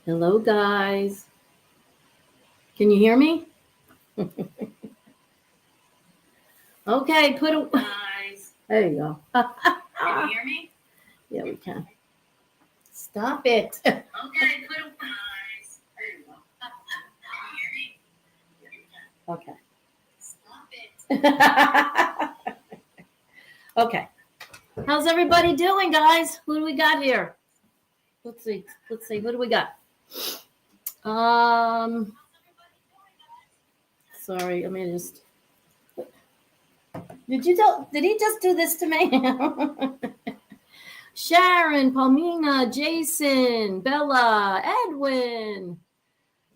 Hello, guys. Can you hear me? Okay, put a... Guys. There you go. Can you hear me? Yeah, we can. Stop it. Okay, put a... Guys. There you go. Can you hear me? Yeah, we can. Okay. Stop it. Okay. How's everybody doing, guys? Who do we got here? Let's see. Who do we got? Sorry, let me just... Did he just do this to me? Sharon, Palmina, Jason, Bella, Edwin,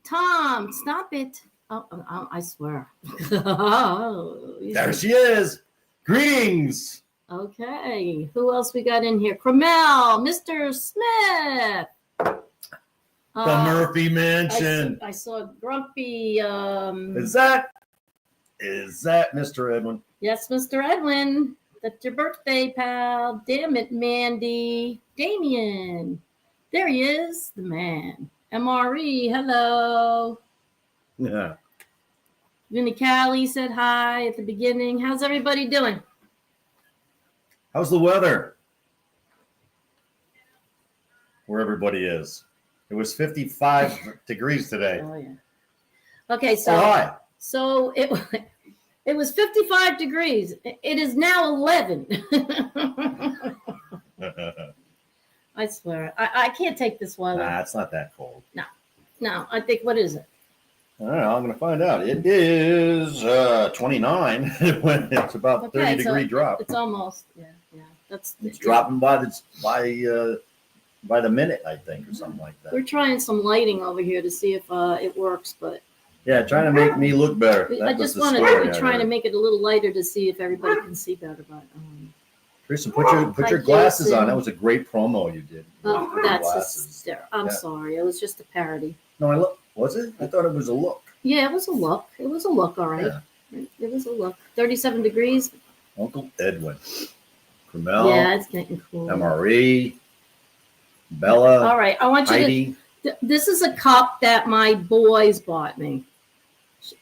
Tom, stop it. Oh, I swear. There she is. Greetings. Okay. Who else we got in here? Cromel, Mr. Smith. The Murphy Mansion. I saw Grumpy. Is that Mr. Edwin? Yes, Mr. Edwin. That's your birthday, pal. Damn it, Mandy. Damien. There he is, the man. MRE, hello. Yeah. Vinnie Callie said hi at the beginning. How's everybody doing? How's the weather? Where everybody is. It was 55 degrees today. Oh, yeah. Okay, so... Hi. So it was 55 degrees. It is now 11. I swear. I can't take this weather. Nah, it's not that cold. No, I think, what is it? I don't know. I'm going to find out. It is 29 when it's about 30-degree drop. It's almost, yeah. It's dropping by the minute, I think, or something like that. We're trying some lighting over here to see if it works, but... Yeah, trying to make me look better. I just want to trying to make it a little lighter to see if everybody can see better. But Teresa, put your glasses on. That was a great promo you did. Oh, that's hysterical. I'm sorry. It was just a parody. No, was it? I thought it was a look. Yeah, it was a look. It was a look, all right. Yeah. It was a look. 37 degrees. Uncle Edwin. Cromel. Yeah, it's getting cool. MRE. Bella. All right. I want you Heidi. This is a cup that my boys bought me.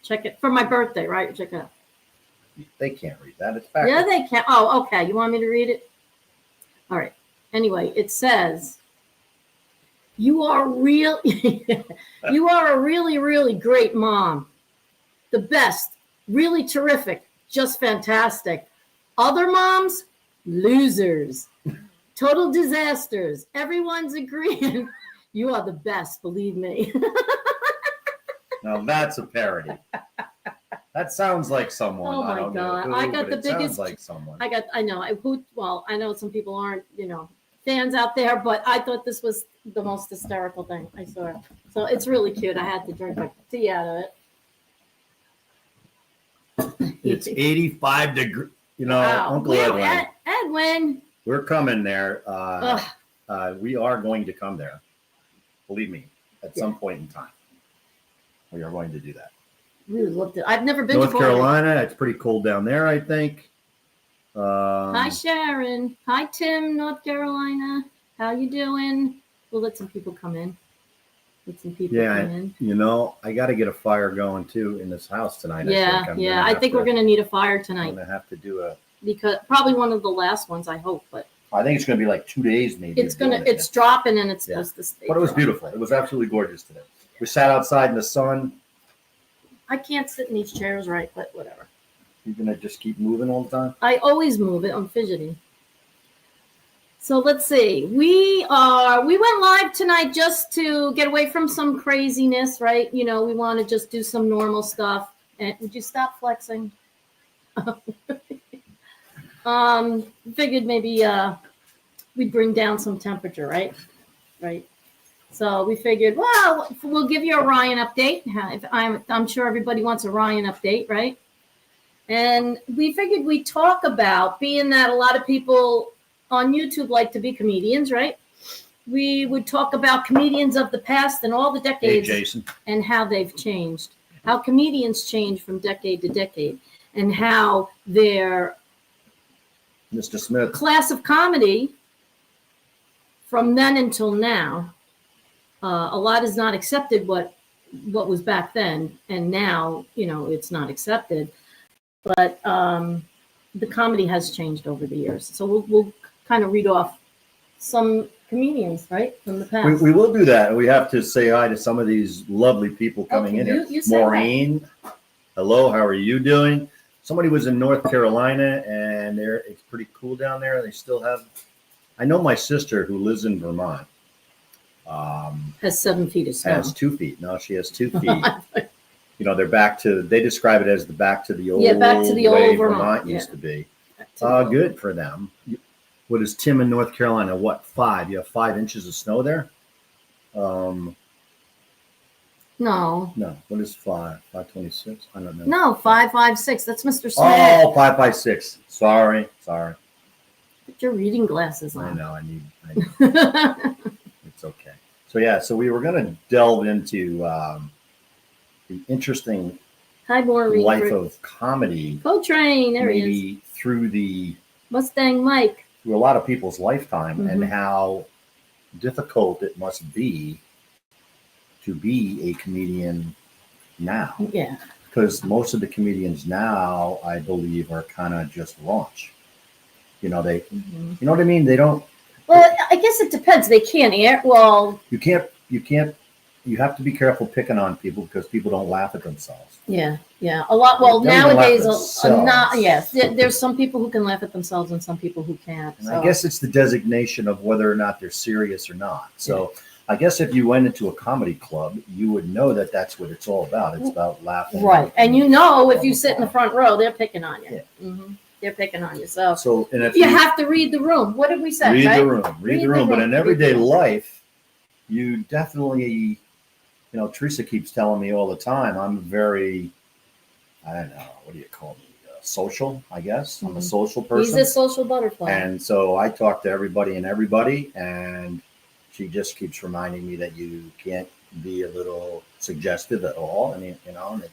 Check it for my birthday, right? Check it out. They can't read that. It's backwards. Yeah, they can. Oh, okay. You want me to read it? All right. Anyway, it says, you are a really, really great mom. The best. Really terrific. Just fantastic. Other moms, losers. Total disasters. Everyone's agreeing. You are the best, believe me. Now that's a parody. That sounds like someone. Oh my God! I got the biggest. Sounds like someone. I know. I know some people aren't, fans out there, but I thought this was the most hysterical thing. I swear. So it's really cute. I had to drink my tea out of it. It's 85 degrees. Wow. Uncle Edwin. Edwin. We're coming there. We are going to come there. Believe me, at some point in time, we are going to do that. I've never been North to Carolina. It's pretty cold down there, I think. Hi, Sharon. Hi, Tim, North Carolina. How you doing? We'll let some people come in. Come in. I got to get a fire going too in this house tonight. I think we're going to need a fire tonight. I'm going to have to do because probably one of the last ones, I hope, but I think it's going to be like 2 days maybe. It's dropping and it's supposed to stay. But it was beautiful. It was absolutely gorgeous today. We sat outside in the sun. I can't sit in these chairs right, but whatever. You're going to just keep moving all the time? I always move it. I'm fidgety. So let's see. We went live tonight just to get away from some craziness, right? We want to just do some normal stuff. And would you stop flexing? Figured maybe we'd bring down some temperature, right? Right. So we figured, well, we'll give you a Ryan update. I'm sure everybody wants a Ryan update, right? And we figured we'd talk about, being that a lot of people on YouTube like to be comedians, right? We would talk about comedians of the past and all the decades, hey, Jason, and how they've changed, how comedians change from decade to decade, and how their Mr. Smith class of comedy from then until now A lot is not accepted what was back then, and now, it's not accepted. But the comedy has changed over the years. So we'll kind of read off some comedians, right, from the past. We will do that. We have to say hi to some of these lovely people coming in here. You said Maureen, hello, how are you doing? Somebody was in North Carolina, and it's pretty cool down there. They still have, I know my sister who lives in Vermont. Has 7 feet of snow. Has 2 feet. No, she has 2 feet. They describe it as back to the old back to the old way Vermont, used to be. To Good for them. What is Tim in North Carolina? What, 5? You have 5 inches of snow there? No. No. What is 5? 526? I don't know. No, 556. That's Mr. Smith. Oh, 556. Sorry. Put your reading glasses I on. know. I need. It's okay. So we were going to delve into the interesting Hi, Maureen. life of comedy. Coltrane, there he is. Maybe through Mustang Mike. a lot of people's lifetime, and Mhm. how difficult it must be to be a comedian now. Yeah. Because most of the comedians now, I believe, are kind of just launch. You know what I mean? They don't. Well, I guess it depends. They can't air. Well, You can't. You have to be careful picking on people because people don't laugh at themselves. yeah. A lot. Well, They don't even nowadays, laugh at not. themselves. Yes, there's some people who can laugh at themselves and some people who can't. And So. I guess it's the designation of whether or not they're serious or not. So I guess if you went into a comedy club, you would know that that's what it's all about. It's about laughing. Right, and if you sit in the front row, they're picking on you. Yeah. They're picking on you. So And if you have to read the room. What did we say? read right? the room, read the room. But in read the everyday room. life, you definitely, Teresa keeps telling me all the time, I'm very, I don't know, what do you call me? Social, I guess. I'm a social person. He's a social butterfly. And so I talk to everybody, and she just keeps reminding me that you can't be a little suggestive at all. I mean, and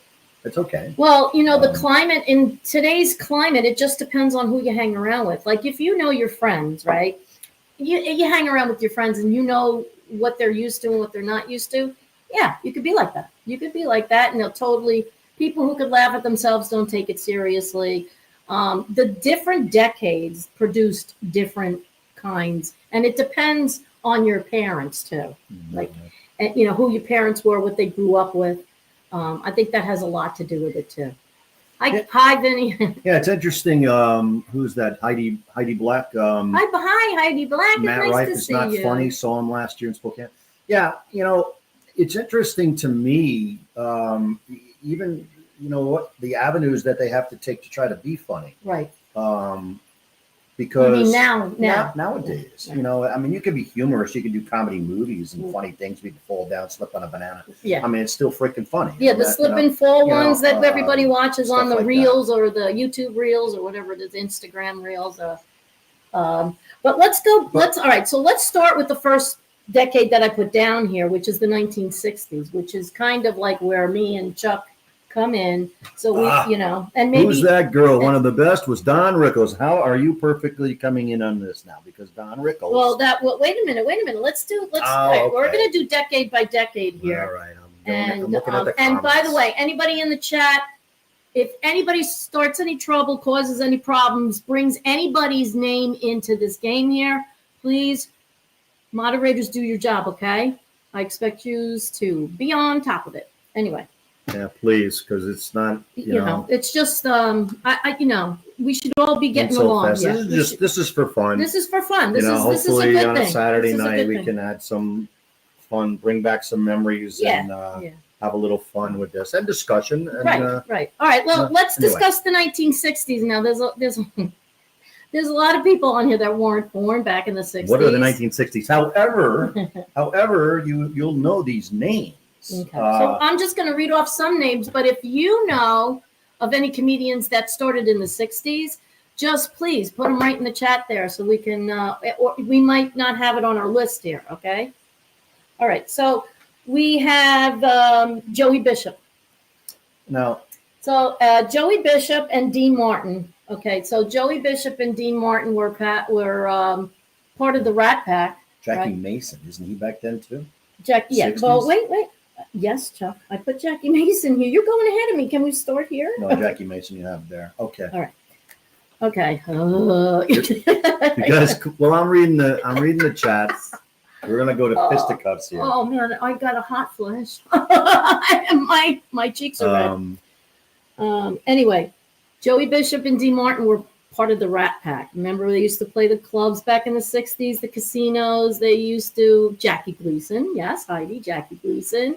it's okay. Well, the climate, in today's climate, it just depends on who you hang around with. Like if you know your friends, right? You hang around with your friends and you know what they're used to and what they're not used to. Yeah, you could be like that. And they'll totally, people who could laugh at themselves don't take it seriously. The different decades produced different kinds, and it depends on your parents too. Like, who your parents were, what they grew up with. I think that has a lot to do with it too. Hi, Vinny. Yeah, it's interesting. Who's that? Heidi Black. Hi, Heidi Black. Matt Nice Rife to is see not you. funny. Saw him last year in Spokane. Yeah, it's interesting to me. Even what the avenues that they have to take to try to be funny. Right. Because Yeah. nowadays, you can be humorous. You can do comedy movies and funny things. We can fall down, slip on a banana. Yeah. I mean, it's still freaking funny. Yeah, the slip and fall ones that everybody watches on the stuff like reels or the YouTube reels or whatever it is, Instagram reels. But let's go. All right. So let's start with the first decade that I put down here, which is the 1960s, which is kind of like where me and Chuck come in. So we, and maybe who's that girl? One of the best was Don Rickles. How are you perfectly coming in on this now? Because Don Rickles. Well, wait a minute. All right, we're going to do decade by decade here. All right. And looking at the and by comments. the way, anybody in the chat, if anybody starts any trouble, causes any problems, brings anybody's name into this game here, please, moderators, do your job, okay? I expect you to be on top of it. Anyway. Yeah, please, because it's not, it's just, we should all be getting along. Fast. Yeah. This is for fun. This is for fun. This is a hopefully good on thing. a Saturday This is a night good we thing. can add some fun, bring back some mememories, and have a little fun with this and discussion. And, Right. All right. Well, let's anyway. discuss the 1960s now. There's a lot of people on here that weren't born back in the 60s. What are the 1960s? However, you'll know these names. Okay. So I'm just going to read off some names, but if you know of any comedians that started in the 60s, just please put them right in the chat there so we can, or we might not have it on our list here, okay? All right, so we have Joey Bishop. Now, So Joey Bishop and Dean Martin. Okay, so Joey Bishop and Dean Martin were part of the Rat Pack. Jackie Right. Mason, isn't he back then too? Jackie, yeah. 60s? Well, wait. Yes, Chuck. I put Jackie Mason here. You're going ahead of me. Can we start here? No, Jackie Mason, you have there. Okay. Okay. Because well, I'm reading the chats. We're gonna go to fisticuffs here. Oh man, I got a hot flash. my cheeks are red. Anyway, Joey Bishop and Dee Martin were part of the Rat Pack. Remember, they used to play the clubs back in the 60s, the casinos. They used to, Jackie Gleason. Yes, Heidi, Jackie Gleason.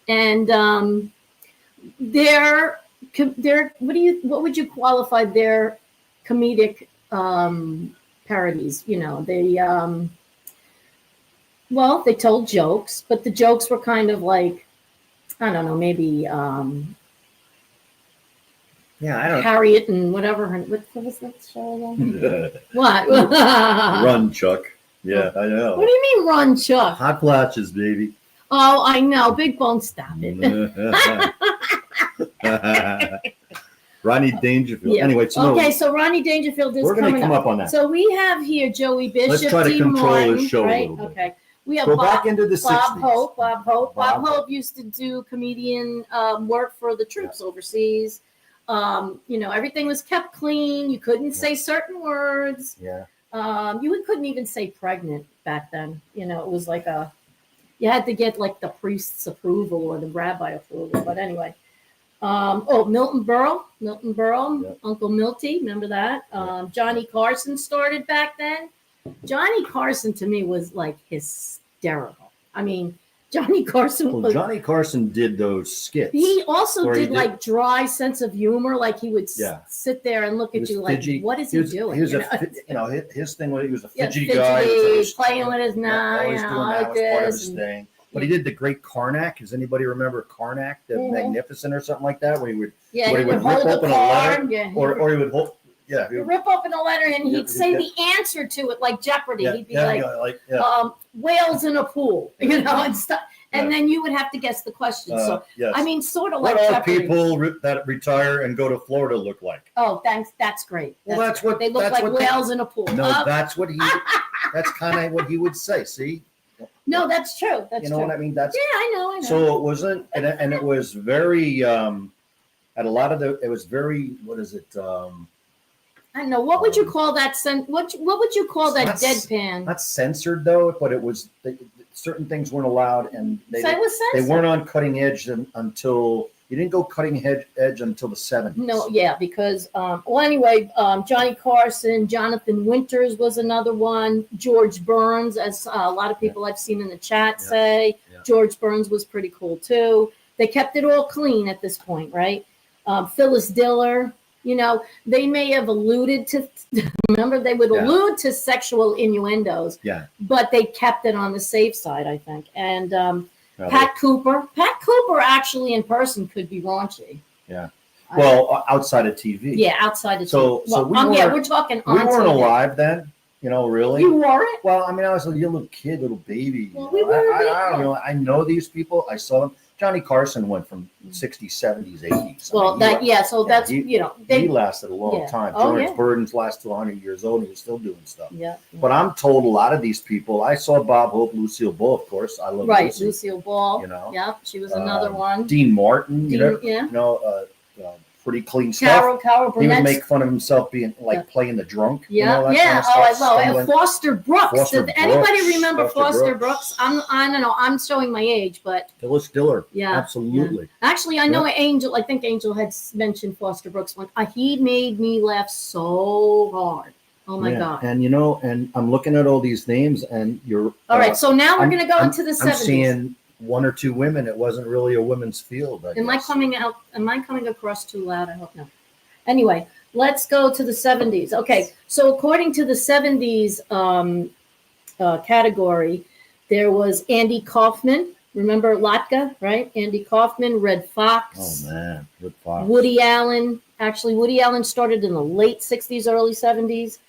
And what would you qualify their comedic parodies? You know, they told jokes, but the jokes were kind of like, I don't know, maybe Harriet and whatever. What was that show again? What? Run, Chuck. Yeah, I know. What do you mean, run, Chuck? Hot flashes, baby. Oh, I know. Big Bone, stop it. Ronnie Dangerfield. Yeah. Anyway, so Ronnie Dangerfield is we're going to coming come up on that. So we have here Joey Bishop. Let's try to Dee control Martin, this show right? a little bit. Okay. We have Go back into the 60s. Bob Hope used to do comedian work for the troops overseas. Everything was kept clean. You couldn't say certain words. Yeah. You couldn't even say pregnant back then. You know, it was like you had to get like the priest's approval or the rabbi approval. But anyway, Milton Berle, Yep. Uncle Milty, remember that? Johnny Carson started back then. Johnny Carson to me was like hysterical. I mean, Johnny Carson Johnny Carson did those skits. He also where he did like dry sense of humor. Like he would sit there and look He at was you like, fidgety. what is he doing? His thing was he was a fidgety guy. Fidgety, playing with his Always knife, doing that like was part of this. his thing. But he did the great Karnak. Does anybody remember Karnak, the Magnificent or something like that? Where he would he would would rip hold a open a card. letter, or he would hold. Yeah, he'd rip open a letter and he'd say the answer to it like Jeopardy. He'd be like whales in a pool, and stuff. And then you would have to guess the question. So, yes. I mean, sort of like what all Jeopardy. people that retire and go to Florida look like. Oh, thanks. That's great. Well, that's what they look like whales in a pool. No, that's what he. That's kind of what he would say. See. No, that's true. That's true. what I mean? That's I know. So it wasn't, and it was very. At a lot of it was very. What is it? I don't know. What would you call that? What would you call that deadpan? Not censored though, but it was. Certain things weren't allowed, and they weren't on cutting edge until you didn't go cutting edge until the 70s. No, yeah, because Johnny Carson, Jonathan Winters was another one. George Burns, as a lot of people I've seen in the chat say, George Burns was pretty cool too. They kept it all clean at this point, right? Phyllis Diller. They may have alluded to, remember, they would allude to sexual innuendos, but they kept it on the safe side, I think. And Pat Cooper actually in person could be raunchy. Yeah. Well, outside of TV. Yeah, outside of TV. So we're talking on we weren't TV. alive then, really. You weren't? Well, I mean, I was a little kid, little baby. Well, we were. I don't know. I know these people. I saw them. Johnny Carson went from 60s, 70s, 80s. Well, he lasted a long time. George Burns lasted 100 years old. And he was still doing stuff. Yeah. But I'm told a lot of these people. I saw Bob Hope, Lucille Ball, of course. I love Lucille Ball. Yeah, she was another one. Dean Martin. Pretty clean stuff. Carol Burnett. He would make fun of himself being playing the drunk. Yeah, I love Foster Brooks. Did anybody remember Foster Brooks? I don't know. I'm showing my age, but Phyllis Diller. Yeah, absolutely. Yeah. Actually, I know Angel. I think Angel had mentioned Foster Brooks once. He made me laugh so hard. Oh my God! And and I'm looking at all these names, and you're all right. So now we're going to go into the 70s. I'm seeing one or two women. It wasn't really a women's field. Am I coming across too loud? I hope not. Anyway, let's go to the 70s. Okay, so according to the 70s category, there was Andy Kaufman. Remember Latka, right? Andy Kaufman, Red Fox. Oh man, Red Fox. Woody Allen. Actually, Woody Allen started in the late 60s, early 70s.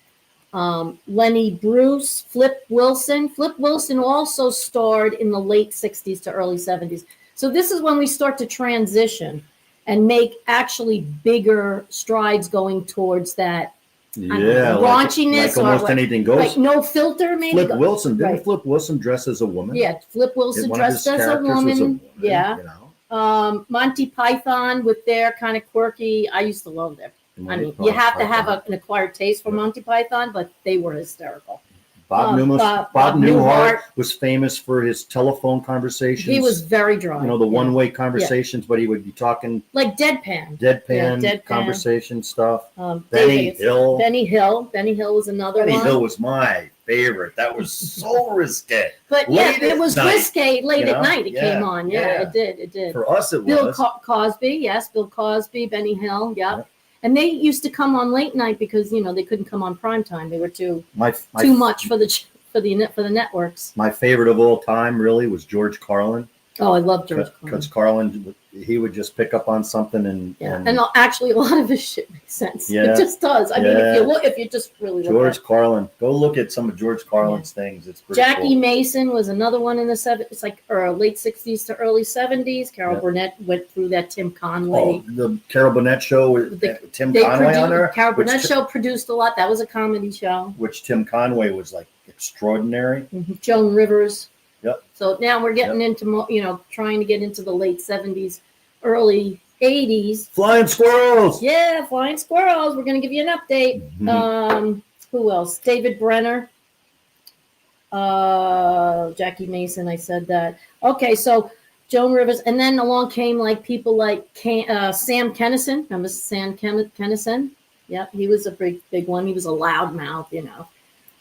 Lenny Bruce, Flip Wilson. Flip Wilson also starred in the late 60s to early 70s. So this is when we start to transition and make actually bigger strides going towards that Yeah, raunchiness like almost or what, anything goes. like no filter, maybe. Flip Wilson didn't Right. Flip Wilson dress as a woman? Yeah, Flip Wilson One of his dressed as a characters was woman. Yeah. You know, Monty Python with their kind of quirky. I used to love them. I mean, you have to have an acquired taste for Monty Python, but they were hysterical. Bob Newhart was famous for his telephone conversations. He was very dry. You know, the one-way conversations, but he would be talking like deadpan conversation stuff. Benny Hill. Benny Hill was another one. Benny Hill was my favorite. That was so risque. But it was risque late at night. It came on. Yeah, it did. For us, it Bill was. Cosby. Yes, Bill Cosby, Benny Hill. Yep. And they used to come on late night because they couldn't come on prime time. They were too much for the networks. My favorite of all time really was George Carlin. Oh, I love George Carlin. Because Carlin, he would just pick up on something and actually a lot of his shit makes sense. Yeah. It just does. I mean, if you just really look George Carlin, go look at some of George Carlin's things. It's pretty Jackie cool. Mason was another one in the 70s. It's like late 60s to early 70s. Carol Burnett went through that Tim Conway. Oh, the Carol Burnett show with Tim Conway on there. Carol Burnett show produced a lot. That was a comedy show. Which Tim Conway was like extraordinary. Mm-hmm. Joan Rivers. Yep. So now we're getting into, trying to get into the late 70s, early 80s. Flying squirrels. Yeah, flying squirrels. We're going to give you an update. Mm-hmm. Who else? David Brenner. Jackie Mason, I said that. Okay, so Joan Rivers. And then along came like people like Sam Kinison. Remember Sam Kinison? Yeah, he was a big one. He was a loudmouth,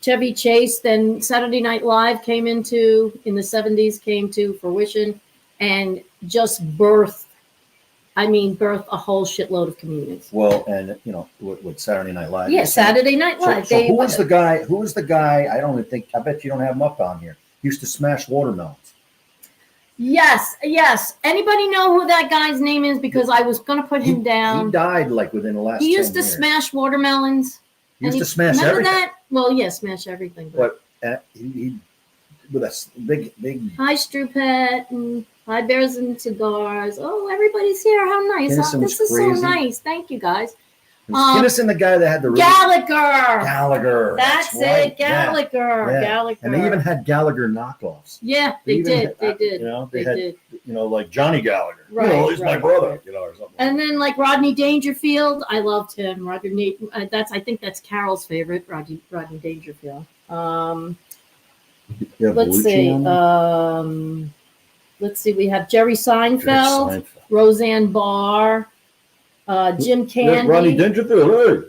Chevy Chase, then Saturday Night Live in the 70s, came to fruition and just birthed a whole shitload of comedians. Well, and with Saturday Night Live. Yeah, Saturday Night Live. So who was the guy? I bet you don't have him up on here. He used to smash watermelons. Yes. Anybody know who that guy's name is? Because I was going to put him down. He died like within the last 10 years. He used to years. smash watermelons. He used to smash everything. That? Well, yeah, smash everything. But he with a big. Hi, Strupet, and hi, Bears and Cigars. Oh, everybody's here. How nice. This is so nice. Thank you, guys. Kinison, the guy that had the Gallagher. That's right. it. Gallagher. Yeah. Gallagher. And they even had Gallagher knockoffs. Yeah, they did. They did. They had, like Johnny Gallagher. Right. He's my brother. Or something. And then like Rodney Dangerfield, I loved him. I think that's Carol's favorite. Rodney Dangerfield. Let's see. We have Jerry Seinfeld. Roseanne Barr. Jim Candy, Rodney Dangerfield,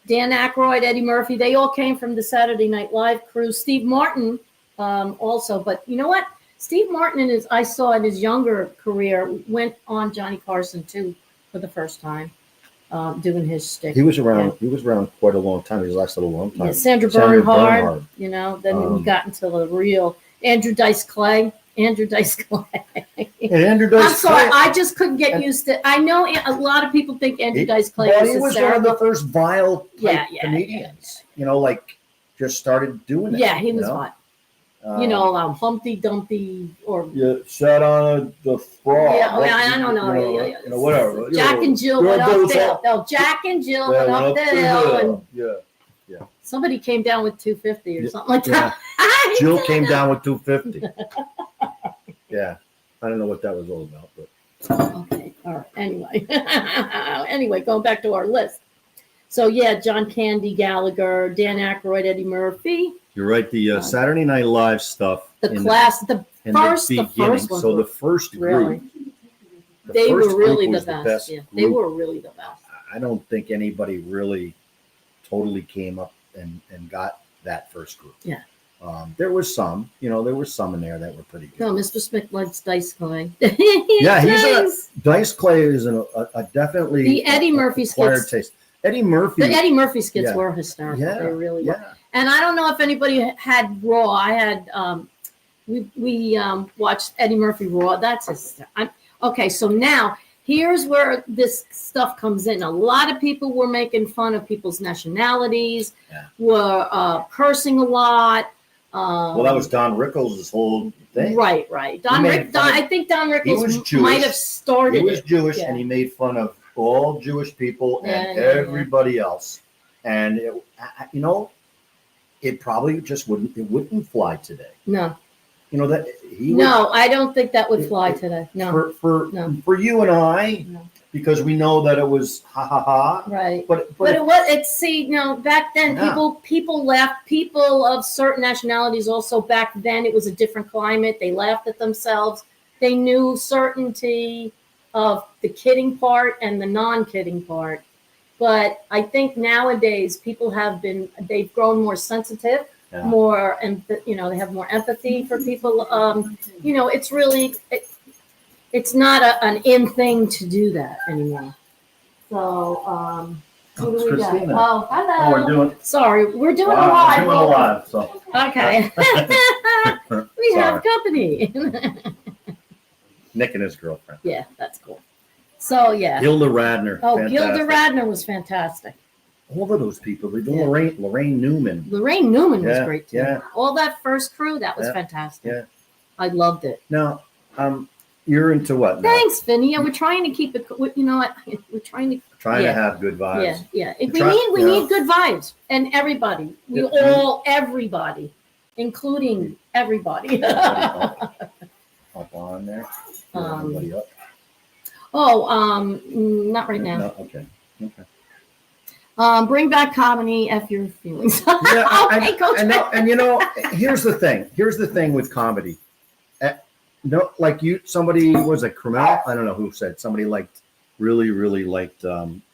Dan Aykroyd, Eddie Murphy, they all came from the Saturday Night Live crew. Steve Martin also, but you know what? Steve Martin I saw in his younger career, went on Johnny Carson too for the first time, doing his shtick. He was around. Yeah. He was around quite a long time. He lasted a long time. Yeah, Sandra Bernhard. Then we got into the real Andrew Dice Clay. And Andrew Dice Clay. I'm sorry, I just couldn't get used to. I know a lot of people think Andrew Dice Clay was one of the first vile comedians. Yeah. Just started doing it. Yeah, he was hot. Humpty Dumpty or sat on the frog. Yeah, I don't know. Whatever. Jack and Jill went up the hill. No, Jack and Jill went up the hill. Yeah. Somebody came down with 250 or something like that. Jill came down with 250. Yeah, I don't know what that was all about, but okay, all right. Anyway, going back to our list. So yeah, John Candy, Gallagher, Dan Aykroyd, Eddie Murphy. You're right. The Saturday Night Live stuff. The first one. So the first group. They were really the best. Yeah, they were really the best. I don't think anybody really totally came up and got that first group. Yeah. There was some, in there that were pretty good. No, Mr. Smith likes Dice Clay. Dice Clay is a definitely the Eddie Murphy skits. Taste. Eddie Murphy. The Eddie Murphy skits were hysterical. Yeah, they really were. And I don't know if anybody had Raw. I had we watched Eddie Murphy Raw. That's hysterical. Okay, so now here's where this stuff comes in. A lot of people were making fun of people's nationalities, were cursing a lot. Well, that was Don Rickles' whole thing. Right. I think Don Rickles might have started. He was Jewish, and he made fun of all Jewish people and everybody else. and it probably just wouldn't fly today. No, That he no, I don't think that would fly today. No, for you and I, no. because we know that it was ha ha ha. Right. But It was. Back then, Yeah. people laughed. People of certain nationalities also back then, it was a different climate. They laughed at themselves. They knew certainty of the kidding part and the non-kidding part. But I think nowadays people they've grown more sensitive, Yeah. more, and they have more empathy for people. It's really, it's not an in thing to do that anymore. So, who do we got? Christina. Oh, hello. Oh, we're doing. Sorry, we're doing a Wow, live. we're doing a live. So Okay. We have company. Nick and his girlfriend. Yeah, that's cool. So, yeah. Gilda Radner. Oh, fantastic. Gilda Radner was fantastic. All of those people. They do Yeah. Lorraine Newman. Lorraine Newman was Yeah, great too. yeah. All that first crew, that was Yeah, fantastic. yeah. I loved it. Now, you're into what now? Thanks, Vinny. Yeah, we're trying to keep it. You know what? We're trying to. Trying Yeah. to have good vibes. Yeah. We Try- need good vibes, and everybody. Yeah. Everybody, including everybody. Up on there. Everybody up. Not right now. No, okay. Bring back comedy. F your feelings. Yeah, Okay, Coach. and here's the thing. Here's the thing with comedy. No, like somebody was a criminal. I don't know who said somebody really liked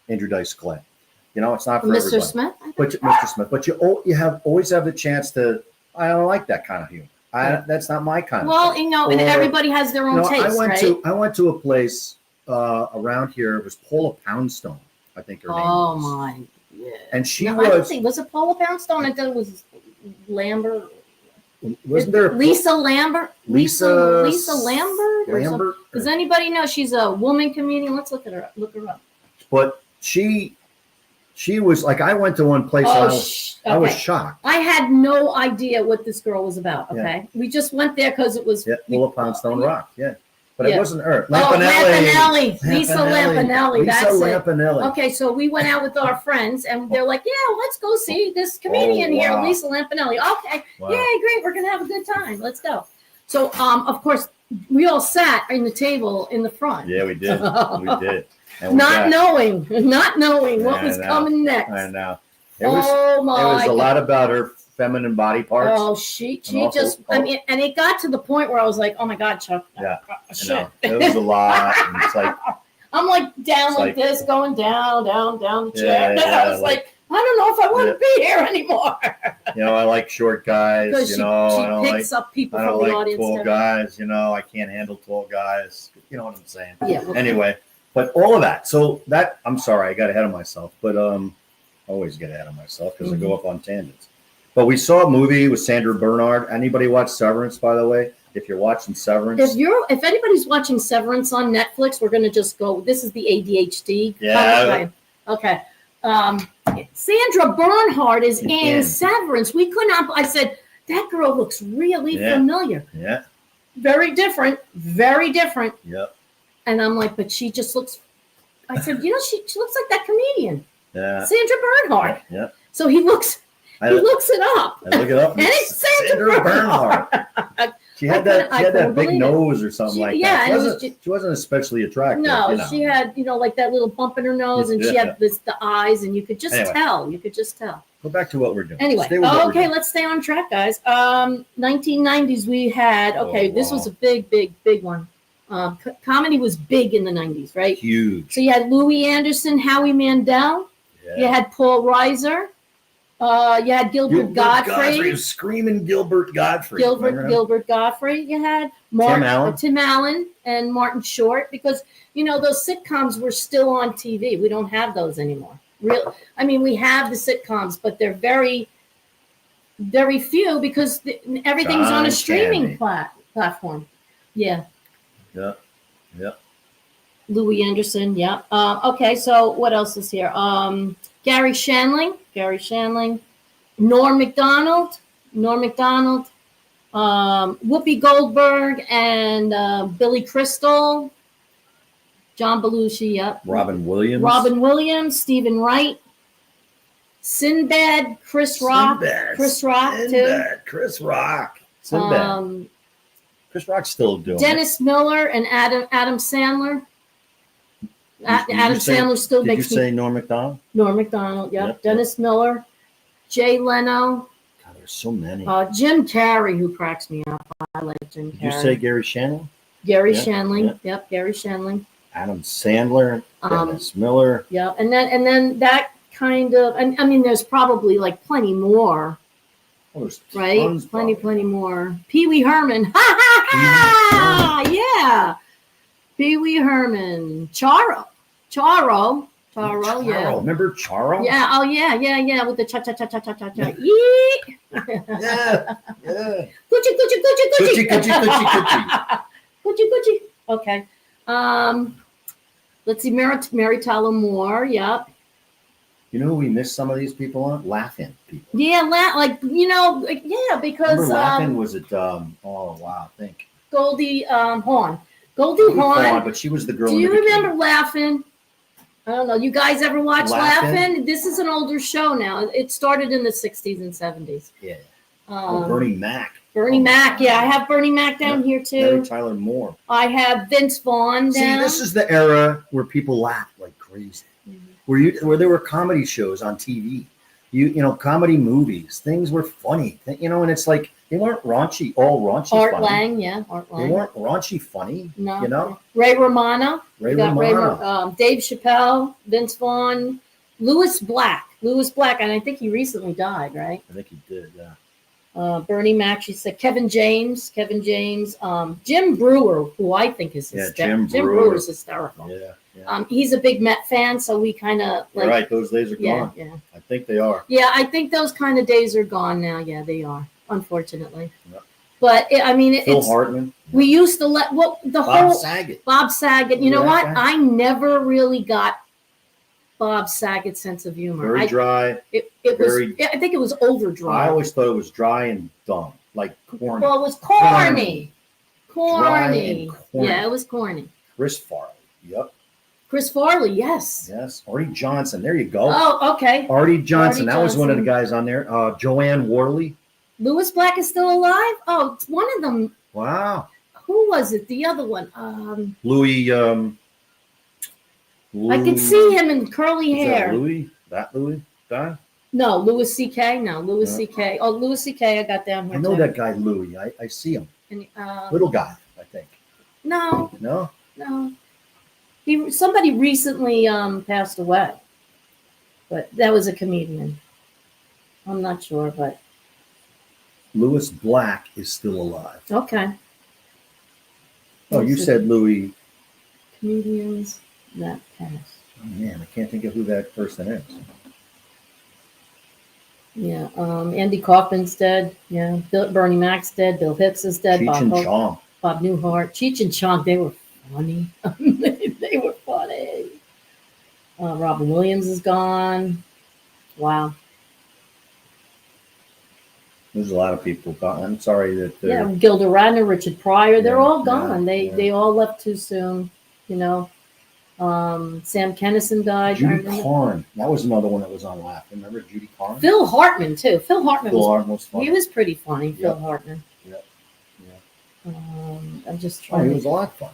Andrew Dice Clay. It's not for Mr. everybody. Smith. But Mr. Smith, but you always have the chance to. I don't like that kind of humor. That's not my kind of. Well, thing. and Or, everybody has their own taste, right? I went to a place around here. It was Paula Poundstone, I think her name Oh was. my, yeah. And she No, I don't was. think was it Paula Poundstone? I thought it was Lambert. Wasn't there Lisa Lambert? Lisa Lambert? Or something? Lambert? Does anybody know? She's a woman comedian. Let's look her up. But she was like, I went to one place. Oh, and I was shocked. I had no idea what this girl was about. Okay, Yeah. We just went there because it was. Yeah, Paula Poundstone rocked. Yeah, but Yeah. it wasn't her. Lampanelli. Lisa Lampanelli. Lisa That's it. Lampanelli. Okay, so we went out with our friends, and they're like, "Yeah, let's go see this comedian Oh, here, wow. Lisa Lampanelli." Okay, Wow. yay, great, we're gonna have a good time. Let's go. So, of course, we all sat in the table in the front. Yeah, we did. We did. And we Not got- knowing what Yeah, was I know. coming next. I know. Oh It was my! a lot about her feminine body parts. Oh, she And also- just. I mean, and it got to the point where I was like, "Oh my God, Chuck!" Yeah, shit. I know. It was a lot. And it's like, I'm like down It's like this, going down the chair. Yeah, I was like, I don't know if I want to be here anymore. I like short guys. Because I she don't like. picks up people I from don't the like audience. tall and guys. I can't handle tall guys. You know what I'm saying? everything. Yeah. Well, Anyway, but all of that. So that I'm sorry, I got ahead of myself. But I always get ahead of myself because I go off on tangents. But we saw a movie with Sandra Bernhard. Anybody watch Severance, by the way? If you're watching Severance, if anybody's watching Severance on Netflix, we're gonna just go. This is the ADHD. Yeah. Okay. Sandra Bernhard is in In. Severance. We could not. I said that girl looks really Yeah. familiar. yeah, Very different. Very different. yep, And I'm like, but she just looks. I said, she looks like that comedian, yeah, Sandra Bernhard. yeah. So he looks I it up. I look it up. And it's Sandra Bernhard. She had that couldn't big believe it. nose or something like Yeah, that. and it was She wasn't especially attractive. No, she had, like that little bump in her nose, and she had the eyes, and you could just Anyway. tell. You could just tell. Go back to what we're doing. Anyway, Stay with what we're okay, doing. let's stay on track, guys. 1990s, we had, this was a big one. Comedy was big in the 90s, right? Huge. So you had Louis Anderson, Howie Mandel, Yeah. you had Paul Reiser, you had Gilbert Gottfried. Screaming Gilbert Gottfried. Remember him? Gilbert Gottfried. You had Tim Allen and Martin Short, because those sitcoms were still on TV. We don't have those anymore. We have the sitcoms, but they're very, very few because everything's on a streaming platform. Yeah. Yeah. Yeah. Louis Anderson. Yeah. Okay. So what else is here? Gary Shandling. Norm Macdonald, Whoopi Goldberg, and Billy Crystal, John Belushi, yep. Robin Williams. Stephen Wright, Sinbad, Chris Rock, Sinbad. Chris Rock too. Sinbad. Chris Rock. Sinbad. Chris Rock's still doing Dennis Miller and Adam Sandler. Adam Sandler still Did you makes me. say Norm Macdonald? Norm Macdonald, yep. Yep. Dennis Miller, Jay Leno, God, there's so many. Jim Carrey, who cracks me up. I like Jim Did Carrey. you say Gary Shandling? Gary Yeah, Shandling? Yep, Gary Shandling. Adam Sandler, Um, Dennis Miller. Yeah, and then that kind of, and I mean, there's probably like plenty more, Oh, there's right? tons Plenty probably. more. Pee Wee Herman, ha ha ha! Yeah, Pee Wee Herman, Charo, Charo. yeah. Remember Charo? Yeah, oh yeah, with the cha. Yee! Yeah. Yeah. Gucci. Gucci. Gucci. Okay. Let's see, Mary Tyler Moore. Yep. You know who we missed some of these people on? Laughing people. Yeah, because Remember Laughing was it? Oh wow, I think Goldie Hawn. Goldie Hawn. but she was the girl. Do in you the bikini. remember Laughing? I don't know. You guys ever watch Laugh-In? Laughing? This is an older show now. It started in the 60s and 70s. Yeah. Um, Bernie Mac. Bernie Oh, Mac. Yeah, I have Bernie Mac down here Mary too. Tyler Moore. I have Vince Vaughn See, down. this is the era where people laughed like crazy. Mhm. Where there were comedy shows on TV. You know, comedy movies. Things were funny. You know, and it's like they weren't raunchy, Art funny. Lang, yeah, Art They Lang. weren't raunchy funny. No. You know? Ray Romano. Ray You got Romano. Dave Chappelle, Vince Vaughn, Louis Black, and I think he recently died, right? I think he did, yeah. Bernie Mac, she said Kevin James, Jim Brewer, who I think is Yeah, hysterical. Jim Brewer. Brewer's hysterical. Yeah. He's a big Met fan, so we kind of You're like, right, those days are yeah, gone. yeah, I think they are. yeah. I think those kind of days are gone now. Yeah, they are, unfortunately. Yep. But Phil it's Hartman. we used to let Bob Saget. Bob Saget. You know Yeah, what? okay. I never really got Bob Saget's sense of humor. Very dry. It was. very- I think it was over dry. I always thought it was dry and dumb, like corny. Well, it was corny. Dry and corny. Yeah, it was corny. Chris Farley. Yep. Chris Farley, yes. Yes. Artie Johnson. There you go. Oh, okay. Artie Johnson. Artie That was one of the Johnson. guys on there. Joanne Worley. Louis Black is still alive? Oh, it's one of them. Wow. Who was it? The other one. Louis. I could see him in curly Is that hair. Louis? That Louis guy? No, Louis C.K. No, Louis Yeah. C.K. Oh, Louis C.K. I got down here. I know too. that guy Louis. I see him. And, Little guy, I think. no. No? Somebody recently passed away, but that was a comedian. I'm not sure, but Louis Black is still alive. okay. Oh, you said Louis. Comedians that passed. Oh, man, I can't think of who that person is. Yeah, Andy Kaufman's dead. Yeah, Bernie Mac's dead. Bill Hicks is dead. Cheech and Bob Chong. Newhart, Cheech and Chong. They were funny. They were funny. Robin Williams is gone. Wow. There's a lot of people gone. I'm sorry that. Yeah, Gilda Radner, Richard Pryor. They're Yeah, all yeah, gone. yeah. They all left too soon. You know. Sam Kennison died. I Judy remember. Carn. That was another one that was on Laugh. Remember Judy Carn? Phil Hartman too. Phil Hartman Phil was. Hartman was funny. He was pretty funny. Phil Yep. Hartman. Yep. I'm just Oh, trying. he was a lot funny.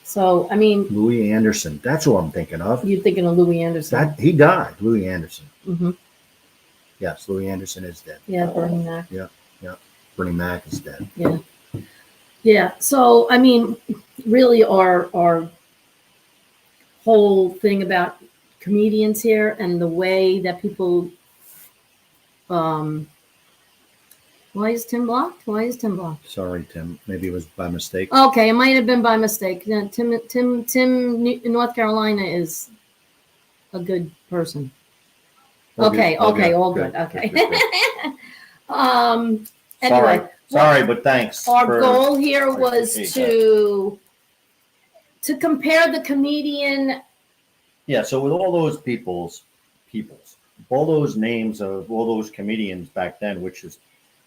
So I mean, Louis Anderson. That's who I'm thinking of. you're thinking of Louis Anderson. That he died. Louis Anderson. Hmm. Yes, Louis Anderson is dead. Yeah, Bernie Mac. Bernie Mac is dead. Yeah. So I mean, really, our whole thing about comedians here and the way that people. Why is Tim blocked? Sorry, Tim. Maybe it was by mistake. Okay, it might have been by mistake. Yeah, Tim in North Carolina is a good person. Okay, all good. Okay. Anyway, Sorry, but thanks. our goal here I was appreciate to compare the comedian. Yeah, so with all those peoples, all those names of all those comedians back then, which is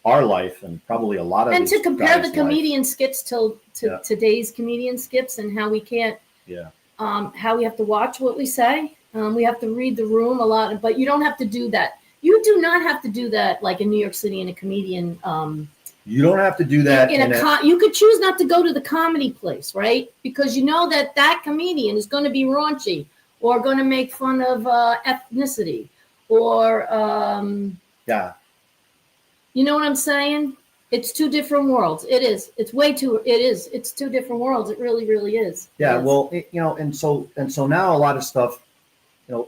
our life and probably a lot of And to these compare the guys' comedian skits to Yeah. today's comedian skits and how we can't, life. how we have to watch what we say We have to read the room a lot, but you don't have to do that. You do not have to do that like in New York City in a comedian. You don't have to do that. You could choose not to go to the comedy place, right? Because you know that comedian is going to be raunchy or going to make fun of ethnicity or yeah. You know what I'm saying? It's two different worlds. It is. It's It's two different worlds. It really, really is. Yeah. Yes. Well, and so now a lot of stuff,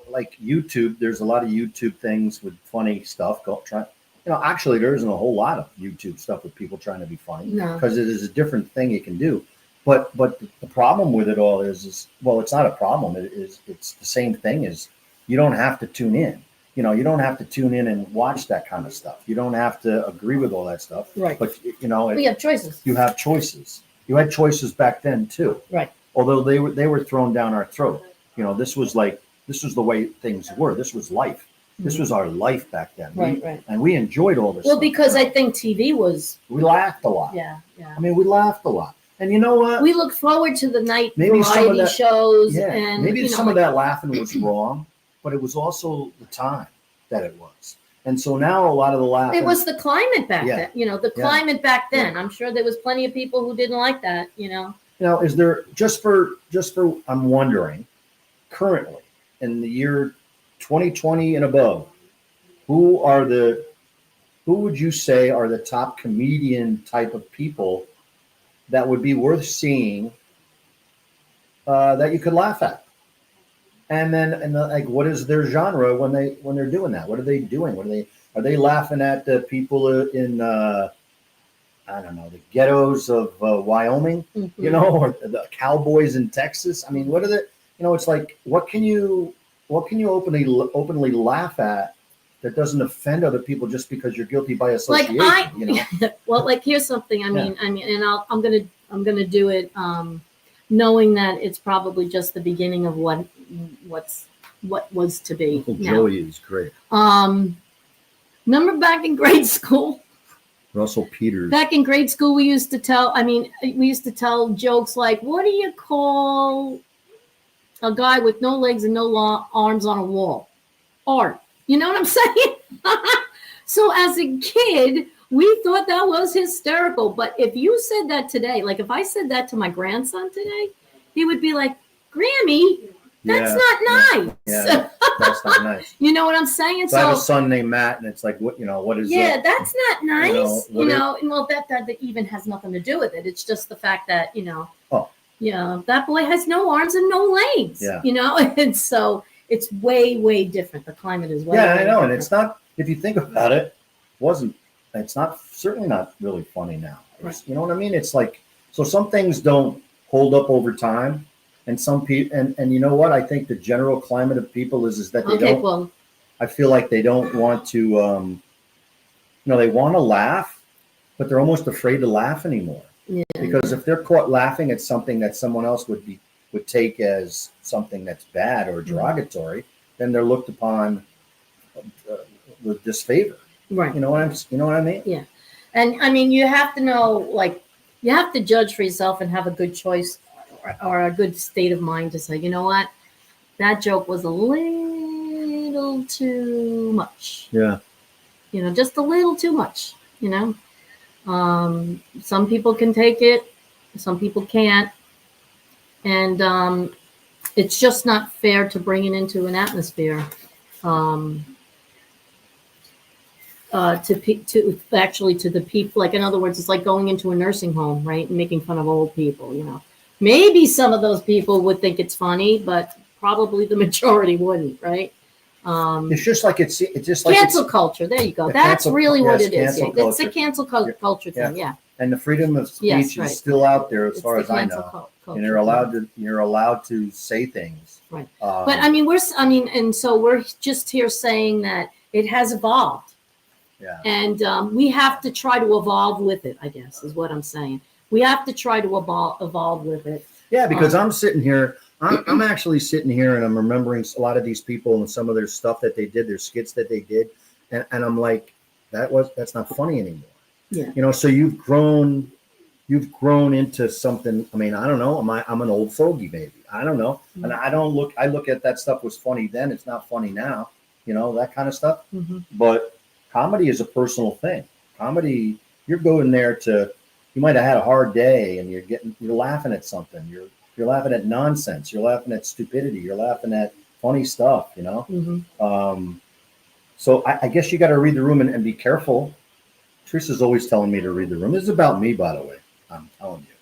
like YouTube. There's a lot of YouTube things with funny stuff. Actually, there isn't a whole lot of YouTube stuff with people trying to be funny because it is a different thing you can do. But the problem with it all is well, it's not a problem. It's the same thing as you don't have to tune in. You don't have to tune in and watch that kind of stuff. You don't have to agree with all that stuff. Right. But we have choices. You have choices. You had choices back then too. Right. Although they were thrown down our throat. This was the way things were. This was life. This was our life back then. Right. And we enjoyed all this. Well, stuff. because I think TV was. We laughed a lot. Yeah. I mean, we laughed a lot. And you know what? We look forward to the night Maybe variety shows. Yeah. And maybe some of that laughing was wrong, but it was also the time that it was. And so now a lot of the laughing. It was the climate back then. The climate back then. Yeah. I'm sure there was plenty of people who didn't like that. Is there just for I'm wondering, currently in the year 2020 and above, who would you say are the top comedian type of people that would be worth seeing that you could laugh at? And then what is their genre when they're doing that? What are they doing? Are they laughing at the people in I don't know, the ghettos of Wyoming, or the cowboys in Texas? I mean, what are the it's like what can you openly laugh at that doesn't offend other people just because you're guilty by association? Well, here's something. And I'm gonna do it, knowing that it's probably just the beginning of what was to be. Uncle Joey is great. Remember back in grade school? Russell Peters. Back in grade school, we used to tell jokes like, "What do you call a guy with no legs and no arms on a wall?" Art. You know what I'm saying? So as a kid, we thought that was hysterical. But if you said that today, like if I said that to my grandson today, he would be like, "Grammy, that's not nice." Yeah, that's not nice. You know what I'm saying? So I have a son named Matt, and it's like, what is that? Yeah, that's not nice. Well, that even has nothing to do with it. It's just the fact that that boy has no arms and no legs. Yeah. And so it's way, way different. The climate is way. Yeah, way I know, different. and it's not. If you think about it, it's not certainly not really funny now. Right. You know what I mean? It's like, so some things don't hold up over time, and some people, and you know what? I think the general climate of people is that they don't. Well, I feel like they don't want to. They want to laugh, but they're almost afraid to laugh anymore. Yeah. Because if they're caught laughing at something that someone else would take as something that's bad or derogatory, then they're looked upon with disfavor. Right. You know what I mean? Yeah. And I mean, you have to know, you have to judge for yourself and have a good choice or a good state of mind to say, you know what, that joke was a little too much. Yeah. Just a little too much, Some people can take it, some people can't. And it's just not fair to bring it into an atmosphere. To the people, like in other words, it's like going into a nursing home, right, and making fun of old people. Maybe some of those people would think it's funny, but probably the majority wouldn't, right? It's just like it's just like cancel culture. There you go. That's really what it is. It's a cancel culture thing. Yeah. And the freedom of speech is still out there, as far as I know. And you're allowed to say things. Right. But we're just here saying that it has evolved. Yeah. And we have to try to evolve with it, I guess, is what I'm saying. We have to try to evolve with it. Yeah, because I'm sitting here, I'm actually sitting here and I'm remembering a lot of these people and some of their stuff that they did, their skits that they did. And I'm like, that's not funny anymore. Yeah. So you've grown you've grown into something. I mean, I don't know. I'm an old fogey, maybe. I don't know. And I look at that stuff was funny then. It's not funny now, that kind of stuff. Mhm. But comedy is a personal thing. Comedy, you're going there you might have had a hard day and you're laughing at something. You're laughing at nonsense. You're laughing at stupidity. You're laughing at funny stuff, Mhm. So I guess you got to read the room and be careful. Teresa's always telling me to read the room. This is about me, by the way. I'm telling you,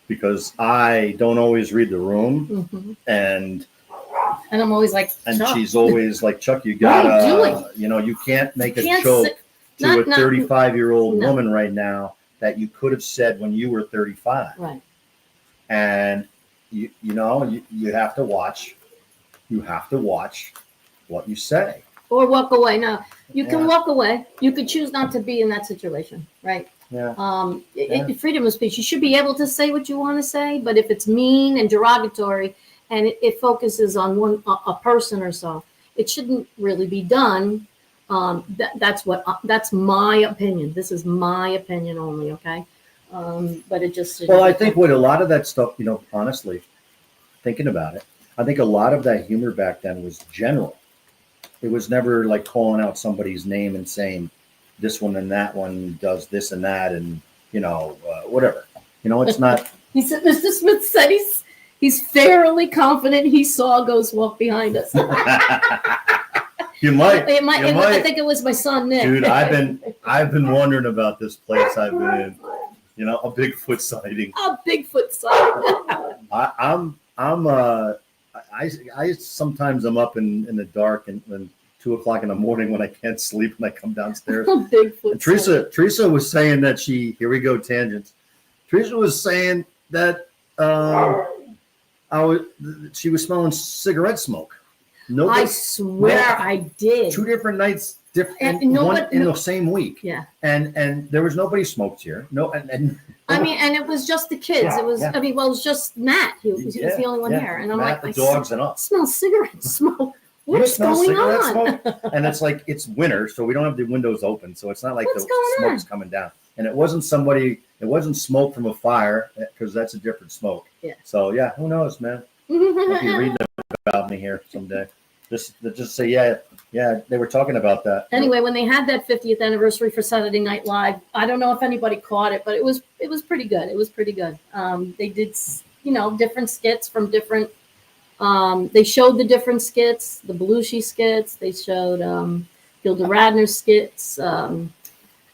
because I don't always read the room, Mhm. and I'm always like, Chuck, she's always like, Chuck, you What are you gotta, you can't make a can't joke sit- to not- a not- 35-year-old No. woman right now that you could have said when you were 35, right. and you have to watch. You have to watch what you say. Or walk away. No, you can Yeah. walk away. You could choose not to be in that situation, right? Yeah. Freedom of speech. You should be able to say what you want to say, but if it's mean and derogatory, and it focuses on a person or so, it shouldn't really be done. That's my opinion. This is my opinion only. Okay, but it just Well, I think with a lot of that stuff, honestly, thinking about it, I think a lot of that humor back then was general. It was never like calling out somebody's name and saying this one and that one does this and that and whatever. It's not. He said, Mr. Smith said he's fairly confident he saw a ghost walk behind us. You might. I think it was my son Nick. Dude, I've been wondering about this place I've been in. A Bigfoot sighting. A Bigfoot sighting. I sometimes I'm up in the dark and 2:00 in the morning when I can't sleep and I come downstairs. A Bigfoot sighting. Teresa was saying that here we go tangents. Teresa was saying that she was smelling cigarette smoke. I swear I did. 2 different nights, in the same week. Yeah. And there was nobody smoked here. No, and and it was just the kids. It was. Yeah. It was just Matt. He was the only one here, and I'm Matt, like, the dogs and us. Smell cigarette smoke. What You is smell going cigarette on? smoke? And it's like it's winter, so we don't have the windows open, so it's not like What's the going smoke's coming down. And it wasn't smoke from a fire because that's a different smoke. Yeah. So yeah, who knows, man? Might be reading about me here someday. Just say yeah. They were talking about that. Anyway, when they had that 50th anniversary for Saturday Night Live, I don't know if anybody caught it, but it was pretty good. It was pretty good. They did different skits from different. They showed the different skits, the Belushi skits. They showed Gilda Radner's skits.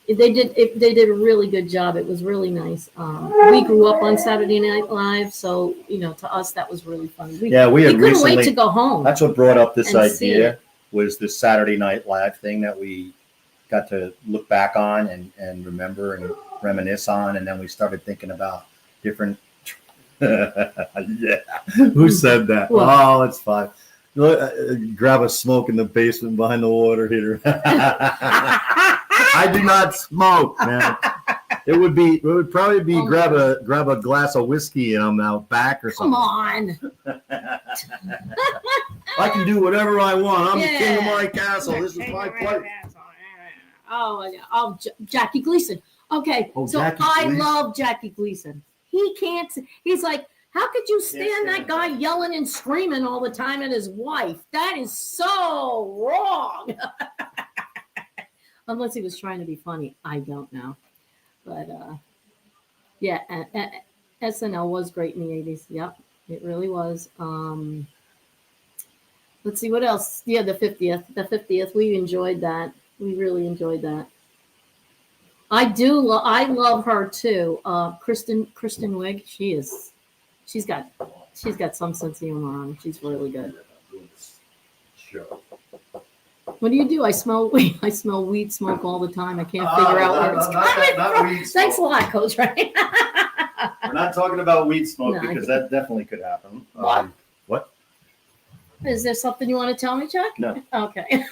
They did a really good job. It was really nice. We grew up on Saturday Night Live, so to us that was really fun. We had couldn't recently wait to go home. That's what brought up this and see idea it. was this Saturday Night Live thing that we got to look back on and remember and reminisce on, and then we started thinking about different. Yeah, who said that? What? Oh, it's fine. Grab a smoke in the basement behind the water heater. I do not smoke, man. It would probably be grab a glass of whiskey and I'm out back or something. Come on. I can do whatever I want. I'm the king of Yeah. my castle. This is my place. Oh my God. Oh, Jackie Gleason. Okay, Oh, so Jackie I Gleason. love Jackie Gleason. He can't. He's like, how could you stand stand that guy yelling and screaming all the time at his wife? That is so wrong. Unless he was trying to be funny, I don't know. But yeah, SNL was great in the 80s. Yep, it really was. Let's see what else. Yeah, the 50th. The 50th. We enjoyed that. We really enjoyed that. I do. I love her too. Kristen Wiig. She's got some sense of humor on her. She's really good. What do? I smell weed. I smell weed smoke all the time. I can't figure out where it's coming from. weed Thanks a lot, Coach. Right? We're not talking about weed smoke No, because that definitely could happen. What? What? Is there something you want to tell me, Chuck? No. Okay.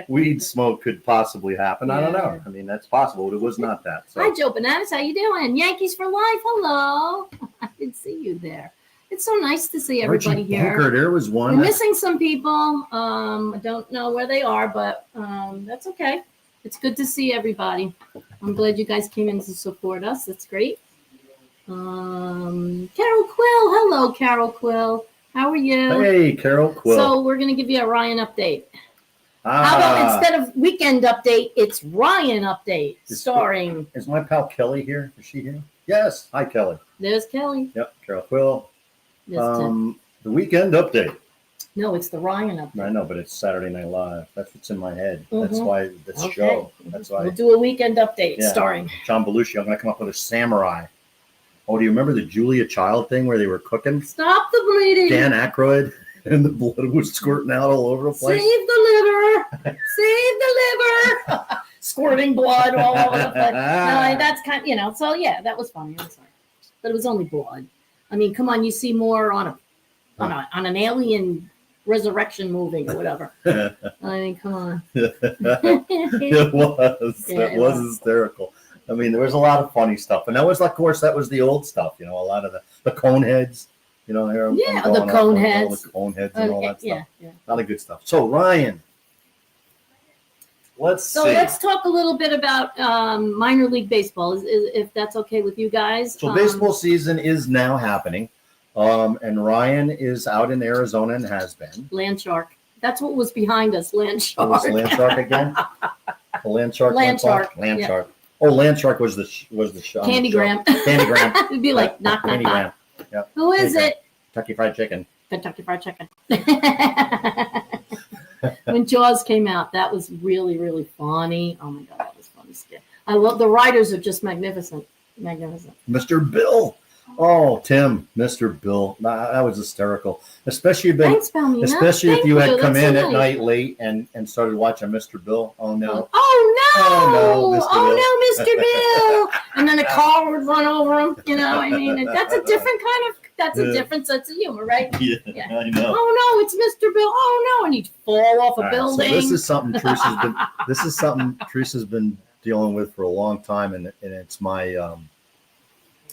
Weed smoke could possibly happen. I don't Yeah. know. I mean, that's possible. It was not that. So. Hi, Joe Bananas. How you doing? Yankees for life. Hello. I didn't see you there. It's so nice to see everybody Archie here. Bunker, there was one. We're missing some people. I don't know where they are, but that's okay. It's good to see everybody. I'm glad you guys came in to support us. That's great. Carol Quill. Hello, Carol Quill. How are you? Hey, Carol Quill. So we're going to give you a Ryan update. How about instead of weekend update, it's Ryan update starring. Is my pal Kelly here? Is she here? Yes. Hi, Kelly. There's Kelly. Yep, Carol Quill. There's Tim. The weekend update. No, it's the Ryan update. I know, but it's Saturday Night Live. That's what's in my head. That's Mhm. why this Okay. show. That's why. We'll do a weekend update Yeah. starring. John Belushi. I'm going to come up with a samurai. Oh, do you remember the Julia Child thing where they were cooking? Stop the bleeding. Dan Aykroyd and the blood was squirting out all over the place. Save the liver. Save the liver. Squirting blood all over the place. No, that's kind of, so yeah, that was funny. I'm sorry. But it was only blood. I mean, come on, you see more on an alien resurrection movie or whatever. I mean, come on. It was. Yeah, it was hysterical. I mean, there was a lot of funny stuff. And that was, of course, that was the old stuff, a lot of the cone heads, there. Yeah, the cone heads. The cone heads and all that stuff. Yeah. A lot of good stuff. So, Ryan, let's see. Let's talk a little bit about minor league baseball, if that's okay with you guys. So, baseball season is now happening. And Ryan is out in Arizona and has been. Land Shark. That's what was behind us, Land Shark. It was Land Shark again? The Land Shark? Land Shark. Land Yeah. Shark. Oh, Land Shark was the show. Candygram. Candygram. It'd be like, knock, knock, knock. Candygram. Yep. Who is Candygram. it? Kentucky Fried Chicken. Kentucky Fried Chicken. When Jaws came out, that was really, really funny. Oh my God, that was funny. I love the writers are just magnificent. Magnificent. Mr. Bill. Oh, Tim, Mr. Bill. That was hysterical. Especially Thanks, Palmina. especially if Thank you had come That's in so at nice. night late and started watching Mr. Bill. Oh no. Oh no! Oh, no, Mr. Oh no, Mr. Bill! And then a car would run over him. I mean, that's a different kind of. That's a different sense of humor, right? Yeah, Yeah. I know. Oh no, it's Mr. Bill. Oh no, and he'd fall off a All right, building. so this is something Teresa's been dealing with for a long time, and it's my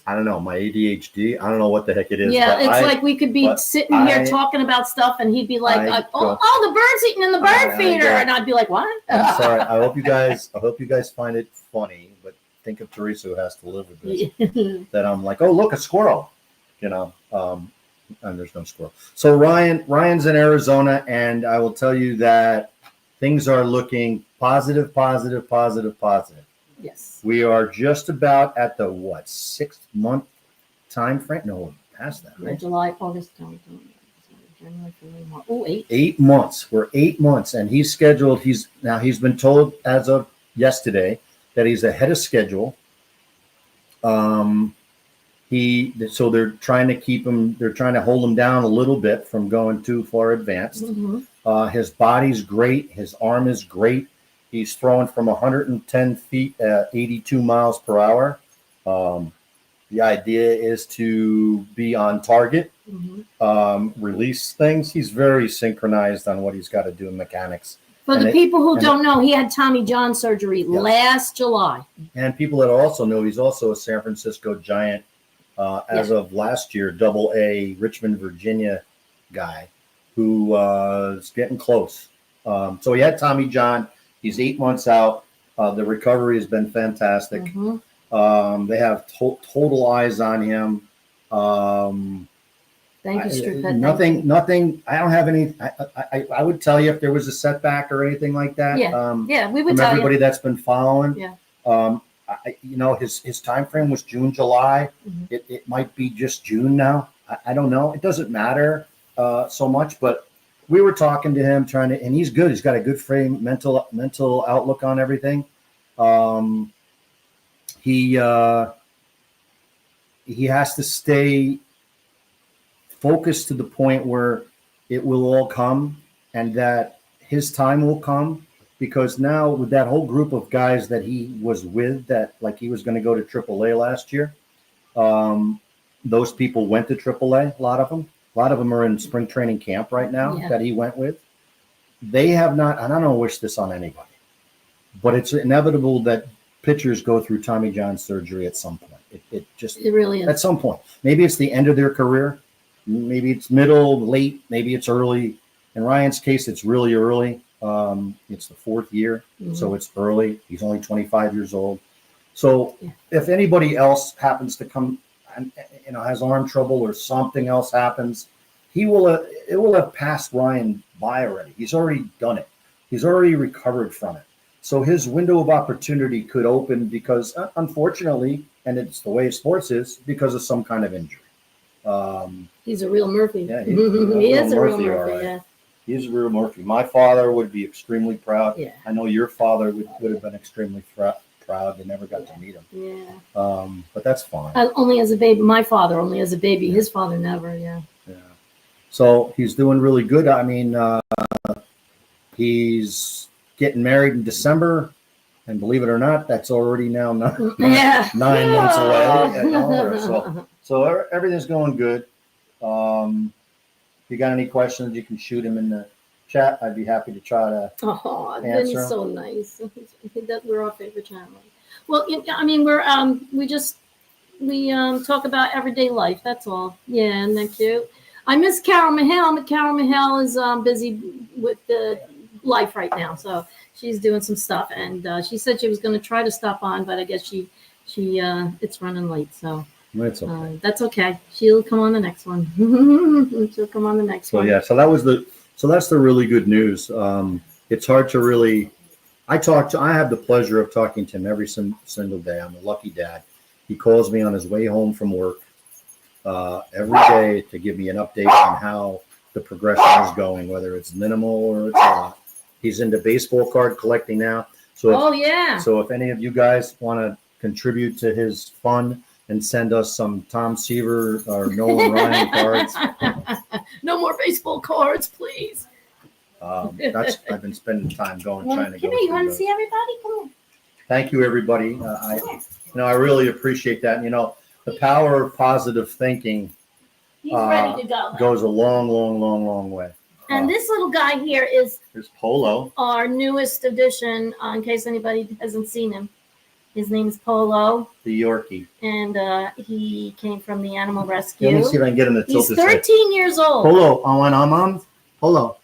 I don't know, my ADHD. I don't know what the heck it is. Yeah, but it's like we could be sitting here talking about stuff, and he'd be like, the bird's eating in the bird feeder," and I'd be like, "What?" I'm sorry. I hope you guys find it funny, but think of Teresa who has to live with this. That I'm like, "Oh, look, a squirrel," and there's no squirrel. So Ryan's in Arizona, and I will tell you that things are looking positive. Yes. We are just about at the 6-month time frame? No, past that, right? July, August, January, February, March. Oh, 8. 8 months. We're 8 months, and he's scheduled. He's been told as of yesterday that he's ahead of schedule. So they're trying to keep him. They're trying to hold him down a little bit from going too far advanced. Mm-hmm. His body's great. His arm is great. He's throwing from 110 feet at 82 miles per hour. The idea is to be on target, release things. He's very synchronized on what he's got to do in mechanics. For the people who don't know, he had Tommy John surgery last July. And people that also know, he's also a San Francisco Giant as of last year, AA Richmond, Virginia guy who is getting close. So he had Tommy John. He's 8 months out. The recovery has been fantastic. Mm-hmm. They have total eyes on him. Thank you, Stripette. Nothing. I don't have any. I would tell you if there was a setback or anything like that. Yeah, we would from tell everybody you. that's been following. Yeah. His time frame was June, July. Mm-hmm. It might be just June now. I don't know. It doesn't matter so much, but we were talking to him, and he's good. He's got a good frame, mental outlook on everything. He has to stay focused to the point where it will all come, and that his time will come. Because now with that whole group of guys that he was with, that like he was going to go to AAA last year, those people went to AAA. A lot of them are in spring training camp right now that he went with. They have not, and I don't wish this on anybody, but it's inevitable that pitchers go through Tommy John surgery at some point. It really is. At some point. Maybe it's the end of their career. Maybe it's middle, late. Maybe it's early. In Ryan's case, it's really early. It's the 4th year, so it's early. He's only 25 years old. So Yeah. if anybody else happens to come and has arm trouble or something else happens, it will have passed Ryan by already. He's already done it. He's already recovered from it. So his window of opportunity could open because, unfortunately, and it's the way sports is, because of some kind of injury. He's a real Murphy. Yeah, he is a real Murphy, Murphy. all right. Yeah. He's a real Murphy. My father would be extremely proud. Yeah. I know your father would have been extremely proud. They never got to meet him. Yeah. But that's fine. Only as a baby. My father only as a baby. Yeah. His father never. Yeah. Yeah. So he's doing really good. I mean, he's getting married in December, and believe it or not, that's already now 9 Yeah. months away. So everything's going good. If you got any questions, you can shoot him in the chat. I'd be happy to try to. Oh, Answer. Vinny's so nice. We're our favorite channel. Well, I mean, we talk about everyday life. That's all. Yeah, isn't that cute? I miss Carol Mahal. Carol Mahal is busy with the life right now, so she's doing some stuff. And she said she was going to try to stop on, but I guess she it's running late, so. It's okay. That's okay. She'll come on the next one. She'll come on the next So one. yeah, so that's the really good news. It's hard to really. I have the pleasure of talking to him every single day. I'm a lucky dad. He calls me on his way home from work every day to give me an update on how the progression is going, whether it's minimal or it's a lot. He's into baseball card collecting now. So if any of you guys want to contribute to his fund and send us some Tom Seaver or Nolan Ryan cards. No more baseball cards, please. I've been spending time trying to go. Come here, you want to see everybody? Come on. Thank you, everybody. I really appreciate that. The power of positive thinking He's ready to go. goes a long way. And this little guy here is Here's Polo. our newest addition, in case anybody hasn't seen him. His name's Polo, The Yorkie. and he came from the animal rescue. Let me see if I can get him to tilt He's his head. 13 years old. Polo, I want Amam. Polo,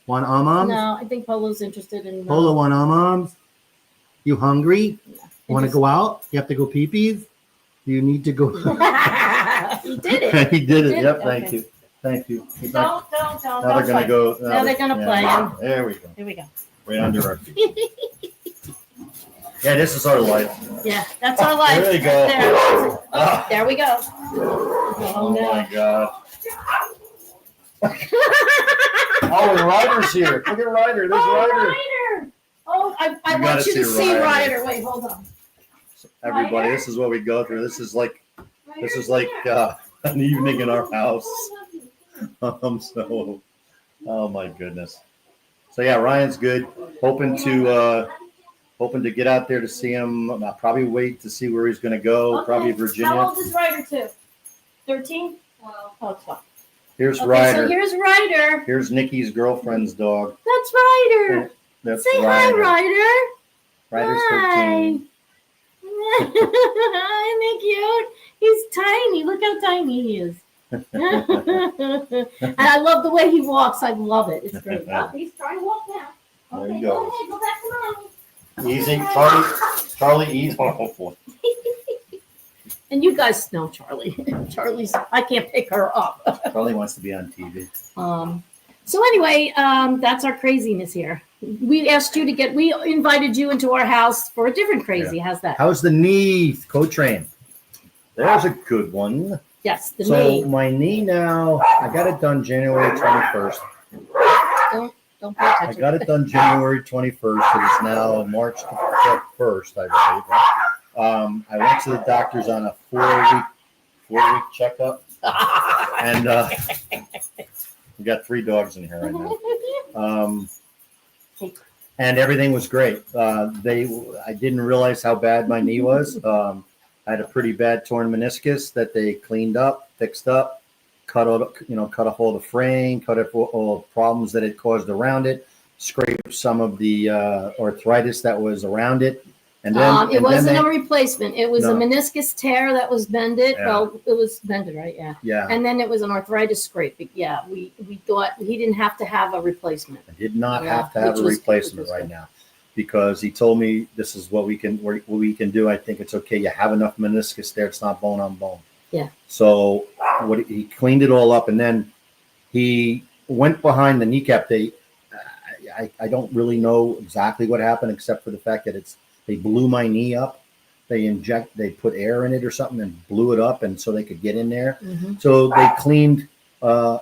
want Amam? No, I think Polo's interested in. Polo, want Amam? You hungry? Want to go out? You have to go pee-pees? You need to go. He did it. He did it. Yep. Okay. Thank you. Don't. Now they're gonna go. Now they're gonna play him. There we go. Here we go. Right under our feet. Yeah, this is our life. Yeah, that's our life. There you go. There. Oh, Ah. there we go. Oh no. my God. Oh, and Ryder's here. Look at Ryder. There's Ryder. Ryder. Oh, I You want gotta you to see see Ryder. Ryder. Wait, hold on. Everybody, this is what we go through. This is like an evening in our house. Oh my goodness. So yeah, Ryan's good. Hoping to get out there to see him. I'll probably wait to see where he's going to go. Okay. Probably How Virginia. old is Ryder too? 13? Oh, 12. Here's Okay, Ryder. so here's Ryder. Here's Nikki's girlfie's dog. That's Ryder. That's Say Ryder. hi, Ryder. Ryder's Hi. 13. Isn't he cute? He's tiny. Look how tiny he is. And I love the way he walks. I love it. It's great. Oh, he's trying to walk now. There Okay, he go goes. ahead. Go back to mommy. Easy. Charlie, easy. Oh, boy. And you guys know Charlie. Charlie's. I can't pick her up. Charlie wants to be on TV. So anyway, that's our craziness here. We asked you to we invited you into our house for a different crazy. How's that? How's the knee, Co-Train? There's a good one. Yes, the So knee. my knee now, I got it done January 21st. Don't pay I attention. got it done January 21st. It is now March 1st, I believe. I went to the doctors on a four-week checkup, and we got 3 dogs in here right now. And everything was great. I didn't realize how bad my knee was. I had a pretty bad torn meniscus that they cleaned up, fixed up, cut off all the fraying, cut off all the problems that it caused around it, scraped some of the arthritis that was around it. And then it wasn't a replacement. It was a No. meniscus tear that was bended. Yeah. Well, it was bended, right? Yeah. Yeah, And then it was an arthritis scrape. Yeah, we thought he didn't have to have a replacement. I did not Yeah, have to have which a was replacement good. right now. because he told me this is what we can do. I think it's okay. You have enough meniscus there; it's not bone on bone. Yeah. So he cleaned it all up, and then he went behind the kneecap. I don't really know exactly what happened, except for the fact that they blew my knee up. They put air in it or something and blew it up, and so they could get in there. Mm-hmm. So they cleaned a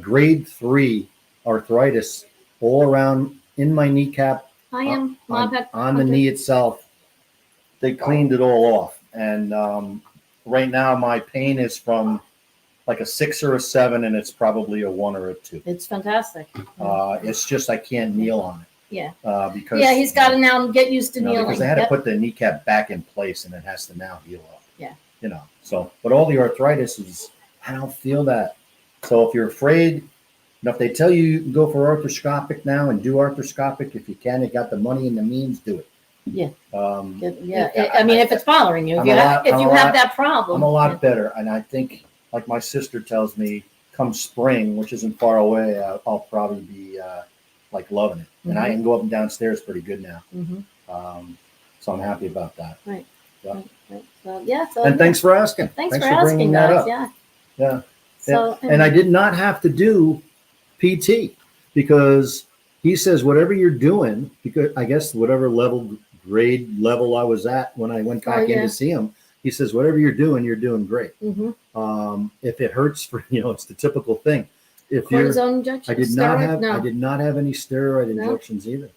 grade 3 arthritis all around in my kneecap. I am on the knee itself. They cleaned it all off, and right now my pain is from like a 6 or a 7, and it's probably a 1 or a 2. It's fantastic. It's just I can't kneel on it. Yeah. Because he's got to now get used to kneeling. Because they had to put the kneecap back in place, and it has to now heal up. Yeah. So, but all the arthritis is, I don't feel that. So if you're afraid, if they tell you can go for arthroscopic now and do arthroscopic, if you can, you got the money and the means, do it. Yeah. Yeah. I mean, if it's bothering you, if you have that problem, I'm a lot better, and I think, like my sister tells me, come spring, which isn't far away, I'll probably be like loving it, and I can go up and downstairs pretty good now. Mm-hmm. So I'm happy about that. Right. Yeah. Right. So, and thanks for asking. Thanks for asking, bringing that guys. up. Yeah. So, and I did not have to do PT because he says whatever you're doing, because I guess whatever grade level I was at when I went back in to see him, he says whatever you're doing great. Mm-hmm. If it hurts for it's the typical thing. If cortisone injections, I did not have any steroid injections either.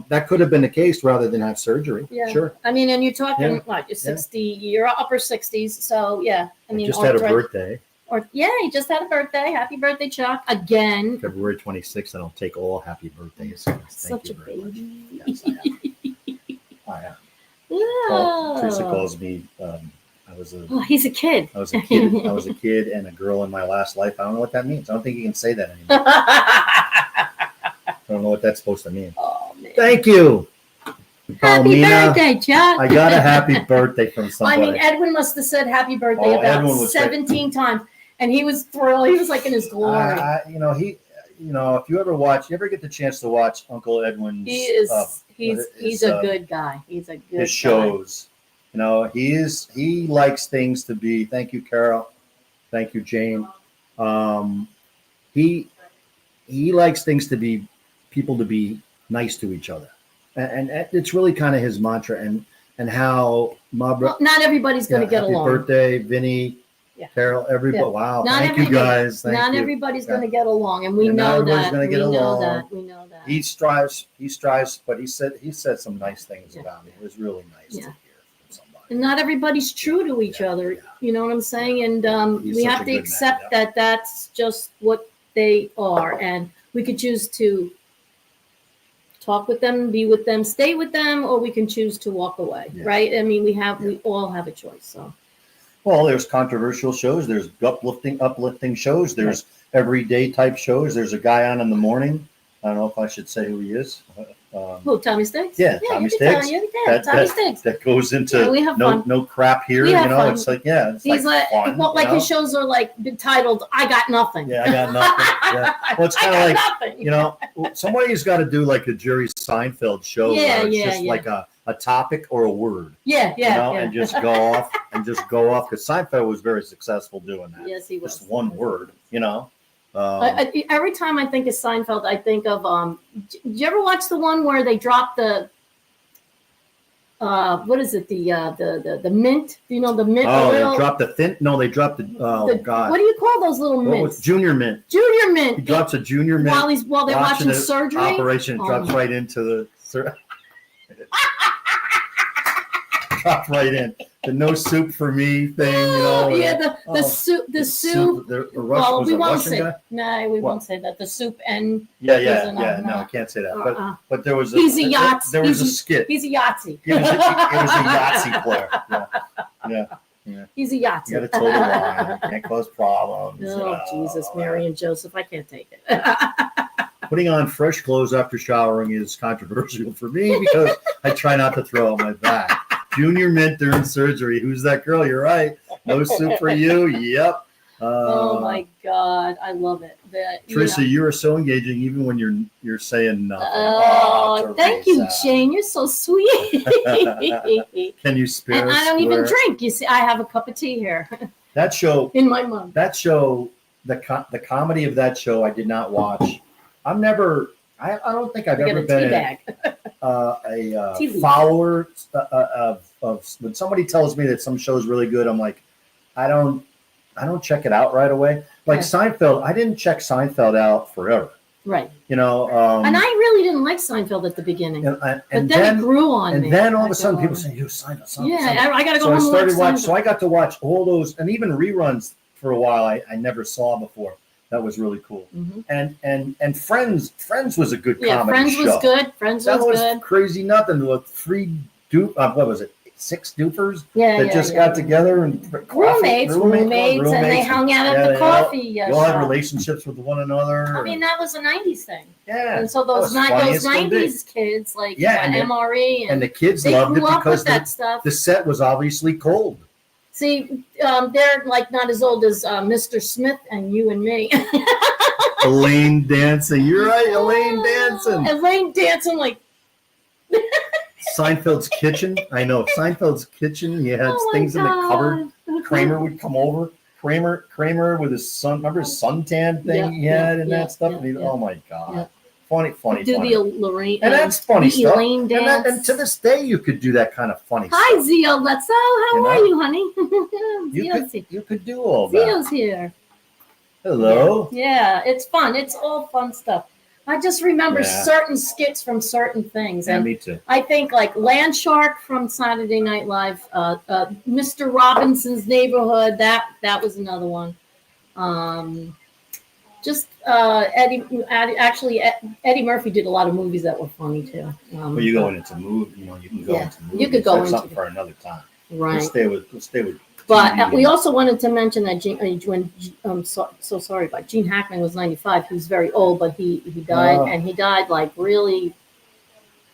That could have been the case rather than have surgery. Yeah. Sure. I mean, and you're talking what? You're 60. You're upper 60s. So yeah. I mean, just had a birthday. He just had a birthday. Happy birthday, Chuck! Again. February 26th. I don't take all happy birthdays. Such a baby. Yes, I am. Yeah. Well, Teresa calls me. He's a kid. I was a kid. I was a kid and a girl in my last life. I don't know what that means. I don't think you can say that anymore. I don't know what that's supposed to mean. Oh, man. Thank you. Happy birthday, Chuck. I got a happy birthday from somebody. I mean, Edwin must have said happy birthday about 17 times, and he was thrilled. He was like in his glory. If you ever get the chance to watch Uncle Edwin's, he's a good guy. He's a good his shows. He likes things to be. Thank you, Carol. Thank you, Jane. He likes things to be people to be nice to each other, and it's really kind of his mantra. And how not everybody's going to get along. Happy birthday, Vinny. Carol, everybody. Yeah. Wow. Thank you guys. Not everybody's going to get along. And we know that. We know that. He strives, but he said some nice things about me. It was really nice to hear from somebody. And not everybody's true to each other. Yeah. You know what I'm saying? And we have to accept that that's just what they are. And we could choose to talk with them, be with them, stay with them, or we can choose to walk away. Yeah. Right? I mean, we all have a choice. So. Well, there's controversial shows. There's uplifting shows. There's everyday type shows. There's a guy on in the morning. I don't know if I should say who he is. Tommy Sticks? Yeah, Tommy Sticks. Tommy Sticks. That goes into no crap here. Fun. It's like, he's like fun, his shows are like titled, I Got Nothing. Yeah, I got nothing. Yeah. Well, it's kind of like, somebody's got to do like a Jerry Seinfeld show where it's just like a topic or a word. And just go off because Seinfeld was very successful doing that. Yes, he was. Just one word, every time I think of Seinfeld, I think of did you ever watch the one where they dropped the what is it, the mint? You know, the mint. They dropped the thin. No, they dropped the God. What do you call those little mints? Junior mint. Junior mint. He drops a junior mint while they're watching surgery. Operation drops right into the. Drop right in. The no soup for me thing, the soup. Well, we won't say. Guy? No, we won't say that. The soup and no, I can't say that. But there was he's a Yahtzee. There was a skit. He's a Yahtzee. He was a Yahtzee player. Yeah. He's a Yahtzee. You got to toe the line. Can't cause problems. Oh, Jesus, Mary and Joseph, I can't take it. Putting on fresh clothes after showering is controversial for me because I try not to throw out my bag. Junior mint during surgery. Who's that girl? You're right. No soup for you. Yep. Oh my God, I love it. Teresa, you are so engaging, even when you're saying nothing. Oh, thank you, Teresa. Jane. You're so sweet. Can you spare And us I don't even where- drink. You see, I have a cup of tea here That show, in my mug. the comedy of that show, I did not watch. I don't think I've I got ever a tea been bag. Tea leaf. follower of when somebody tells me that some show's really good, I'm like, I don't check it out right away. Like Right. Seinfeld, I didn't check Seinfeld out forever. Right. You know, And I really didn't like Seinfeld at the beginning. and But then it grew on me. then all of a After sudden, while. people say, "You Seinfeld." Yeah, I got to go So I home started and watch watching. So I got to watch all those, and even reruns for a while. I never saw before. That was really cool. Mhm. And Friends was a good Yeah, comedy Friends show. was good. Friends That was was good. crazy nothing with what was it? 6 doofers Yeah, that yeah, just yeah, got yeah. together and Roommates, and they hung out at the they coffee They all had shop. relationships with one another. I mean, that was a 90s thing. yeah. And so that those was funny as those can be. 90s kids, like Yeah, and MRE, And the kids they loved it grew up because with that stuff. the set was obviously cold. See, they're like not as old as Mr. Smith and you and me. Elaine dancing. You're right, Elaine dancing. Elaine dancing like, Seinfeld's kitchen. I know Seinfeld's kitchen. He had oh my things in the cupboard. God. Kramer would come over. Kramer with his son. Remember his suntan thing Yeah, he had yeah, and yeah, that stuff. yeah, and he, yeah. Oh my god, Yeah. funny. Do funny. the Lorraine And that's funny the stuff. Elaine And, dance. and to this day, you could do that kind of funny Hi, stuff. Zio. How You are know? you, honey? You Zio's here. could do all that. Zio's here. Hello. Yeah, it's fun. It's all fun stuff. I just remember Yeah. certain skits from certain things. Yeah, And me too. I think like Land Shark from Saturday Night Live, Mr. Robinson's Neighborhood, that was another one. Eddie Murphy did a lot of movies that were funny too. But you go into movie, you can go Yeah, into movies. you could go That's into- something for another time. right. Let's stay with. But TV we and- also wanted to mention that so sorry about Gene Hackman was 95. He was very old, but he died, Oh. and he died like really.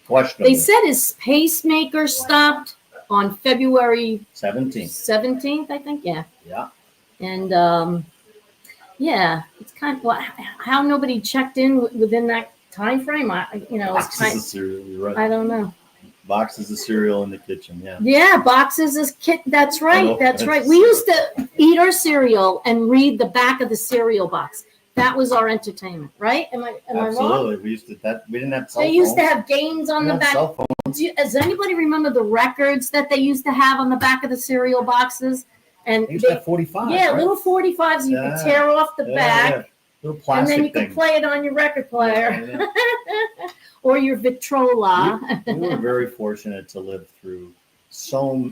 questionable. They said his pacemaker stopped on February 17. 17th, I think. Yeah, Yeah. and yeah, it's kind of how nobody checked in within that time frame. It's Boxes of cereal. You're right. I don't know. Boxes of cereal in the kitchen. Yeah. Yeah, boxes is kit. That's I right. know. That's right. We used to eat our cereal and read the back of the cereal box. That was our entertainment, right? Am I wrong? Absolutely. We used to we didn't have cell They phones. used to have games on We the didn't have back. cell phones. Does anybody remember the records that they used to have on the back of the cereal boxes? And They used to have 45. yeah, right? little 45s. You Yeah. could tear off the Yeah, back, yeah. Little and plastic then you could things. play it on your record player Yeah, or your Victrola. we were very fortunate to live through so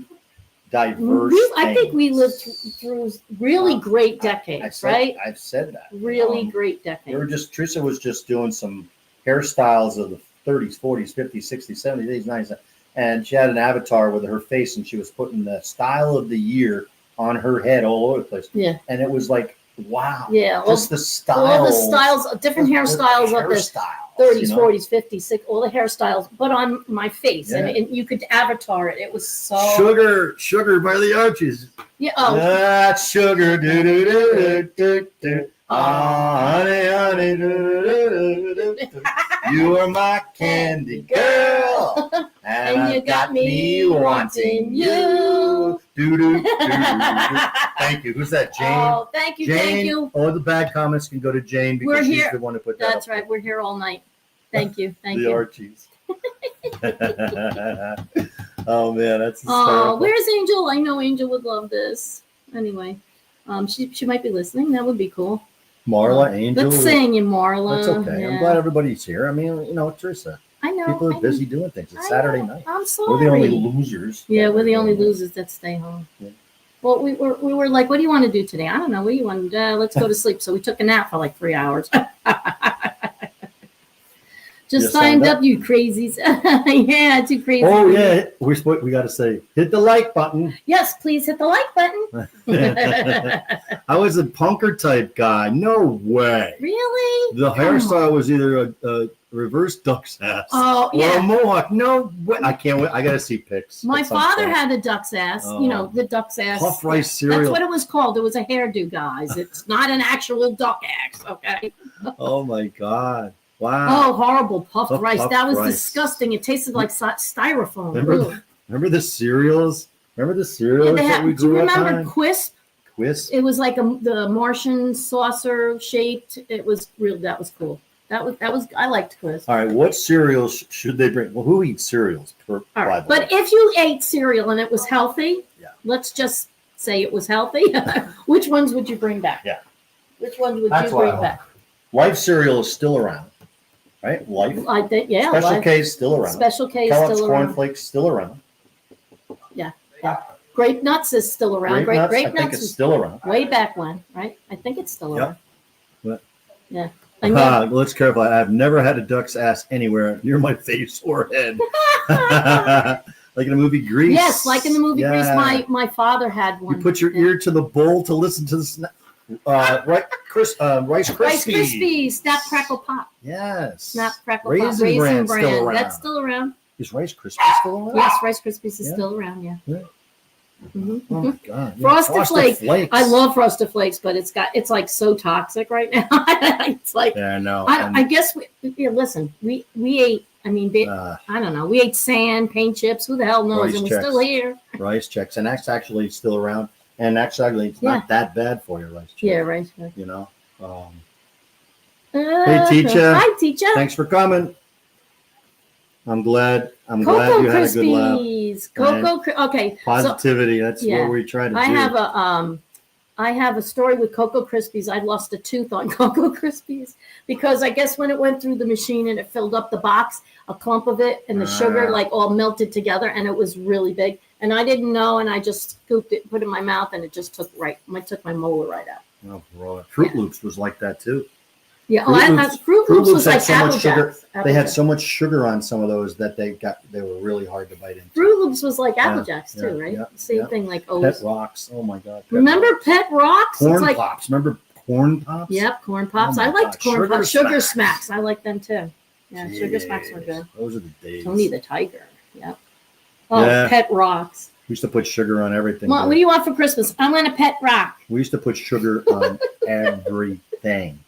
diverse. I think we things. lived through really great decades, right? I've said that. Really great We were decades. Teresa was just doing some hairstyles of the 30s, 40s, 50s, 60s, 70s, 80s, 90s. And she had an avatar with her face and she was putting the style of the year on her head all over the place. Yeah, And it was like, wow. yeah. Just the style. All the styles, different hairstyles of the hairstyles, 30s, you know? 40s, 50s, 60s, all the hairstyles, but on my face, Yeah. and you could avatar it. It was so Sugar by the Archies. yeah. Oh, That's sugar. Do, do, do, do, do. Ah, honey, do, do, do, do. You are my candy girl, And you got me wanting you. Do, do, do, do. Thank you. Who's that? Jane. Oh, thank you, Jane. thank you. All the bad comments can go to Jane because We're she's here. the one who put that. That's up. right. We're here all night. Thank you, thank The you. Archies. Oh man, that's Oh, hysterical. where's Angel? I know Angel would love this. Anyway, she might be listening. That would be cool. Marla, Angel. Let's sing you, Marla. That's okay. I'm Yeah. glad everybody's here. I mean, Teresa, I know. people I are know. busy doing things. It's I Saturday know. night. I'm We're sorry. the only losers. Yeah, we're the only doing it. losers that stay home. Yeah. Well, we were like, what do you want to do today? I don't know. What do you want? Let's go to sleep. So we took a nap for like 3 hours. Just You signed signed up, you crazies. Yeah, too crazy. Oh yeah, we got to say hit the like button. Yes, please hit the like button. I was a punker type guy. No way. Really? The Come hairstyle on. was either a reverse duck's ass Oh, or a yeah. mohawk. No way. I can't wait. I got to see pics. My at some father point. had a duck's ass. You know, the duck's ass. Puff rice That's cereal. what it was called. It was a hairdo, guys. It's not an actual duck ass, okay? Oh my god. Wow. Oh, horrible puffed Puff rice. That was rice. disgusting. It tasted like styrofoam. Remember the cereals? Remember the cereals Yeah, that we do you grew up remember on? Quisp? Quisp. It was like the Martian saucer shaped. It was real. That was cool. That was. I liked Quisp. All right, what cereals should they bring? Well, who eats cereals? All right, but if you ate cereal and it was healthy, Yeah. let's just say it was healthy. Which ones would you bring back? Yeah. Which ones would That's you what I bring hope. back? Life cereal is still around, right? Life. I think yeah. Special Life- K is still around. Special K is Kellogg's still around. cornflakes still around. Grape Nuts is still around. Grape nuts, I Grape think Nuts it's was still around. way back when, right? I think it's still Yep. around. But- Yeah. I know. Let's clarify. I've never had a duck's ass anywhere near my face or head. Like in the movie Grease. Yes, like in the movie Grease, Yeah. my father had one. You put your ear to the bowl to listen to the Rice Krispies. Rice Krispies, Snap Crackle Pop. Yes. Snap Crackle Raisin Pop. Raisin Bran Bran. still around. That's still around. Is Rice Krispies still around? Yes, Rice Krispies is Yeah. still around. Yeah. Yeah. Mhm. Oh my god. Frosted Flakes. Flakes. I love Frosted Flakes, but it's like so toxic right now. It's like Yeah, I know. I guess listen, we ate. I mean, I don't know. We ate sand, paint chips. Who the hell knows? Rice And we're Chex. still here. Rice checks, and that's actually still around. And actually, it's not that bad for you, rice checks. Yeah, right. You know. Hey, teacher. Hi, teacher. Thanks for coming. I'm glad Cocoa you had a good laugh. Krispies. Cocoa. Okay. So Positivity. That's Yeah. what we try to I do. have a story with Cocoa Krispies. I lost a tooth on Cocoa Krispies because I guess when it went through the machine and it filled up the box, a clump of it and the sugar like all melted together and it was really big. And I didn't know, and I just scooped it, put it in my mouth, and it just took my molar right out. Oh, bro. Fruit Loops was like that too. Yeah, Fruit Fruit Loops was had like so much Apple sugar. Jacks. They had so much sugar on some of those that they were really hard to bite into. Fruit Loops was like Apple Yeah, Jacks too, yeah, right? yeah, Same yeah. thing like Pet O's. Rocks. Oh my god. Pet Remember Rocks. Pet Rocks? Corn It's like, Pops. Remember Corn Pops? Yep, Corn Pops. Oh I my liked God, Corn Pops. Sugar Smacks. Smacks. I like them too. Yeah, Sugar Smacks were good. Those are the days. Tony the Tiger. Yep. Oh, Yeah. Pet Rocks. We used to put sugar on everything. What do you want for Christmas? I want a pet rock. We used to put sugar on everything.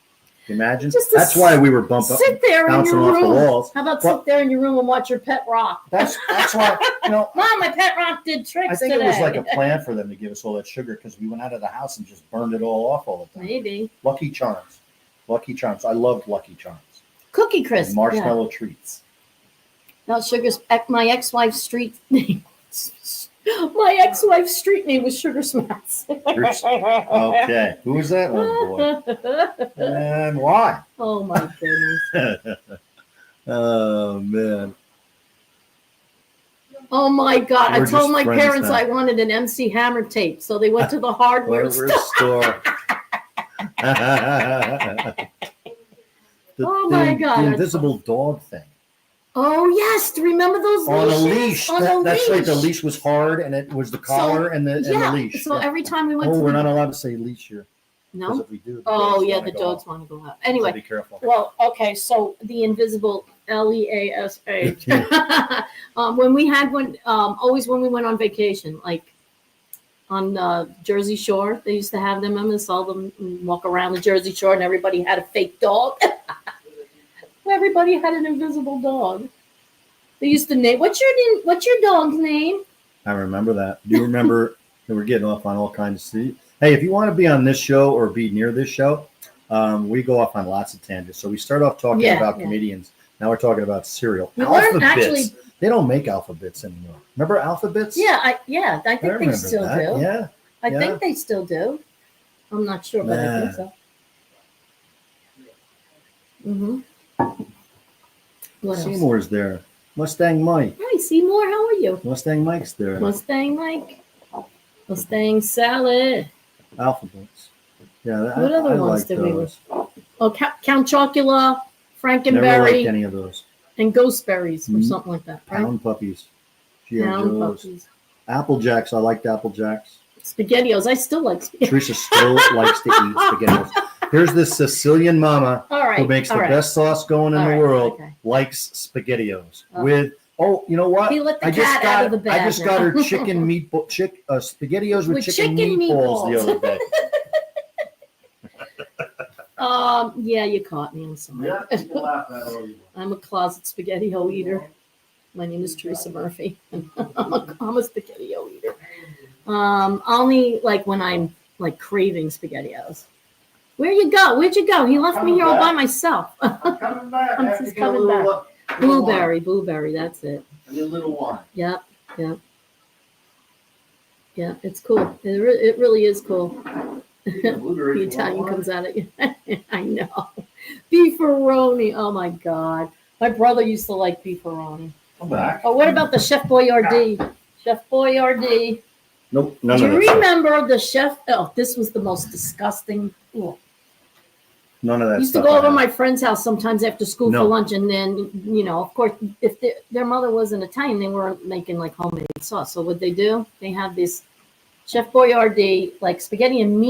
Can you imagine? Just to That's why we were bumping, Sit there in bouncing your off the room. walls. How about Well- sit there in your room and watch your pet rock? That's why, Mom, my pet rock did tricks I think today. it was like a plan for them to give us all that sugar because we went out of the house and just burned it all off all the time. Maybe. Lucky Charms. Lucky Charms. I loved Lucky Charms. Cookie Crisp. And marshmallow treats. Yeah. No, Sugar's my ex-wife's street name. My ex-wife's street name was Sugar Smacks. Okay. Who was that one, boy? And why? Oh my goodness. Oh, man. Oh my God. We're I told just my friends parents now. I wanted an MC Hammer tape. So they went to the hardware Hardware store. store. Oh my God. The invisible dog thing. Oh yes. Do you remember those On a leashes? leash. On a That's right. The leash. leash was hard and it was the collar and the leash. So Yeah. every time we went Oh, to we're the, not allowed to say leash here. Because no. if we do, the Oh dogs yeah, wanna the go dogs off. want to go out. So Anyway, be careful. well, okay, so the invisible LEASH. When we had one, always when we went on vacation, like on Jersey Shore, they used to have them. I'm gonna sell them and walk around the Jersey Shore, and everybody had a fake dog. Everybody had an invisible dog. They used to name. What's your dog's name? I remember that. Do you remember that we're getting off on all kinds of stuff? Hey, if you want to be on this show or be near this show, we go off on lots of tangents. So we start off talking about comedians. Now we're talking about cereal. You learn Alphabets. They don't make alphabets anymore. Remember alphabets? Yeah, I think they remember still that. do. Yeah. I think they still do. I'm not sure, but I think so. Mm-hmm. What else? Seymour's there. Mustang Mike. Hi, Seymour. How are you? Mustang Mike's there. Mustang Mike. Mustang Salad. Alphabets. Yeah. What other I ones like did we those. Oh, Count Chocula, Never liked Frankenberry. any of those. And Ghostberries or something like that, right? Pound puppies. G.I. Pound Joes. puppies. Apple Jacks. I liked Apple Jacks. SpaghettiOs. I still like spaghetti. Teresa still likes to eat SpaghettiOs. Here's this Sicilian mama All right. who makes the all right. best sauce going in All the right, world, okay. likes SpaghettiOs Oh. with. Oh, you know what? He let the I just cat got out of the bag I just now. got her chicken meatball SpaghettiOs with chicken meatballs the other day. Yeah, you caught me. I'm sorry. you can laugh at all you want. I'm a closet spaghetti-o eater. My name is Teresa Murphy. I'm a spaghetti-o eater. Only like when I'm like craving SpaghettiOs. Where'd you go? Where'd you go? He left me here all by myself. I'm coming back. I'm I have to just get a coming little, little wine. Blueberry, that's it. I need a little wine. Yep. Yeah, it's cool. It really is cool. Blueberry, The Italian comes out at you. I know. Beefaroni. Oh my God. My brother used to like beefaroni. Come back. Oh, what about the Chef Boyardee? Chef Boyardee. Nope. None Do of you that stuff. remember the chef? Oh, this was the most disgusting. Oh. None of that Used to stuff. go I over have. my friend's house sometimes after school No. for lunch, and then, of course, if their mother wasn't Italian, they weren't making like homemade sauce. So what they do? They have this Chef Boyardee, like spaghetti and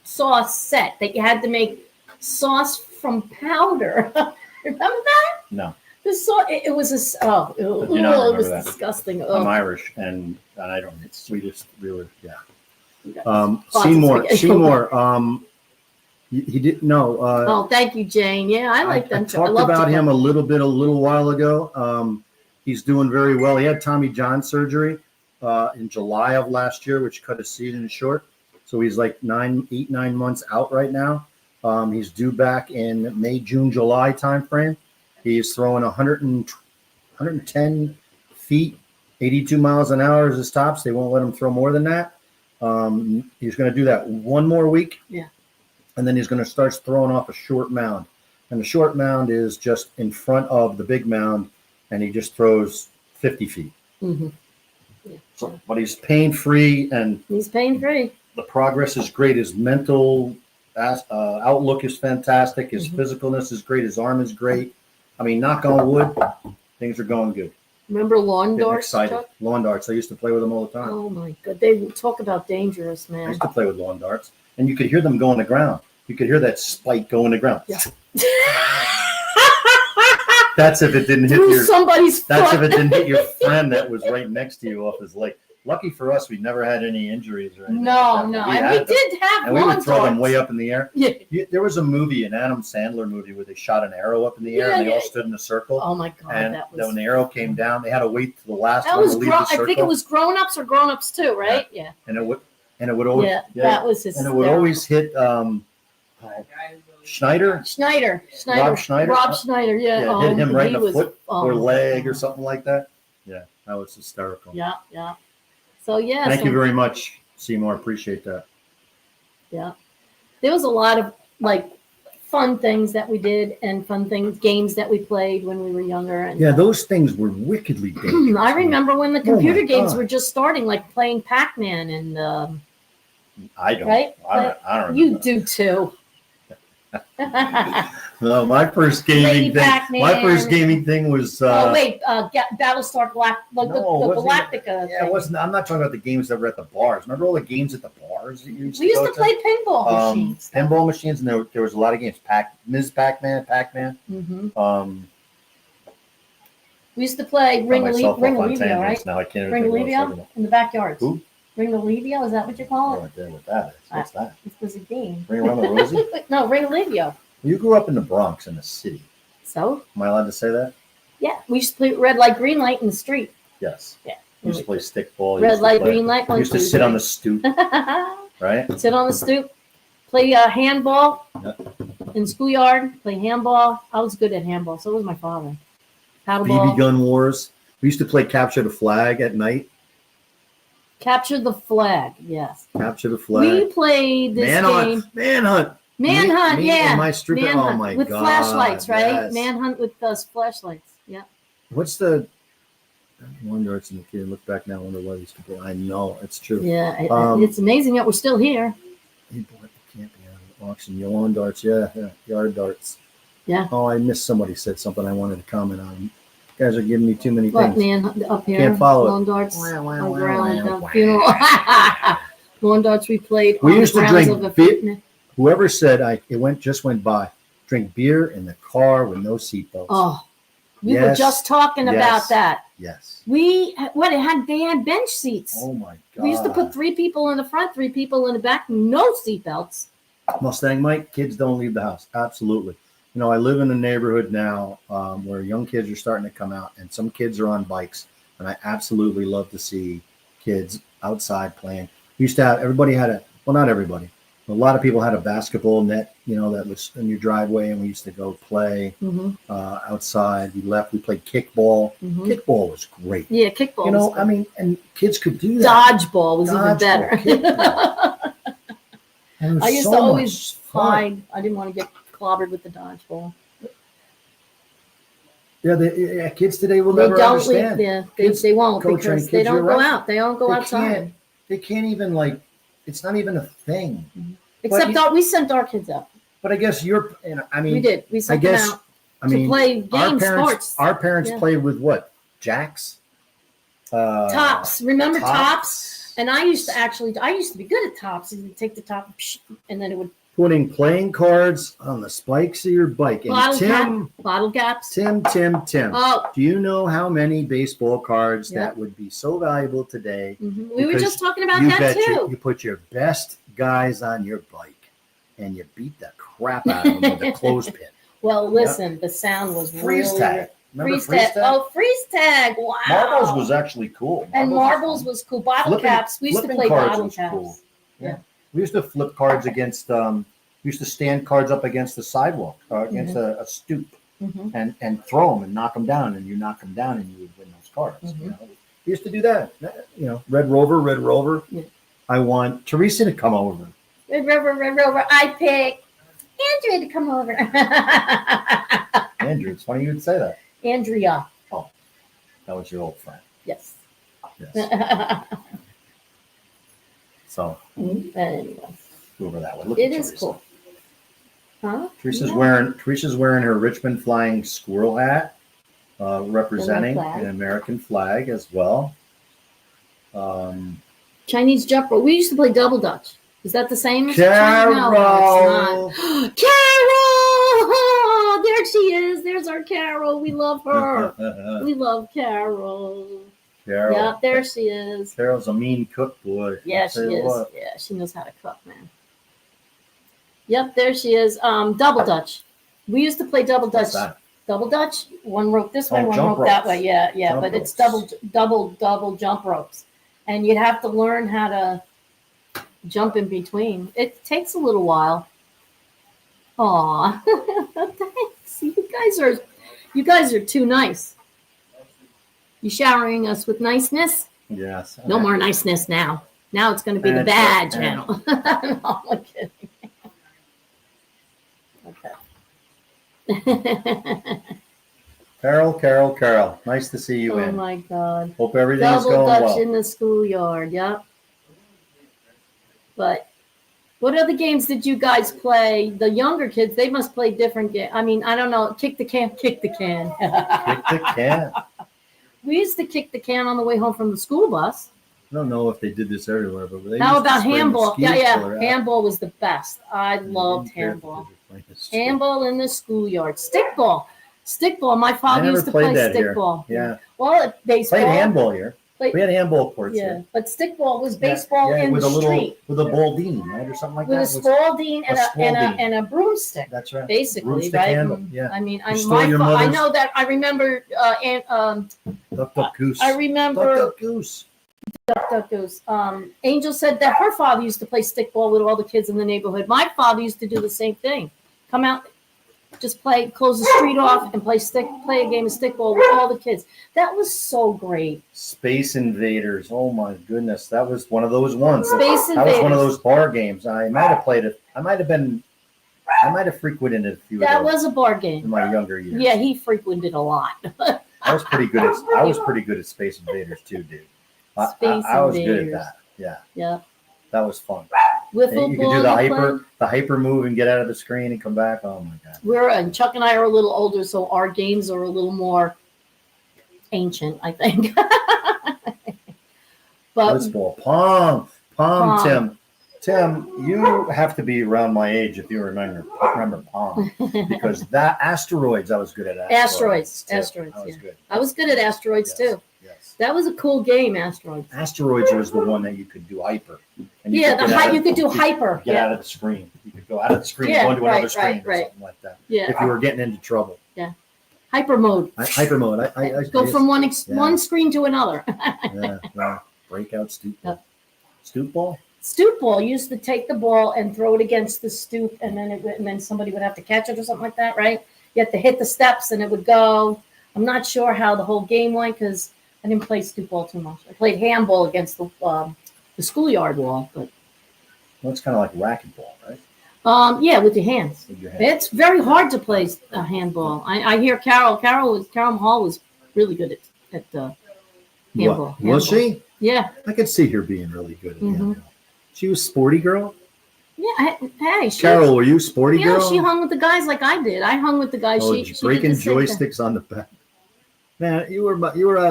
sauce set that you had to make sauce from powder. Remember that? No. The sauce, it was a, oh, I do not it remember was that. disgusting. I'm Oh. Irish, and I don't. We just really, yeah. Closet Seymour. spaghetti. He didn't know. Oh, thank you, Jane. Yeah, I like them. I too. talked love about him chicken. a little while ago. He's doing very well. He had Tommy John surgery in July of last year, which cut his season short. So he's like 9 months out right now. He's due back in May, June, July timeframe. He's throwing 110 feet, 82 miles an hour as his tops. They won't let him throw more than that. He's going to do that one more week. Yeah. And then he's going to start throwing off a short mound. And the short mound is just in front of the big mound, and he just throws 50 feet. Mm-hmm. Yeah. So, but he's pain-free, and He's pain-free. the progress is great. His mental outlook is fantastic. His physicalness is great. His arm is great. I mean, knock on wood, things are going good. Remember lawn Getting darts, excited. Chuck? Lawn darts. I used to play with them all the time. Oh my God! They talk about dangerous, I man. used to play with lawn darts, and you could hear them go on the ground. You could hear that spike go on the ground. Yeah. That's if it didn't hit Through your. somebody's That's if foot. it didn't hit your friend that was right next to you off his leg. Lucky for us, we never had any injuries or anything. No, like that. no, We and had we them, did have and we lawn would throw them darts. way up in the air. Yeah. There was a movie, an Adam Sandler movie, where they shot an arrow up in the air Yeah, and they all yeah. stood in a circle. Oh my God, And that when was. the arrow came down, they had to wait to the last That one was to leave grown. the circle. I think it was grown-ups or grown-ups too, right? Yeah. And it would always. Yeah, that was his. And it would always hit Schneider. Schneider. Rob Schneider? Rob Schneider. Yeah. Yeah, hit him right in he the was- foot oh or my leg God. or something like that. Yeah, that was hysterical. Yeah. So yeah. Thank so, you very much, Seymour. Appreciate that. Yeah. There was a lot of like fun things that we did and games that we played when we were younger. And Yeah, those things were wickedly dangerous. I remember when the Oh computer my games God. were just starting, like playing Pac-Man and I don't. right? I don't You remember. do too. No, my first Lady gaming thing. Pac-Man. My first gaming thing was. Oh wait, Battlestar No, it the wasn't Galactica. Yeah, thing. it wasn't. I'm not talking about the games that were at the bars. Remember all the games at the bars that you used We used go to play pinball machines. pinball machines, and there was a lot of games. Ms. Pac-Man. Mm-hmm. We used to play Got myself off on Ringalivio, tangents right? now. I can't even think what I was talking Ringalivio about. in the backyards. Who? Ringalivio, is that what you I call don't it? know what that- what that is. What's that? It was a game. Ring around the rosy? No, Ringalivio. You grew up in the Bronx, in the city. So Am I allowed to say that? yeah, we used to play red light, green light in the street. Yes. Yeah. You used to play stickball. Red light, green light. You used to sit on the stoop, right? Sit on the stoop, play handball in schoolyard, play handball. I was good at handball, so was my father. Paddleball. BB gun wars. We used to play capture the flag at night. Capture the flag, yes. Capture the We flag. played this game. Manhunt. Manhunt, Me yeah. and my stripper. Manhunt Oh my with god. flashlights, right? Yes. Manhunt with those flashlights. Yeah. What's the? I wonder. It's in the kid. Look back now. I wonder what I used to play. I know it's true. Yeah. Um, It's amazing that we're still here. He bought the camping out of the auction. Lawn darts. Yeah. Yard darts. Yeah. Oh, I missed somebody said something I wanted to comment on. You guys are giving me too many What, things. man, up here? Can't follow it. Lawn darts. Wow, wow, on wow, ground, wow, funeral. Lawn darts we played We on used the to grounds drink of a beer. Whoever said just went by. Drink beer in the car with no seatbelts. Oh, we were Yes, just talking about yes. that. Yes. They had bench seats. Oh my God. We used to put 3 people in the front, 3 people in the back, no seatbelts. Mustang Mike, kids don't leave the house. Absolutely. You know, I live in a neighborhood now where young kids are starting to come out, and some kids are on bikes, and I absolutely love to see kids outside playing. We used to have not everybody, but a lot of people had a basketball net, you know, that was in your driveway, and we used to go play outside. We played kickball. Kickball was great. Yeah, kickball. You know, was I mean, and kids could do that. Dodgeball was even better. I used to always hide. I didn't want to get clobbered with the dodgeball. Yeah, kids today will They never don't understand. they won't coaching because kids, they don't you're go right. out. They don't go outside. They can't even it's not even a thing. Except we sent our kids out. But I guess we did. We sent them out to play games, sports. Our parents played with what? Jacks? Tops. Remember tops? And I used to be good at tops. You would take the top and then it would putting playing cards on the spikes of your bike. And bottle caps. Tim. Oh. Do you know how many baseball cards that would be so valuable today? We were just talking about that too. You put your best guys on your bike and you beat the crap out of them with a clothespin. Well, listen, the sound was freeze tag. Remember freeze tag? Oh, freeze tag! Wow. Marbles was actually cool. Marbles was cool. Bottle caps. We used to play bottle caps. Cool. Yeah. We used to flip cards against. We used to stand cards up against the sidewalk or against a stoop, and throw them and knock them down, and you knock them down, and you would win those cards. You know? We used to do that. You know, Red Rover. Yeah. I want Teresa to come over. Red Rover. I pick Andrea to come over. Andrew, it's funny you would say that. Andrea. Oh, that was your old friend. Yes. So. Anyway. Go over that way. Look it at is Teresa. Cool. Huh? Teresa's wearing her Richmond Flying Squirrel hat, representing an American flag as well. Chinese jump rope. We used to play double dutch. Is that the same? Carol. No, it's not. Carol! Oh, there she is. There's our Carol. We love her. We love Carol. Carol. Yeah, there she is. Carol's a mean cook, boy. Yeah, she is. What. Yeah, she knows how to cook, man. Yep, there she is. Double dutch. We used to play double dutch. Double dutch. One rope this way, one rope that way. Yeah, jump but ropes. It's double jump ropes, and you'd have to learn how to jump in between. It takes a little while. Aw, thanks. You guys are too nice. You showering us with niceness? Yes. No more niceness now. Now it's going to be the bad channel. No, I'm kidding. Okay. Carol. Nice to see you in. Oh my God. Hope everything's going well. Double dutch in the schoolyard. Yep. But what other games did you guys play? The younger kids, they must play different games. I mean, I don't know. Kick the can. Kick the can. We used to kick the can on the way home from the school bus. I don't know if they did this everywhere, but they how about handball? Yeah. Handball was the best. I loved handball. Handball in the schoolyard. Stickball. My father used to play stickball. Yeah. Well, baseball. Played handball here. We had handball courts here. But stickball was baseball in the street. With a baldine, right? Or something like that. With a spalding and a broomstick. That's right. Basically, broomstick right? Handle. Yeah. I mean, I know that. I remember Duck Goose. I remember Duck Goose. Duck Goose. Angel said that her father used to play stickball with all the kids in the neighborhood. My father used to do the same thing. Come out, just close the street off and play a game of stickball with all the kids. That was so great. Space Invaders. Oh my goodness. That was one of those ones. Space Invaders. That was one of those bar games. I might have played it. I might have frequented a few that of those was a bar game. In my younger years. Yeah, he frequented a lot. I was pretty good at Space Invaders too, dude. I was good at that. Yeah. Yeah. That was fun. Wiffle You ball. could do you play. the hyper move and get out of the screen and come back. Oh my god. And Chuck and I are a little older, so our games are a little more ancient, I think. But Blitzball, Pong, Pong. Tim. Tim, you have to be around my age if you remember Pong. Because that asteroids, I was good at Asteroids, too. Asteroids, I was yeah. good. I was good at Asteroids Yes, too. Yes. That was a cool game, Asteroids. Asteroids was the one that you could do hyper. And you Yeah, could get out you of- could do hyper. Get Yeah, out of the screen. You could go out of the screen, Yeah, go into another right, screen right, or right. something like that. yeah. If you were getting into trouble. Hyper mode. Hyper mode. I Go from one yeah. one screen to another. yeah. Breakout stoop ball. Stoop ball? Stoop ball used to take the ball and throw it against the stoop, and then somebody would have to catch it or something like that, right? You have to hit the steps, and it would go. I'm not sure how the whole game went because I didn't play stoop ball too much. I played handball against the schoolyard wall, but Well, it's kind of like racquetball, right? yeah, with your hands. With your hand. It's very hard to play handball. I hear Carol Hall was really good at handball. What? Was she? Yeah. I could see her being really good at Mhm. handball. She was sporty girl. Yeah. Hey, Carol, were you sporty Yeah, girl? she hung with the guys like I did. I hung with the guys. Oh, she did breaking the same thing. joysticks on the back. Man, you were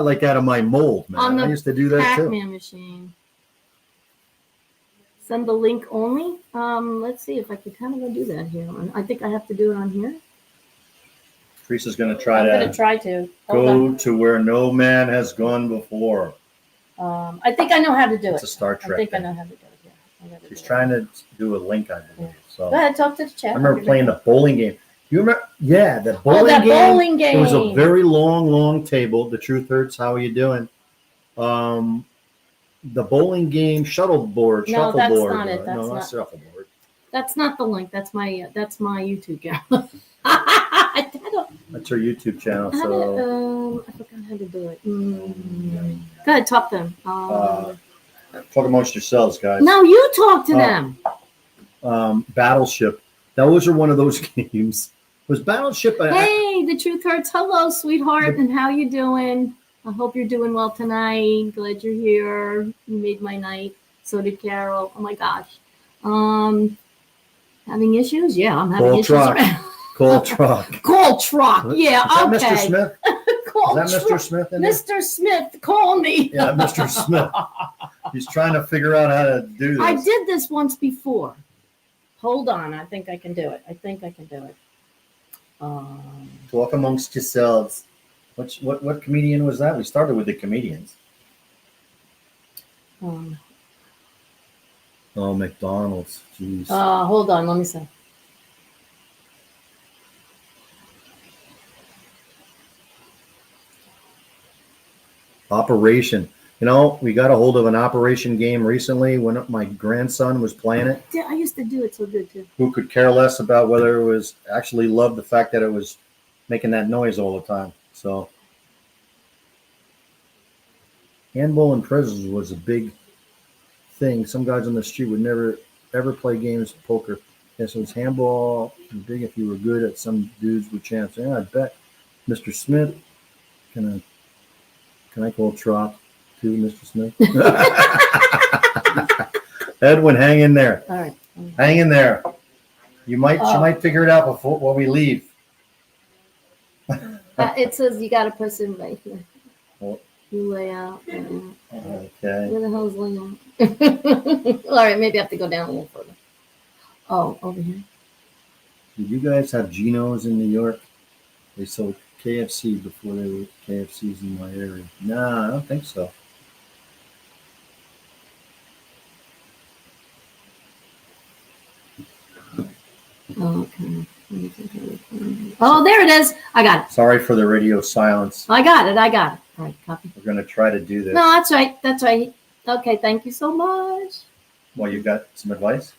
like out of my mold, man. On the I used to do that too. Pac-Man machine. Send the link only. Let's see if I can kind of go do that here. I think I have to do it on here. Teresa's going to try I'm to gonna try to. Hold go to where no man has gone before. on. I think I know how to do It's a it. Star I Trek think I thing. know how to do it. Yeah. I gotta She's do it. trying to do a link, I believe. So Go ahead, talk to the chat. I remember playing the bowling game. You remember? Yeah, the bowling Oh, that game. bowling game. It was a very long table. The truth hurts. How are you doing? The bowling game shuffleboard. No, that's Shuffleboard. not it. That's no, not- not shuffleboard. That's not the link. That's my YouTube channel. I don't. That's her YouTube channel. How So I forgot how to do it. Go ahead, talk to them. talk amongst yourselves, guys. No, you talk to them. Battleship. Those are one of those games. Was Battleship? Hey, the truth hurts. Hello, sweetheart, and how you doing? I hope you're doing well tonight. Glad you're here. You made my night. So did Carol. Oh my gosh. Having issues? Yeah, I'm having Call issues. truck. Call truck. Call truck. Yeah, Is that okay. Mr. Smith? Call Is that Mr. truck. Smith in there? Mr. Smith, call me. Yeah, Mr. Smith. He's trying to figure out how to do this. I did this once before. Hold on. I think I can do it. Talk amongst yourselves. What comedian was that? We started with the comedians. Oh, McDonald's. Jeez. Hold on. Let me see. Operation. You know, we got a hold of an Operation game recently when my grandson was playing it. Yeah, I used to do it so good too. Who could care less about whether it was actually loved the fact that it was making that noise all the time. So handball in prisons was a big thing. Some guys on the street would never ever play games of poker. Yes, it was handball big if you were good at some dudes with chance. Yeah, I bet. Mr. Smith, can I call Trot too, Mr. Smith? Edwin, hang in there. All right. Hang in there. She might figure it out before when we leave. It says you got to press invite here. Oh. You lay out. Okay. Where the hell is layout? All right, maybe I have to go down a little further. Oh, over here. Did you guys have Geno's in New York? They sold KFC before they were KFCs in my area. No, I don't think so. Okay. Oh, there it is. I got it. Sorry for the radio silence. I got it. All right, copy. We're going to try to do this. No, that's right. That's right. Okay, thank you so much. Well, you got some advice?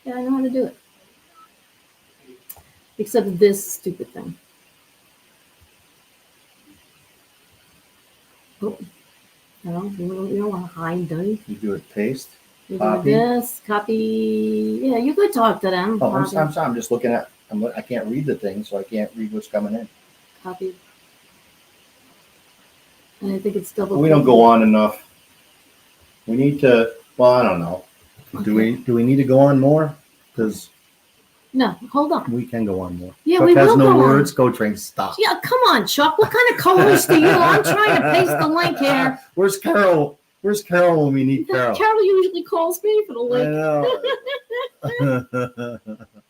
Yeah, I know how to do it. Except this stupid thing. Oh, no, you don't want to hide, do you? You do it paste? You do Copy. this, copy. Yeah, you could talk to them. Oh, I'm Copy. sorry. I'm just looking at. I can't read the thing, so I can't read what's coming in. Copy. And I think it's double. We don't go on enough. We need to. Well, I don't know. Do we need to go on more? Because No, hold on. we can go on more. Yeah, Chuck we has will no go on. words. Go train, stop. Yeah, come on, Chuck. What kind of co-host are you? I'm trying to paste the link here. Where's Carol? Where's Carol when we need Carol? Carol usually calls me for the I link. know.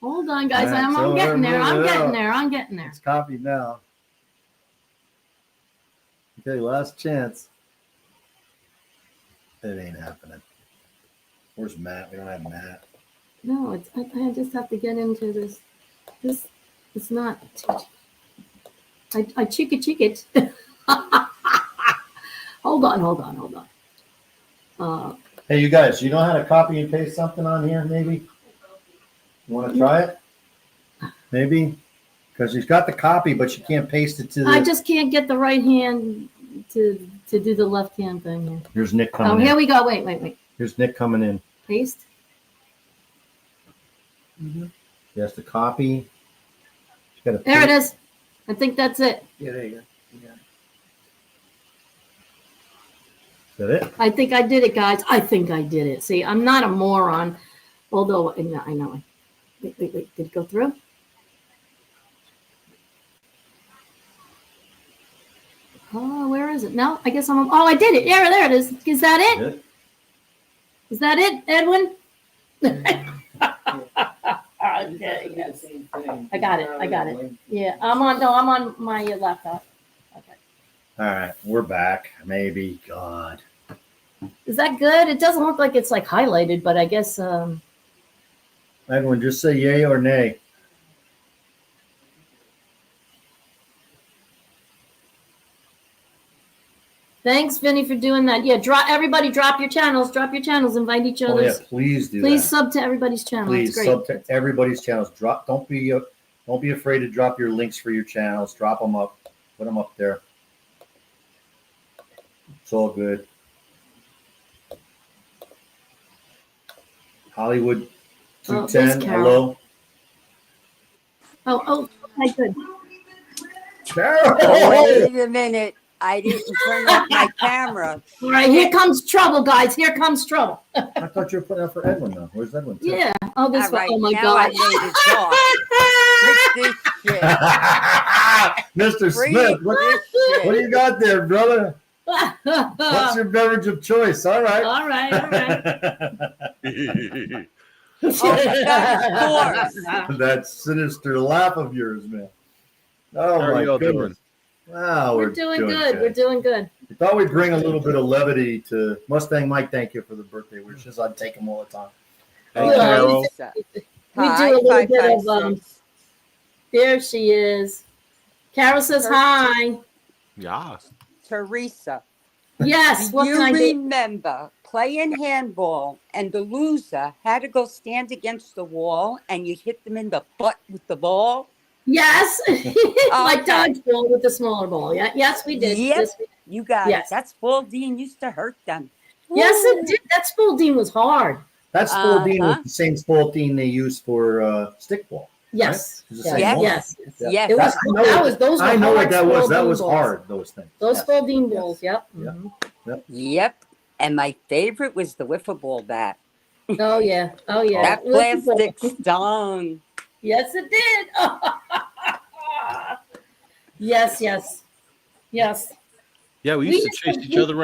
Hold on, guys. All right, I'm so getting there. we're I'm moving getting out. there. I'm getting there. It's copied now. Okay, last chance. It ain't happening. Where's Matt? We don't have Matt. No, it's I just have to get into this. This it's not. I cheek it. Hold on. Hey, you guys, you know how to copy and paste something on here, maybe? You want to try it? Maybe? Because she's got the copy, but she can't paste it to the... I just can't get the right hand to do the left hand thing here. Here's Nick Oh, coming here in. we go. Wait. Here's Nick coming in. Paste. He has to copy. She's got to There it is. I think that's it. Yeah, there you go. Yeah. Is that it? I think I did it, guys. I think I did it. See, I'm not a moron. Although, I know. Wait. Did it go through? Oh, where is it? No, I guess oh, I did it. Yeah, there it is. Is that it? Is that it, Edwin? Okay, yes. I got it. Yeah, I'm on my laptop. Okay. All right, we're back. Maybe. God. Is that good? It doesn't look like it's like highlighted, but I guess Edwin, just say yay or nay. thanks, Vinny, for doing that. Yeah, everybody drop your channels, invite each Oh, yeah, other's. please do Please that. sub to everybody's channel. Please It's great. sub to everybody's channels. Don't be afraid to drop your links for your channels. Drop them up. Put them up there. It's all good. Hollywood Oh, 210. there's Carol. Hello. Oh, okay, good. Carol. Wait a minute. I didn't turn off my camera. All right, here comes trouble, guys. Here comes trouble. I thought you were putting up for Edwin though. Where's Edwin? too? Yeah. Oh, this All one. right, Oh my now God. I made it off. Frick this shit. Mr. Freak Smith, this what do shit. you got there, brother? What's your beverage of choice? All right. All right. Oh, of That sinister laugh of yours, man. Oh How are my y'all goodness. doing? Wow, We're doing good. We're doing good. We thought we'd bring a little bit of levity to Mustang Mike. Thank you for the birthday wishes. I'd take them all the time. Hey, Yeah. Carol. We do a little bit of there she is. Carol says hi. Yeah. Teresa, Yes. do What you can I do? remember playing handball and the loser had to go stand against the wall and you hit them in the butt with the ball? Yes. Like Okay. dodgeball with the smaller ball. Yeah. Yes, we did. Yep. Yes, we did. You got Yes. it. That Spalding used to hurt them. Yes, it did. That Spalding was hard. That Spalding Uh-huh. was the same Spalding they used for stickball. Yes. It's the Yes. same Yes. one. Yes. Yeah. Yes. It was. I know That what- was. Those were I know hard what that was. That Spalding was balls. hard. Those things. Those Yes. Spalding Yes. balls. Yep. Yeah. Mhm. Yep. And my favorite was the wiffle ball bat. Oh yeah. Oh yeah. That plastic stung. Yes, it did. Yes. Yeah, we We used to used chase to- each other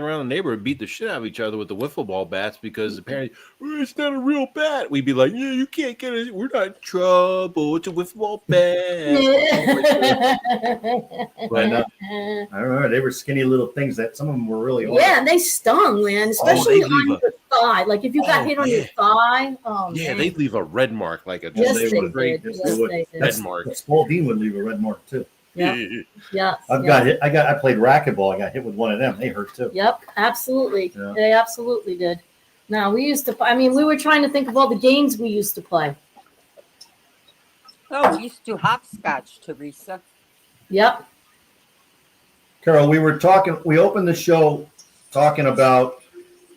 around the neighborhood, beat the shit out of each other with the wiffle ball bats because apparently it's not a real bat. We'd be like, yeah, you can't get it. We're not in trouble. It's a wiffle ball bat. But, I remember they were skinny little things that some of them were really hard. Yeah, and they stung, man, especially they leave on your thigh. Like if you got Oh, hit on your yeah. thigh. Oh Yeah, man. they'd leave a red mark like a Yes, they they would. did. Yes, Yes, they would. they did. red mark. But Spalding would leave a red mark too. Yep. Yes. I've got hit. I played racquetball. I got hit with one of them. They hurt too. Yep, absolutely. Yeah. They absolutely did. Now we used to. I mean, we were trying to think of all the games we used to play. Oh, we used to hopscotch, Teresa. Yep. Carol, we opened the show talking about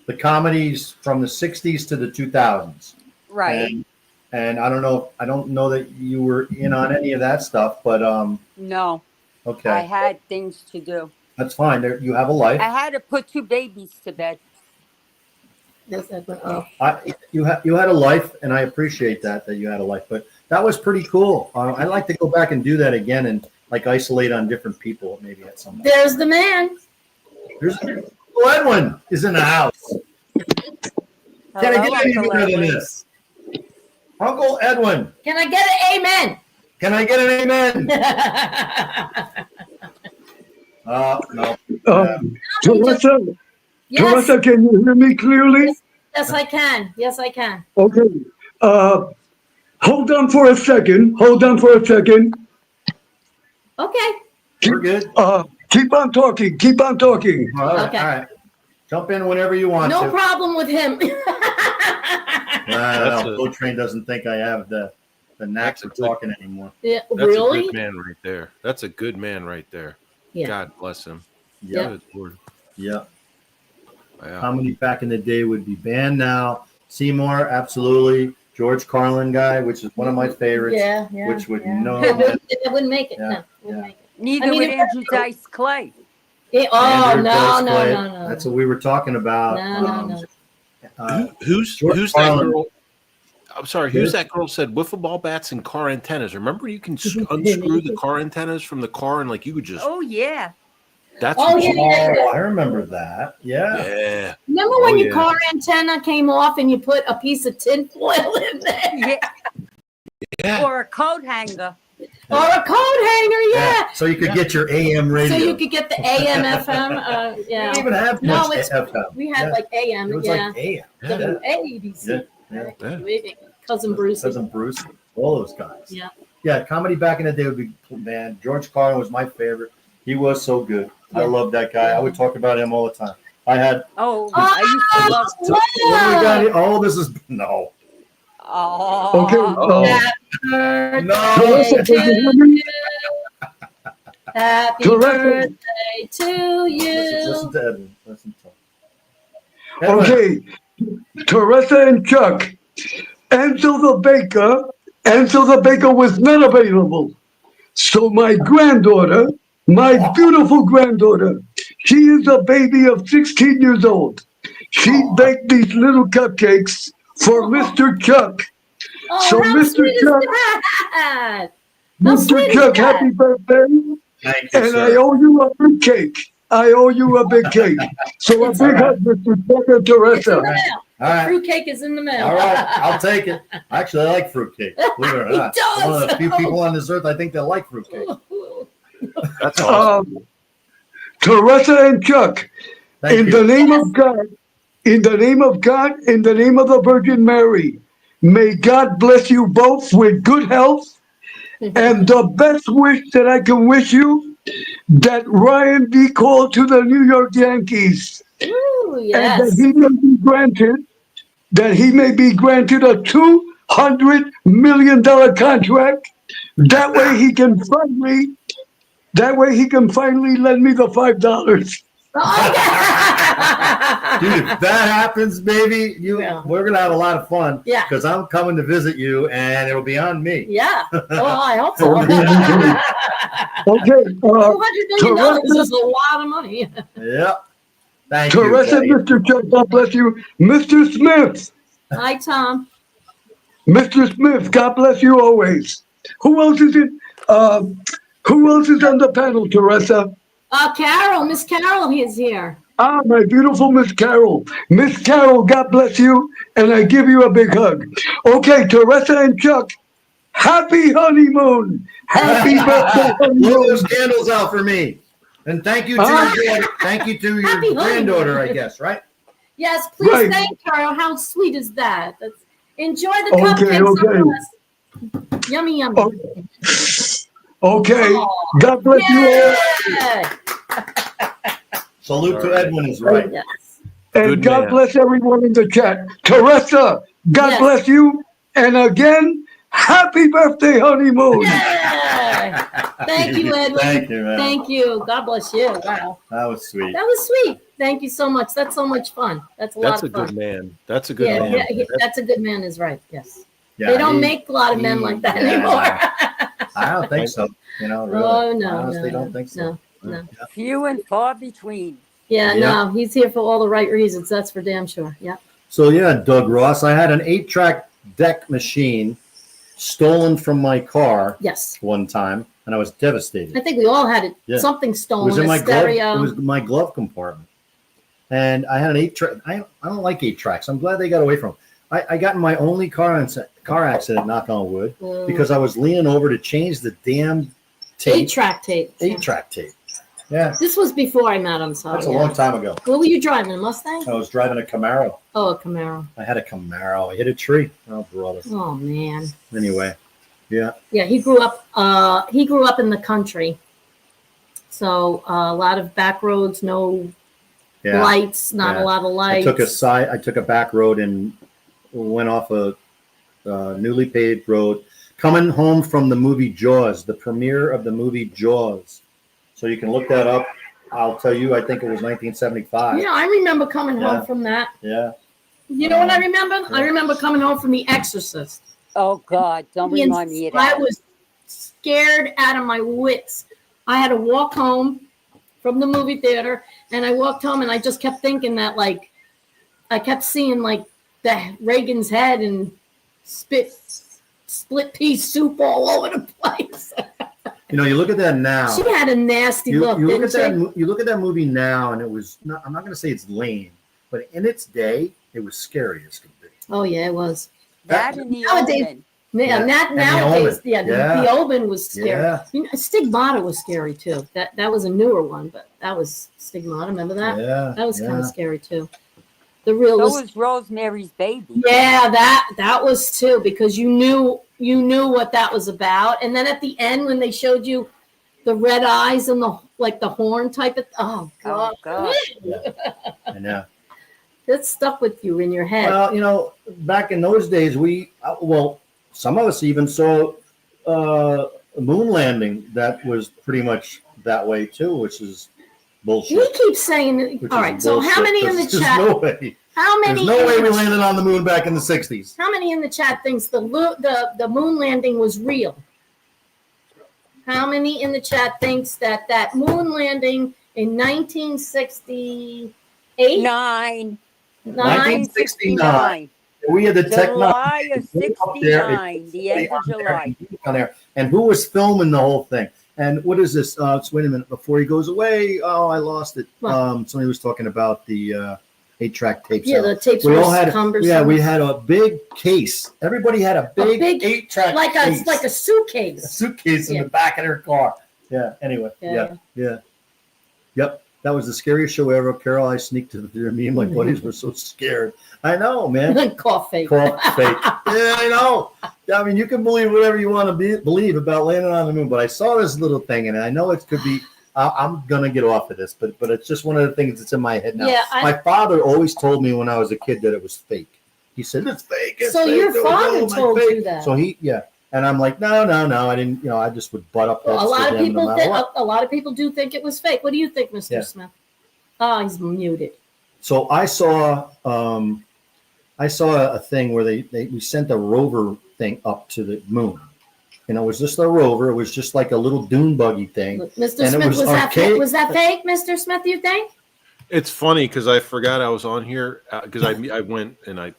the comedies from the 60s to the 2000s. Right. And I don't know that you were in on any of that stuff, but No, I okay. had things to do. That's fine. You have a life. I had to put 2 babies to bed. Yes, Edwin. Oh, You had a life, and I appreciate that you had a life. But that was pretty cool. I'd like to go back and do that again, and like isolate on different people maybe at some point. there's the man. There's Uncle Edwin is in the house. Can I get any Uncle better than Edwin. this? Uncle Edwin, Can I get an amen? can I get an amen? No. Teresa, Yes, Teresa, can you hear me clearly? yes, I can. Yes, I can. Okay. Hold on for a second. Hold on for a second. Okay. We're good. Keep on talking. Keep on talking. All right. Okay. All right. Jump in whenever you want No to. problem with him. That's No, Boat Train doesn't think I have the knack for talking anymore. Yeah, That's a really? good man right there. That's a good man right there. Yeah. God bless him. Yeah. Good Lord. Yeah. Yeah. How many back in the day would be banned now? Seymour, absolutely. George Carlin guy, which is one of my favorites. Yeah, yeah. Which would yeah. know. It wouldn't make it. Yeah, No, it wouldn't yeah. make it. Neither I mean, would it- Andrew Dice Clay. Oh, Andrew Dice no, Clay. no, no. That's what we were talking about. No, no, no. Who's George that Carlin. girl? I'm sorry. Who's that girl said wiffle ball bats and car antennas? Remember, you can unscrew the car antennas from the car, and like you could just. Oh, yeah. That's Oh, what yeah, you- Oh, I remember that. Yeah. yeah. Remember when Oh, your yeah. car antenna came off and you put a piece of tin foil in there? Yeah. Yeah. Or a coat hanger. Or a coat hanger, yeah. So you could get your AM radio. So you could get the AM, FM, We yeah. didn't even have No, much it's- FM. We had Yeah. like AM, It was yeah. like AM. Yeah. WABC. Yeah. Yeah. Cousin Bruce. Cousin Bruce, all those guys. Yeah. Yeah, comedy back in the day would be, man, George Carlin was my favorite. He was so good. I Yeah. love that guy. I would talk about him all the time. I had, Oh, I used to love. what do we got here? Oh, this is, no. Oh. Okay. Happy No. birthday Teresa, can you hear to me? you. Happy Teresa. birthday to Listen you. to Edwin. Listen to him. Edwin, Okay. Teresa and Chuck. Ansel the baker was not available. So my granddaughter, my beautiful granddaughter, she is a baby of 16 years old. She baked these little cupcakes for Mr. Chuck. Oh, So, how Mr. sweet Chuck- is that? How Mr. sweet is Chuck, that? happy birthday. Thank you, And I sir. owe you a big cake. I owe you a big cake. So a It's big all hug, Mr. Chuck It's and in the Teresa. mail. All right. Fruitcake is in the mail. All right. I'll take it. Actually, I like fruitcake. Believe it or He not. does. I'm one of the few people on this earth I think that like fruitcake. That's awesome. Teresa and Chuck, Thank in you. the name of God, in the name of God, in the name of the Virgin Mary, may God bless you both with good health. And the best wish that I can wish you, that Ryan be called to the New York Yankees. Ooh, And yes. that he may be granted a $200 million contract. That way he can finally lend me the $5. Dude, if that happens, baby, Yeah. we're gonna have a lot of fun. Yeah. Because I'm coming to visit you, and it'll be on me. Yeah. Well, I hope so. Okay, $200 million is a lot of money. Yep. Thank you. Teresa, buddy. Mr. Chuck, God bless you. Mr. Smith, Hi, Tom. Mr. Smith, God bless you always. Who else is in? Who else is on the panel, Teresa? Carol, Miss Carol is here. Ah, my beautiful Miss Carol. Miss Carol, God bless you, and I give you a big hug. Okay, Teresa and Chuck, happy honeymoon. Happy birthday Blow honeymoon. those candles out for me. And thank you to your daughter. Thank you to your Happy granddaughter, I honeymoon. guess, right? Yes, please Right. thank Carol. How sweet is that? Enjoy the Okay, cupcakes. okay. Yummy, yummy. Oh, Okay, Aw. God bless you all. Yay! Salute All to right. Edwin is right. Yes. And Good God man. bless everyone in the chat. Teresa, God Yes. bless you. And again, happy birthday honeymoon. Yay! Thank you, Edwin. Thank you, man. Thank you. God bless you. Wow. That was sweet. That was sweet. Thank you so much. That's so much fun. That's a lot That's a of fun. good man. That's a good Yeah, man. yeah, that's a good man is right. Yes. Yeah, They don't he- make a lot of men like that yeah. anymore. I don't think so. You know, really. Oh, no. I honestly no, don't think so. No, no. Few and far between. Yeah, Yeah. no, he's here for all the right reasons. That's for damn sure. Yeah. So yeah, Doug Ross, I had an 8-track deck machine stolen from my car Yes. one time, and I was devastated. I think we all had it. Yeah. Something It stolen. was in a my glove. stereo. It was my glove compartment, and I had an 8-track. I don't like 8-tracks. I'm glad they got away from them. I got in my only car accident, knock on wood, because I was leaning over to change the damn tape. 8-track tape. 8-track tape. Yeah, This was before I met him, so that's a yeah. long time ago. What were you driving? A Mustang? I was driving a Camaro. Oh, a Camaro. I had a Camaro. I hit a tree. Oh, brother. Oh man. Anyway, yeah. Yeah, he grew up. He grew up in the country, so a lot of back roads, no Yeah. lights, not Yeah. a lot of lights. I took a back road and went off a newly paved road. Coming home from the movie Jaws, the premiere of the movie Jaws. So you can look that up. I'll tell you, I think it was 1975. Yeah, I remember coming Yeah. home from that. Yeah. You know what I remember? Yeah. I remember coming home from The Exorcist. Oh God, don't remind me of I that. was scared out of my wits. I had to walk home from the movie theater, and I walked home, and I just kept thinking that, like, I kept seeing like the Reagan's head and split pea soup all over the place. You know, you look at that now. She had a nasty You look, look didn't at she? that. You look at that movie now, and it was. I'm not going to say it's lame, but in its day, it was scary as could be. Oh yeah, it was. That and the Nowadays- Omen. Yeah, Yeah, that and the nowadays, Omen. yeah, Yeah. the Omen was scary. Yeah. You know, Stigmata was scary too. That was a newer one, but that was Stigmata. Remember that? Yeah. That was yeah. kind of scary too. The real So was Rosemary's Baby. yeah, that was too, because you knew what that was about. And then at the end when they showed you the red eyes and the horn type of Oh God. God. I know. That stuck with you in your head. Well, you know, back in those days, some of us even saw a moon landing that was pretty much that way too, which is bullshit. He keeps saying Which all is right, so how bullshit, many in the 'cause there's chat no way. how many There's no in way the we landed on the moon back in the 60s. How many in the chat thinks the moon landing was real? How many in the chat thinks that moon landing in 1968? 1969. We had the July of technology. Up there, 69. The end of July. on there. And who was filming the whole thing? And what is this? Wait a minute. Before he goes away, I lost it. What? Somebody was talking about the 8-track tapes. Yeah, the tapes we were all had. cumbersome. Yeah, we had a big case. Everybody had a big 8-track like case. a suitcase. A suitcase in Yeah. the back of their car. Yeah. Anyway. Yeah. Yeah. Yep. That was the scariest show ever. Carol, I sneaked to the me and my buddies were so scared. I know, man. Coffee. Cough fake. Yeah, I know. I mean, you can believe whatever you want to believe about landing on the moon, but I saw this little thing, and I know it could be. I'm gonna get off of this, but it's just one of the things that's in my head now. Yeah, my father always told me when I was a kid that it was fake. He said it's fake. It's So fake. your Don't father know, my told fake." you that? So and I'm like, no, I didn't. I just would butt up. Well, a heads lot to of him people no matter what. a lot of people do think it was fake. What do you think, Mr. Yeah. Smith? Oh, he's muted. So I saw a thing where we sent a rover thing up to the moon. And it was just a rover. It was just like a little dune buggy thing. Mr. And it Smith, was was that arcade- was that fake, Mr. Smith? You think? It's funny because I forgot I was on here because I went and I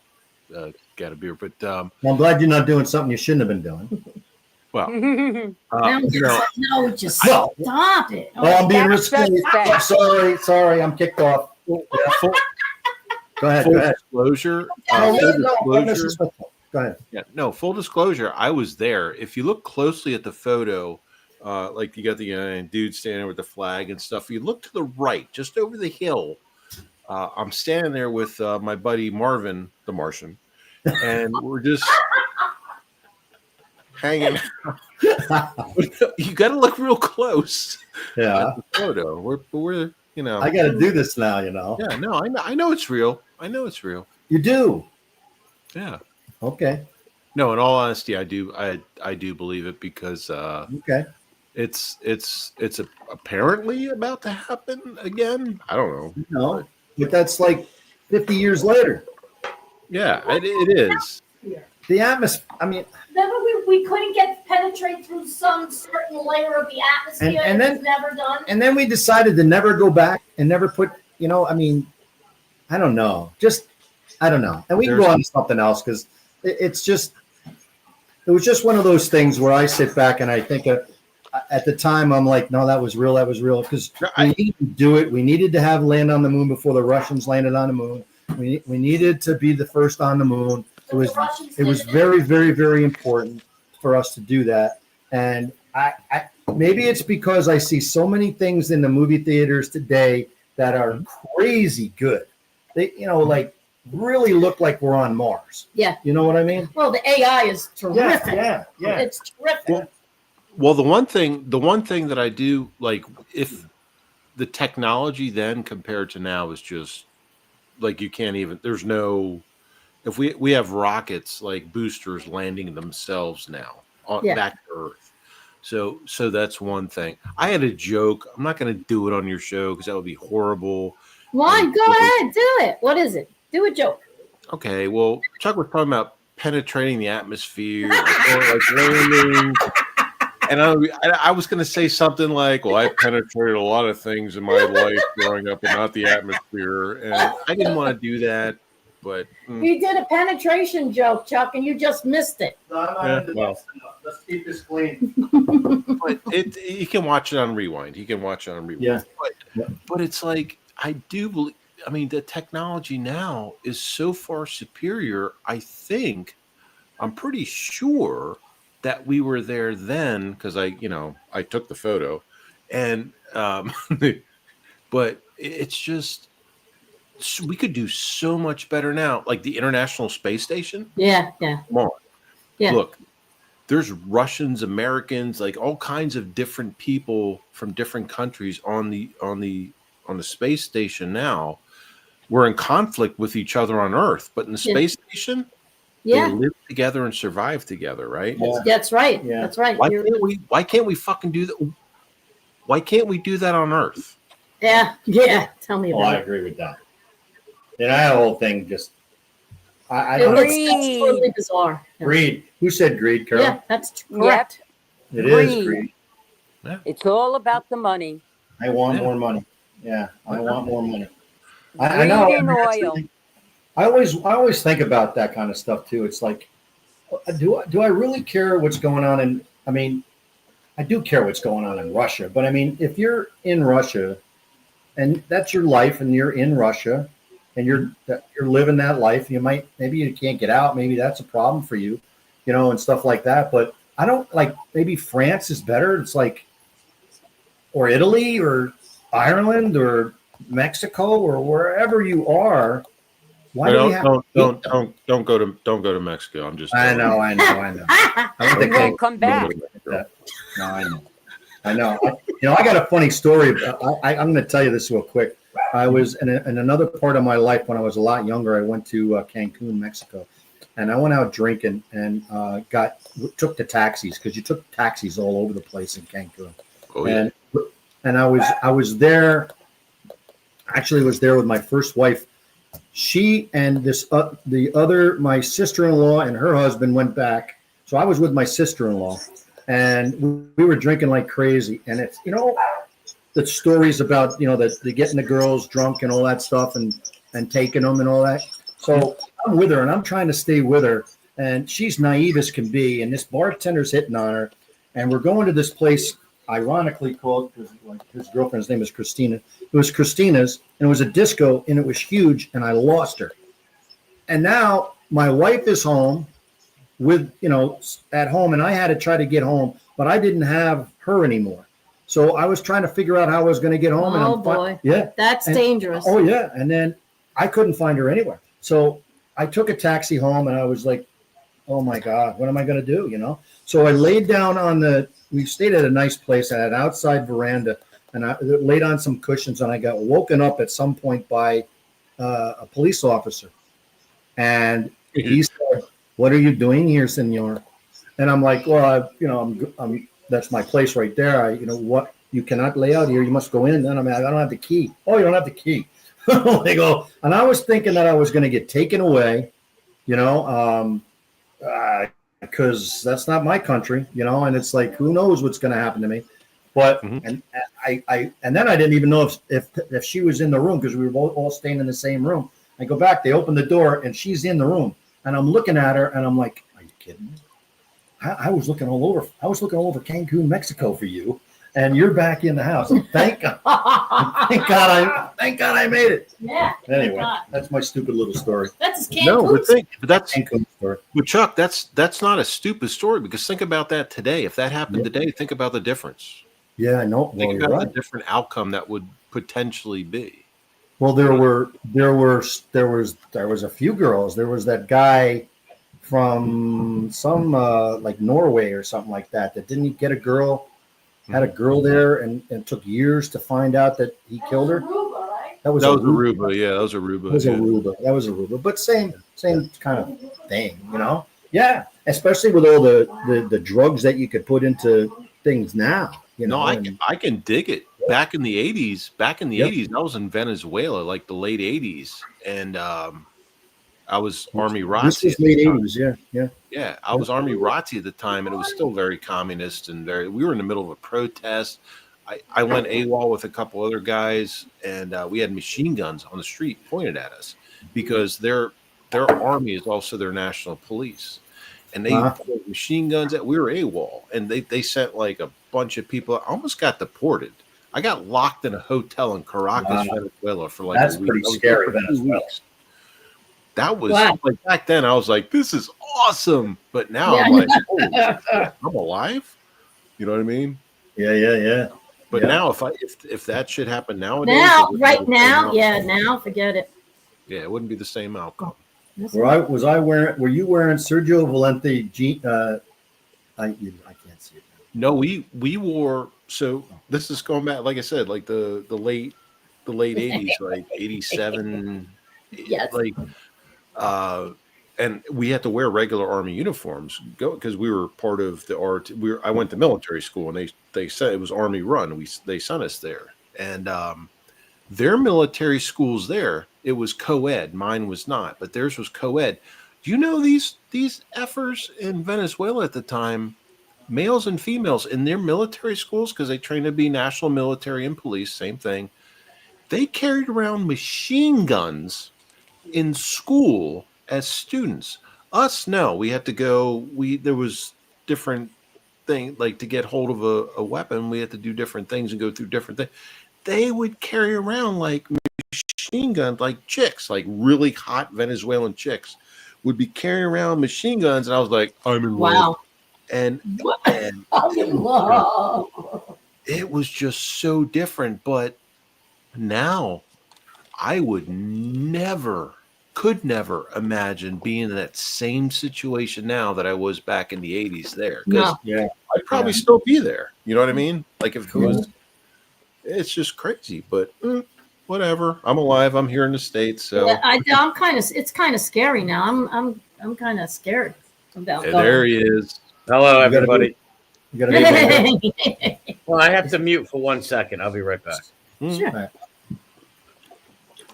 got a beer, but Well, I'm glad you're not doing something you shouldn't have been doing. well, No, just No. stop it. Oh, I'm being That's risque. suspect. Sorry, I'm kicked off. Yeah, go ahead. full disclosure. No, Full no, disclosure. disrespectful. Go ahead. Yeah, no, full disclosure. I was there. If you look closely at the photo, like you got the dude standing there with the flag and stuff. You look to the right, just over the hill. I'm standing there with my buddy Marvin, the Martian, and we're just hanging out. You got to look real close Yeah, at the photo. We're I got to do this now. Yeah, no, I know it's real. I know it's real. You do. Yeah. Okay. No, in all honesty, I do believe it because Okay. it's apparently about to happen again. I don't know. No, but that's like 50 years later. Yeah, it is. The atmosphere. I mean, Remember, we couldn't penetrate through some certain layer of the atmosphere. And it then- was never done. and then we decided to never go back and never put. I mean, I don't know. Just I don't know. And we can go on to something else because it was just one of those things where I sit back and I think at the time I'm like, no, that was real because we needed to do it. We needed to have land on the moon before the Russians landed on the moon. We needed to be the first on the moon. It was very, very, very important for us to do that. And I maybe it's because I see so many things in the movie theaters today that are crazy good. They, like really look like we're on Mars. Yeah. You know what I mean? Well, the AI is terrific. Yeah. It's terrific. Well, the one thing that I do like, if the technology then compared to now is just like you can't even. There's no. If we have rockets like boosters landing themselves now back to Earth. So that's one thing. I had a joke. I'm not going to do it on your show because that would be horrible. Why? Go ahead, do it. What is it? Do a joke. Okay. Well, Chuck was talking about penetrating the atmosphere, like landing. And I was going to say something like, well, I penetrated a lot of things in my life growing up, but not the atmosphere. And I didn't want to do that. But you did a penetration joke, Chuck, and you just missed it. No, I'm not into this enough. Let's keep this clean. But you can watch it on rewind. Yeah. But it's like, I do believe, I mean, the technology now is so far superior. I'm pretty sure that we were there then because I took the photo, and but it's just we could do so much better now. Like the International Space Station. Yeah. Come on. Yeah. Look, there's Russians, Americans, like all kinds of different people from different countries on the space station now. We're in conflict with each other on Earth, but in the space station, they live together and survive together, right? Yeah. That's right. Yeah. That's right. Why can't we fucking do that? Why can't we do that on Earth? Yeah. Tell me Oh, about I it. agree with that. And that whole thing just, I It's don't totally bizarre. Yeah. Greed. Who said greed, Carol? Yeah, that's correct. It is greed. It's all about the money. I want more money. Yeah, I want more money. I know. Greed and oil. I always think about that kind of stuff too. It's like, do I really care what's going on I mean, I do care what's going on in Russia, but I mean, if you're in Russia and that's your life and you're in Russia and you're living that life, maybe you can't get out. Maybe that's a problem for you, and stuff like that. But I don't maybe France is better. It's like, or Italy or Ireland or Mexico or wherever you are. Why don't go to Mexico. I'm just. I know. I don't think Won't come back. No, I know. I got a funny story. I'm going to tell you this real quick. I was in another part of my life when I was a lot younger. I went to Cancun, Mexico, and I went out drinking and took the taxis because you took taxis all over the place in Cancun. Oh, yeah. And I was there. Actually, was there with my first wife. She and my sister-in-law and her husband went back. So I was with my sister-in-law, and we were drinking like crazy. And it's the stories about the getting the girls drunk and all that stuff and taking them and all that. So I'm with her and I'm trying to stay with her, and she's naive as can be. And this bartender's hitting on her, and we're going to this place, ironically called, his girlfriend's name is Christina. It was Christina's, and it was a disco, and it was huge, and I lost her. And now my wife is home at home, and I had to try to get home, but I didn't have her anymore. So I was trying to figure out how I was going to get home. Oh, boy. Yeah. That's dangerous. Oh, yeah. And then I couldn't find her anywhere. So I took a taxi home, and I was like, oh, my God, what am I going to do, So I laid down we stayed at a nice place. I had an outside veranda, and I laid on some cushions, and I got woken up at some point by a police officer. And he said, "What are you doing here, senor?" And I'm like, "Well, I'm that's my place right there. What, you cannot lay out here. You must go in." And I don't have the key. Oh, you don't have the key. They go, and I was thinking that I was going to get taken away, because that's not my country, and it's like, who knows what's going to happen to me. But and then I didn't even know if she was in the room because we were all staying in the same room. I go back, they open the door, and she's in the room. And I'm looking at her, and I'm like, are you kidding me? I was looking all over. I was looking all over Cancun, Mexico for you, and you're back in the house. Thank God. Thank God I made it. Yeah. Anyway, God. that's my stupid little story. That's his No, Cancun. but that's Cancun story. but Chuck, that's not a stupid story because think about that today. If that happened today, think about the difference. Yeah, I know. Well, Think you're about right. the different outcome that would potentially be. Well, there was a few girls. There was that guy from some like Norway or something like that didn't get a girl, had a girl there, and it took years to find out that he killed her. That was Aruba. Yeah, that was Aruba. That was Aruba. That was Aruba. But same kind of thing, you know? Yeah. Especially with all the drugs that you could put into things now. You know, I can dig it. Back in the 80s, I was in Venezuela, like the late 80s, and I was Army ROTC. This was late 80s, yeah. Yeah, I was Army ROTC at the time, and it was still very communist and we were in the middle of a protest. I went AWOL with a couple other guys, and we had machine guns on the street pointed at us because their army is also their national police. And they put machine guns at, we were AWOL, and they sent like a bunch of people. I almost got deported. I got locked in a hotel in Caracas, Venezuela for like that's a week. pretty scary, Venezuela. That was like back then. I was like, "This is awesome," but now I'm like, "Holy shit, I'm alive." You know what I mean? Yeah. But now, if that should happen nowadays, Now, forget it. Yeah, it wouldn't be the same outcome. Were you wearing Sergio Valente jean? I can't see it. No, we wore. So this is going back, like I said, like the late 80s, like 87. Yes. Like, and we had to wear regular Army uniforms because we were part of the art. I went to military school, and they said it was Army run. They sent us there, and their military schools there, it was co-ed. Mine was not, but theirs was co-ed. Do you know these effers in Venezuela at the time, males and females in their military schools, because they trained to be national military and police, same thing. They carried around machine guns in school as students. Us, no, we had to go. There was different thing, like to get hold of a weapon, we had to do different things and go through different things. They would carry around like machine guns, like chicks, like really hot Venezuelan chicks would be carrying around machine guns, and I was like, I'm in love. Wow. And I'm in love. it was just so different. But now I could never imagine being in that same situation now that I was back in the 80s there. No. Yeah. I'd probably still be there. You know what I mean? Like if it was, it's just crazy, but whatever. I'm alive. I'm here in the States. So Yeah, I'm kind of. It's kind of scary now. I'm kind of scared about. and there he is. Hello, everybody. You gotta be Well, I have to mute for 1 second. I'll be right back. Sure.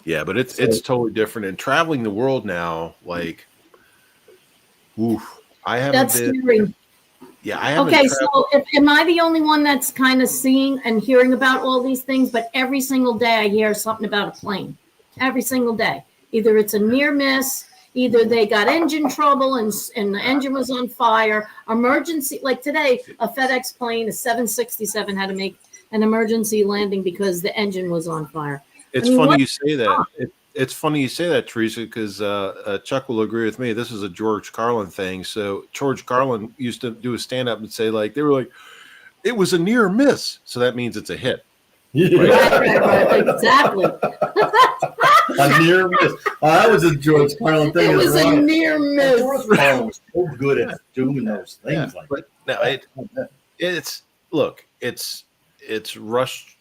Yeah, but it's totally different. And traveling the world now, like, oof, I haven't That's been. scary. Yeah, I haven't. Okay, traveled. so am I the only one that's kind of seeing and hearing about all these things? But every single day I hear something about a plane. Every single day. Either it's a near miss, either they got engine trouble and the engine was on fire. Emergency, like today, a FedEx plane, a 767, had to make an emergency landing because the engine was on fire. It's funny you say that. It's funny you say that, Teresa, because Chuck will agree with me. This is a George Carlin thing. So George Carlin used to do a stand-up and say, like, they were like, it was a near miss. So that means it's a hit. Right, exactly. A near miss. That was a George Carlin thing. It was a near miss. George Carlin was so good at doing those things. Yeah, but no, it's rushed.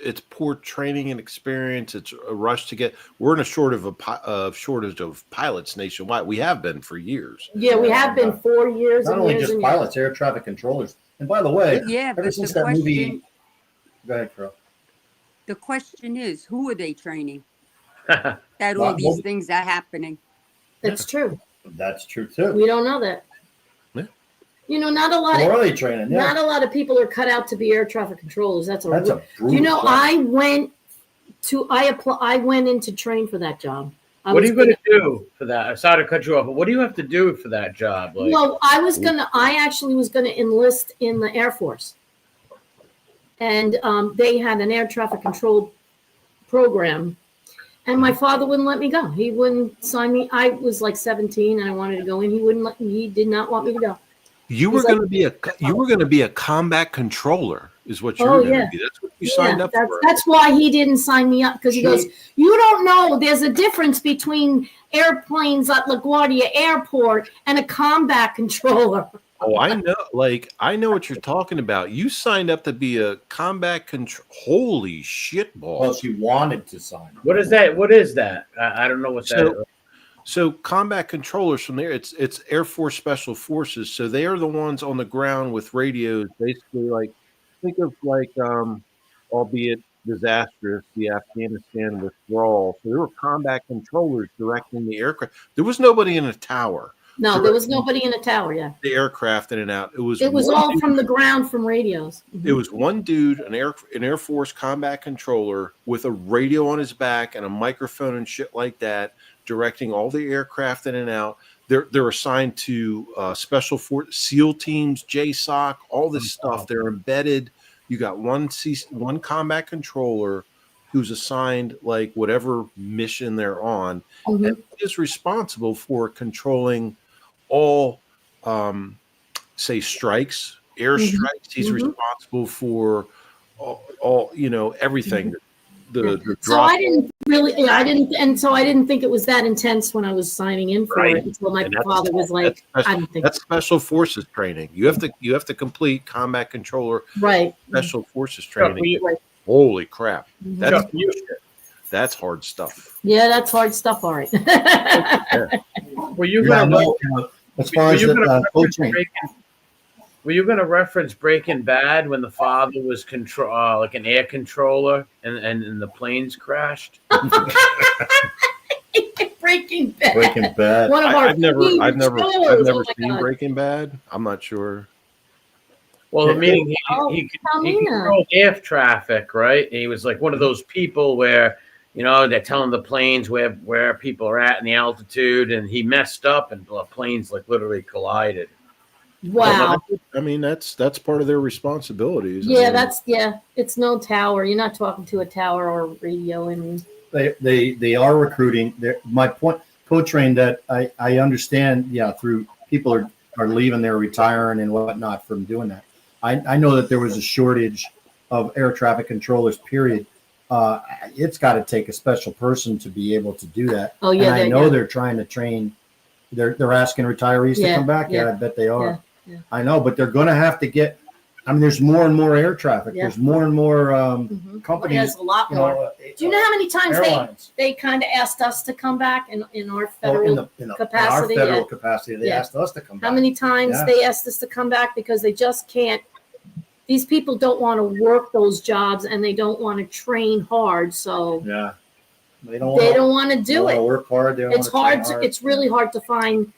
It's poor training and experience. It's a rush to get. We're in a shortage of pilots nationwide. We have been for years. Yeah, we have been 4 years. Not and only years just and pilots, air traffic controllers. And by the way, Yeah, ever but since the that movie, question, go ahead, Carol. the question is, who are they training? That all these things are happening. That's true. That's true too. We don't know that. Yeah. You know, not a lot Or of are they training? Yeah. not a lot of people are cut out to be air traffic controllers. That's a That's a do you know brutal job. I went I went in to train for that job. What are you going to do for that? Sorry to cut you off, but what do you have to do for that job? Like, Well, I actually was gonna enlist in the Air Force. And they had an air traffic control program. And my father wouldn't let me go. He wouldn't sign me. I was like 17 and I wanted to go in. He did not want me to go. You were going to be a combat controller, is what you were going to be. That's what you signed up for. That's why he didn't sign me up, because he goes, you don't know there's a difference between airplanes at LaGuardia Airport and a combat controller. Oh, I know. I know what you're talking about. You signed up to be a combat control. Holy shit balls. Well, she wanted to sign. what is that? What is that? I don't know what that is. So combat controllers from there, it's Air Force Special Forces. So they are the ones on the ground with radios, basically think of albeit disastrous, the Afghanistan withdrawal. So there were combat controllers directing the aircraft. There was nobody in a tower. No, there was nobody in a tower. Yeah, the aircraft in and out. It was all from the ground, from radios. It was one dude, an Air Force combat controller with a radio on his back and a microphone and shit like that, directing all the aircraft in and out. They're assigned to special force SEAL teams, JSOC, all this stuff. They're embedded. You got one combat controller who's assigned whatever mission they're on, and he is responsible for controlling all, say, strikes, airstrikes. He's responsible for all everything. The so I didn't think it was that intense when I was signing in for it until my father was like, I don't think that's special forces training. You have to complete combat controller special forces training. Holy crap. That's hard stuff. Yeah, that's hard stuff, all right. Were you going to reference Breaking Bad when the father was like an air controller and the planes crashed? Breaking Bad. One of our I've never seen Breaking Bad. I'm not sure. Well, meaning he controlled air traffic, right? And he was like one of those people where, they're telling the planes where people are at and the altitude, and he messed up and the planes literally collided. Wow. I mean, that's part of their responsibilities. Yeah, it's no tower. You're not talking to a tower or radio. And they are recruiting. My point, co-train, that I understand. Yeah, through people are leaving, they're retiring and whatnot from doing that. I know that there was a shortage of air traffic controllers. Period. It's got to take a special person to be able to do that. Oh yeah, and I know they're trying to train. They're asking retirees to come back. Yeah, I bet they are. Yeah. I know, but they're going to have to get. I mean, there's more and more air traffic. Yeah. There's more and more companies. There's a lot more. Do you know how many times they kind of asked us to come back in our federal capacity? In our federal capacity, they asked us to come back. How many times they asked us to come back because they just can't. These people don't want to work those jobs and they don't want to train hard. So they don't want to do it. Work hard. It's hard. It's really hard to find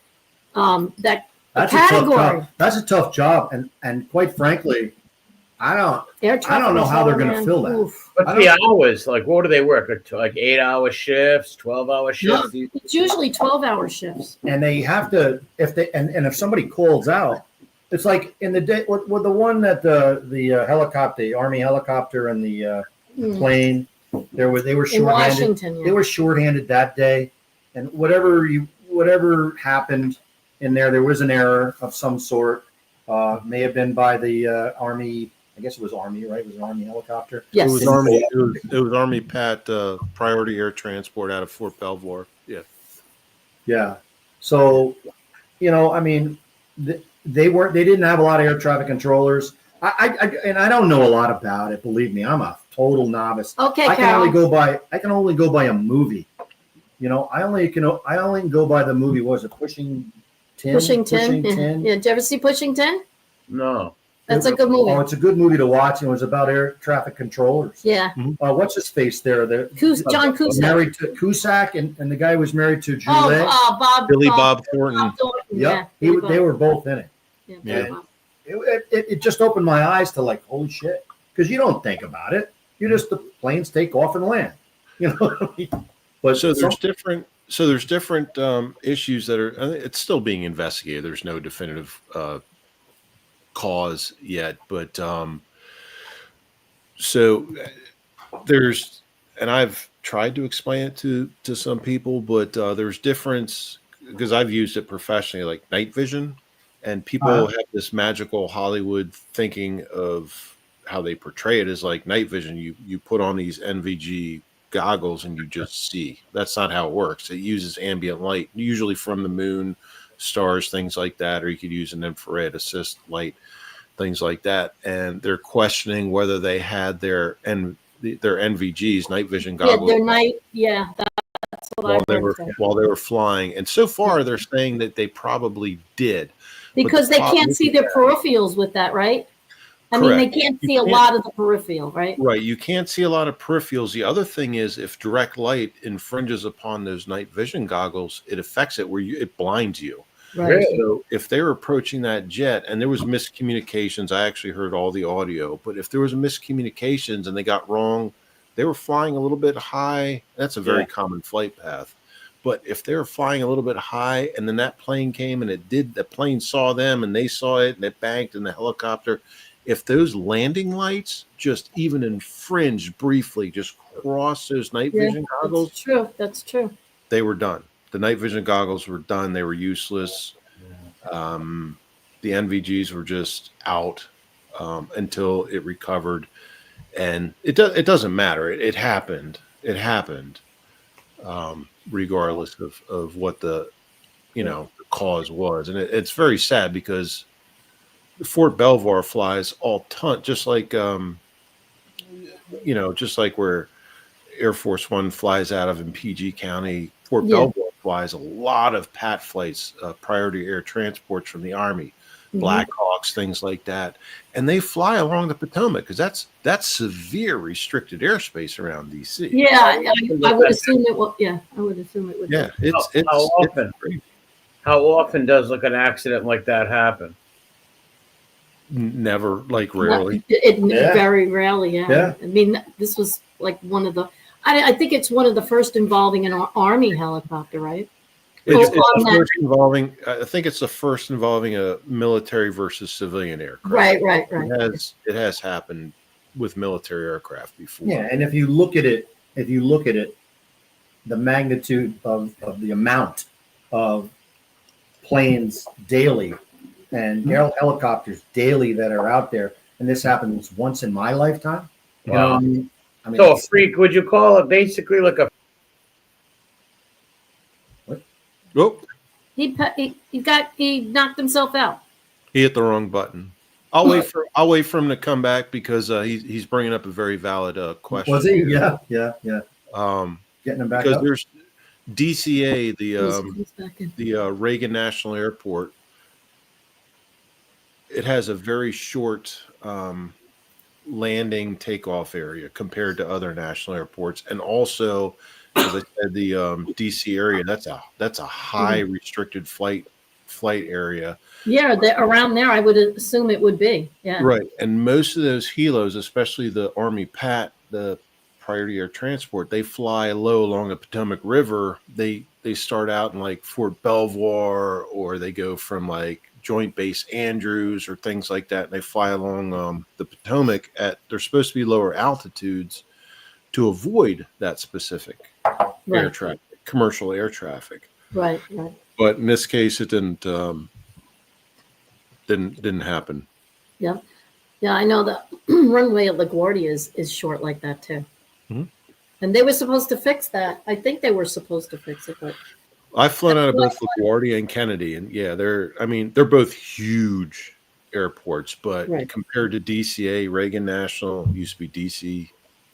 that. That's category. That's a tough job, and quite frankly, I don't know how they're going to fill that. What's the hours? What do they work? 8-hour shifts, 12-hour shifts? No, it's usually 12-hour shifts. And they have to, if somebody calls out, it's like in the day with the one that the helicopter, the Army helicopter, and the plane, they were shorthanded. In Washington, They were shorthanded that day, and whatever happened. In there was an error of some sort. May have been by the Army. I guess it was Army, right? It was an Army helicopter. Yes, it was Army. It was Army Pat Priority Air Transport out of Fort Belvoir. Yeah. Yeah. So, I mean, they didn't have a lot of air traffic controllers. And I don't know a lot about it. Believe me, I'm a total novice. Okay, I can only go by a movie. I only can go by the movie. What was it? Pushing 10? Pushing 10. Yeah. Did you ever see Pushing 10? No. That's a good movie. Oh, it's a good movie to watch. It was about air traffic controllers. Yeah. What's his face there? John Cusack. Married to Cusack, and the guy was married to Julie. Bob Thornton. Yeah. They were both in it. Yeah. It just opened my eyes to holy shit, because you don't think about it. The planes take off and land. You know what I mean? But So there's different. So there's different issues that are. It's still being investigated. There's no definitive cause yet, but so there's, and I've tried to explain it to some people, but there's difference because I've used it professionally, like night vision, and people have this magical Hollywood thinking of how they portray it as like night vision. You put on these NVG goggles and you just see. That's not how it works. It uses ambient light, usually from the moon, stars, things like that, or you could use an infrared assist light, things like that. And they're questioning whether they had their NVGs, night vision goggles, their night. Yeah, that's what while I they heard. were while they were flying. And so far, they're saying that they probably did Because the they problem can't see with their that- peripherals with that, right? I mean, they Correct. can't You see a can't- lot of the peripheral, right? Right. You can't see a lot of peripherals. The other thing is if direct light infringes upon those night vision goggles, it affects it where it blinds you. Right. So if they were approaching that jet and there was miscommunications, I actually heard all the audio, but if there was miscommunications and they got wrong, they were flying a little bit high. That's a very common flight path. But if they were flying a little bit high and then that plane came and the plane saw them and they saw it and it banked in the helicopter, if those landing lights just even infringed briefly, just cross those night vision goggles, That's true. That's true. they were done. The night vision goggles were done. They were useless. The NVGs were just out until it recovered. And it doesn't matter. It happened. It happened. Regardless of what the cause was. And it's very sad because Fort Belvoir flies all ton, just like just like where Air Force One flies out of in PG County. Fort Belvoir flies a lot of PAT flights, priority air transports from the Army, Blackhawks, things like that, and they fly along the Potomac because that's severe restricted airspace around DC. Yeah, I would assume it will. Yeah, I would assume it would. Yeah, How often does like an accident like that happen? Never, like rarely. Very rarely. Yeah. I mean, this was like one of the. I think it's one of the first involving an Army helicopter, right? It's the first involving. I think it's the first involving a military versus civilian aircraft. Right. It has happened with military aircraft before. Yeah, and if you look at it, the magnitude of the amount of planes daily and helicopters daily that are out there, and this happens once in my lifetime. Wow. I mean, So a freak, would you call it basically like a? Oh, He knocked himself out. he hit the wrong button. I'll wait for him to come back because he's bringing up a very valid question. was he? Yeah. Getting him back because up. there's DCA, He's back in. the Reagan National Airport. It has a very short landing takeoff area compared to other national airports, and also, as I said, the DC area that's a high restricted flight area. Yeah, around there, I would assume it would be. Yeah. Right, and most of those helos, especially the Army PAT, the priority air transport, they fly low along the Potomac River. They start out in like Fort Belvoir, or they go from like Joint Base Andrews or things like that. And they fly along the Potomac they're supposed to be lower altitudes to avoid that specific air traffic, commercial air traffic. Right. But in this case, it didn't happen. Yeah. I know the runway at LaGuardia is short like that too. Mm-hmm. And they were supposed to fix that. I think they were supposed to fix it, but I've flown out of both LaGuardia and Kennedy, and yeah, they're both huge airports, but compared to DCA, Reagan National used to be DC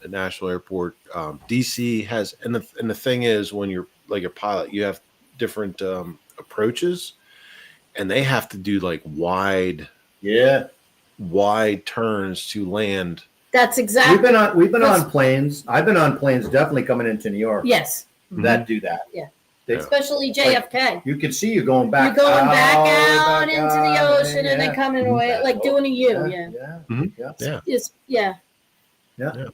National Airport. DC has, and the thing is, when you're like a pilot, you have different approaches, and they have to do like wide turns to land. that's exactly. We've been on planes. I've been on planes definitely coming into New York. Yes. That do that. Yeah. They, Especially JFK. you can see you going back. You're going back out out into the ocean and then coming away, like doing a U. Yeah. Yeah. Mhm. Yeah. Yeah. It's, yeah. Yeah.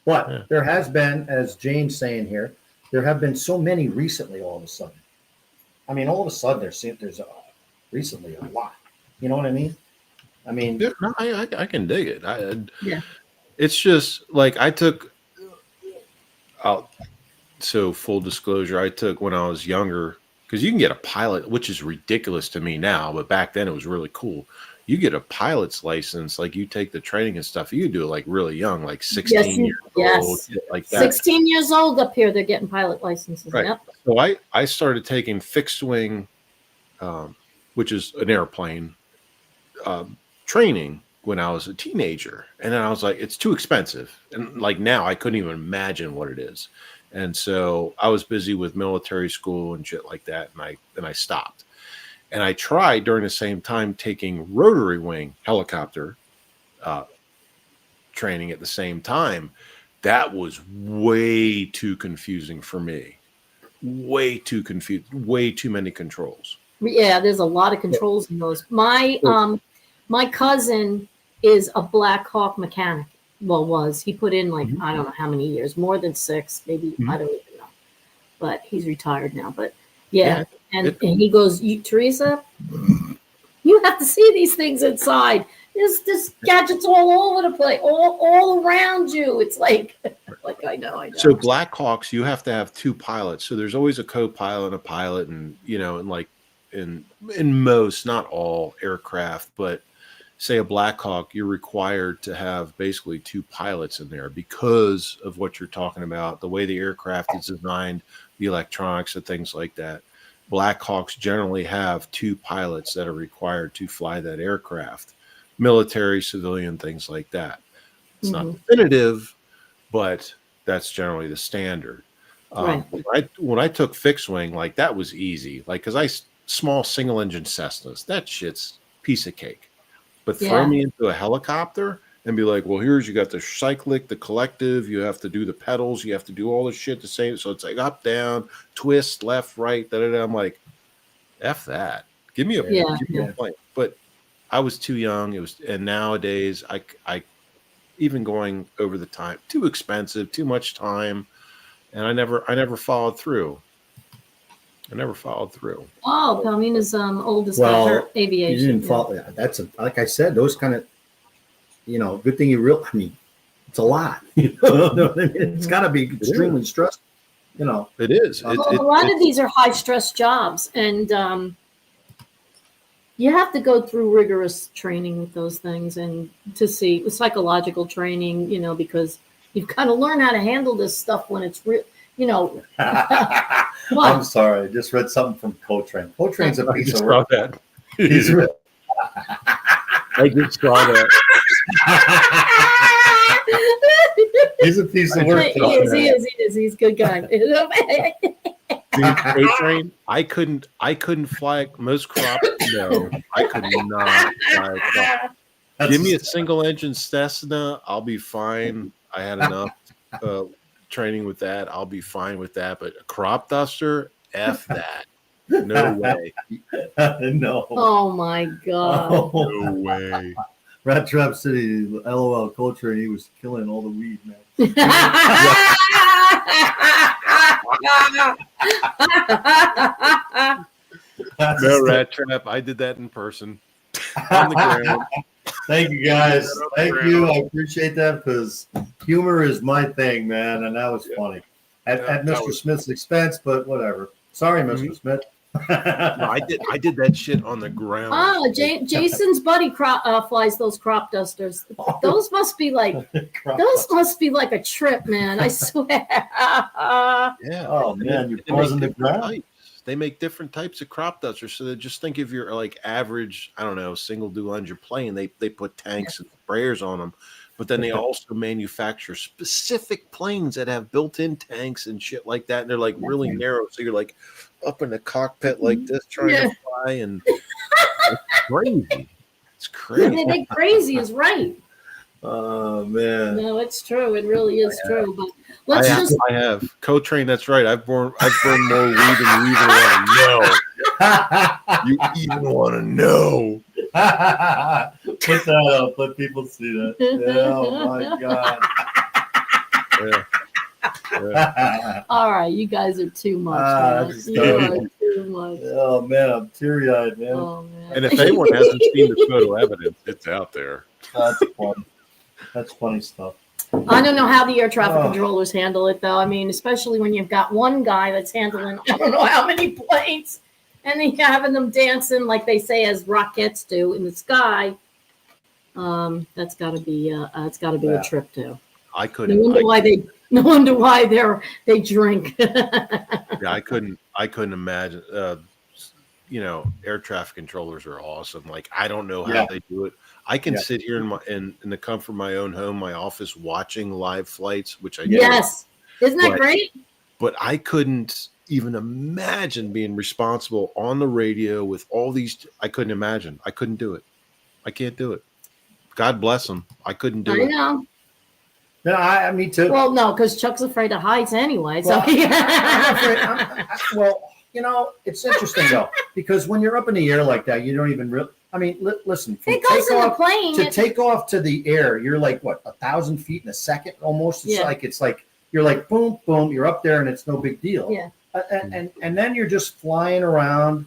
But Yeah. there has been, as Jane's saying here, there have been so many recently all of a sudden. I mean, all of a sudden there's recently a lot. You know what I mean? I mean, Yeah, no, I can dig it. Yeah. It's just like I took out. So full disclosure, I took when I was younger, because you can get a pilot, which is ridiculous to me now, but back then it was really cool. You get a pilot's license, like you take the training and stuff. You do it like really young, like 16 years old, shit like that. 16 years old up here, they're getting pilot licenses. Right. Yep. So I started taking fixed wing, which is an airplane, training when I was a teenager. And then I was like, it's too expensive. And like now I couldn't even imagine what it is. And so I was busy with military school and shit like that. And I stopped. And I tried during the same time taking rotary wing helicopter training at the same time. That was way too confusing for me. Way too confused. Way too many controls. Yeah, there's a lot of controls in those. My cousin is a Black Hawk mechanic. Well, was. He put in like, I don't know how many years, more than 6, maybe, I don't even know. But he's retired now. But yeah. And he goes, Teresa, you have to see these things inside. There's gadgets all over the place, all around you. It's like I know. So Black Hawks, you have to have 2 pilots. So there's always a co-pilot and a pilot, and and like in most, not all aircraft, but say a Black Hawk, you're required to have basically 2 pilots in there because of what you're talking about, the way the aircraft is designed, the electronics and things like that. Black Hawks generally have 2 pilots that are required to fly that aircraft, military, civilian, things like that. It's not definitive, but that's generally the standard. Right. When I took fixed wing, like that was easy, like because small single engine Cessnas, that shit's piece of cake. But throw me into a helicopter and be like, well, you got the cyclic, the collective, you have to do the pedals, you have to do all this shit the same. So it's like up, down, twist, left, right, da-da-da. I'm like, F that. Give me a plane. But I was too young. And nowadays I even going over the time, too expensive, too much time. And I never followed through. Oh, Palmina's oldest well, got her aviation. you didn't follow. Yeah, that's like I said, those kind of, good thing I mean, it's a lot. You know what I mean? It's got to be extremely stressful. It is. A lot of these are high stress jobs, and you have to go through rigorous training with those things, and to see psychological training. Because you've got to learn how to handle this stuff when it's real. I'm sorry. I just read something from Coltrane. Coltrane's a piece of work. That. I just saw that. He's a piece of work. He is. He's a good guy. Dude, Coltrane, I couldn't fly most crops. No, I could not fly a crop. Give me a single engine Cessna, I'll be fine. I had enough training with that. I'll be fine with that. But a crop duster, F that. No way. No. Oh my God. No way. Rat Trap City, LOL Culture, and he was killing all the weed, man. No, Rat Trap. I did that in person. On the ground. Thank you, guys. Thank you. I appreciate that because humor is my thing, man, and that was funny. At Mr. Smith's expense, but whatever. Sorry, Mr. Smith. No, I did that shit on the ground. Oh, Jason's buddy flies those crop dusters. Those must be like a trip, man. I swear. Yeah. Oh man, you're pausing the ground. They make different types of crop dusters. So just think if you're like average, I don't know, single dual engine plane, they put tanks and sprayers on them. But then they also manufacture specific planes that have built-in tanks and shit like that. And they're like really narrow. So you're like up in the cockpit like this trying to fly. And it's crazy. It's crazy. They're crazy is right. Oh man. No, it's true. It really is true. But I have Coltrane. That's right. I've burned more weed than you even want to know. You even want to know. Put that up. Let people see that. Yeah, oh my God. Yeah. Yeah. All right, you guys are too much, man. That's You are terrible. too much. Oh man, I'm teary-eyed, man. Oh man. And if anyone hasn't seen the photo evidence, it's out there. That's funny. That's funny stuff. I don't know how the air traffic Oh. controllers handle it, though. I mean, especially when you've got one guy that's handling I don't know how many planes, and then having them dancing like they say as rockets do in the sky. That's got to be Yeah. a trip too. I No couldn't. wonder why they drink. Yeah, I couldn't imagine. Air traffic controllers are awesome. Like, I don't know how Yeah. they do it. I can Yeah. sit here in the comfort of my own home, my office, watching live flights, which I do. Yes, isn't that But- great? But I couldn't even imagine being responsible on the radio with all these. I couldn't imagine. I couldn't do it. I can't do it. God bless them. I couldn't do I it. know. No, me too. Well, no, because Chuck's afraid of heights anyway. So Well, I'm afraid- well, it's interesting though, because when you're up in the air like that, you don't even really. I mean, listen. From it goes in the takeoff plane. to take off to the air, you're like what 1,000 feet in a second almost. It's Yeah. like you're like boom, boom. You're up there and it's no big deal. Yeah. And then you're just flying around.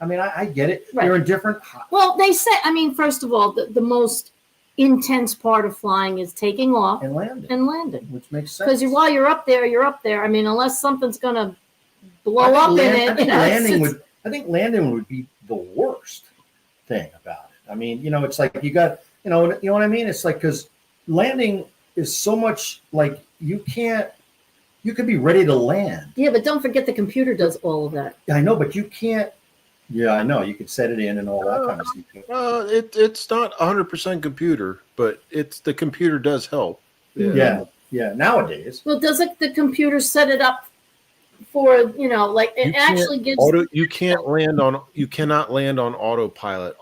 I mean, I get it. Right. You're in different. Well, they say, I mean, first of all, the most intense part of flying is taking off And landing, and landing. which makes sense. Because while you're up there. I mean, unless something's going to blow I up think in land- it. I think you know, landing it's- would. I think landing would be the worst thing about it. I mean, it's like you got, you know what I mean. It's like because landing is so much like you can't. You could be ready to land. Yeah, but don't forget the computer does all of that. I know, but you can't. Yeah, I know. You could set it in and all that kind of stuff. It's not 100% computer, but the computer does help. Yeah. Nowadays, Well, doesn't the computer set it up for, like it You can't actually gives. You cannot land on autopilot.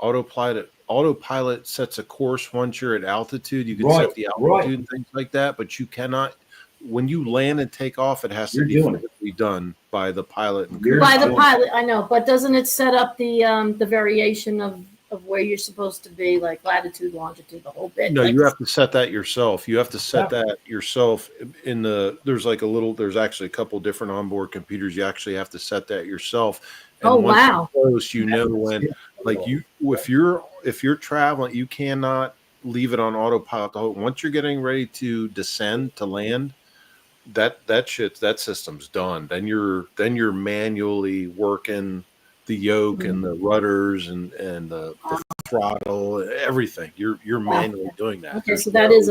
Autopilot sets a course once you're at altitude. You can Right, set the altitude and things like that, but you cannot. When you land and take off, it has to You're be doing it. physically done by the pilot. And You're By the doing- pilot, I know, but doesn't it set up the variation of where you're supposed to be, like latitude, longitude, the whole bit? No, like, you have to set that yourself. You have to set that yourself there's actually a couple different onboard computers. You actually have to set that yourself. And Oh, once wow. you're close, when, if you're traveling, you cannot leave it on autopilot. Once you're getting ready to descend to land, that system's done. Then you're manually working the yoke and the rudders and the throttle, everything. You're manually doing that. Okay, There's so that's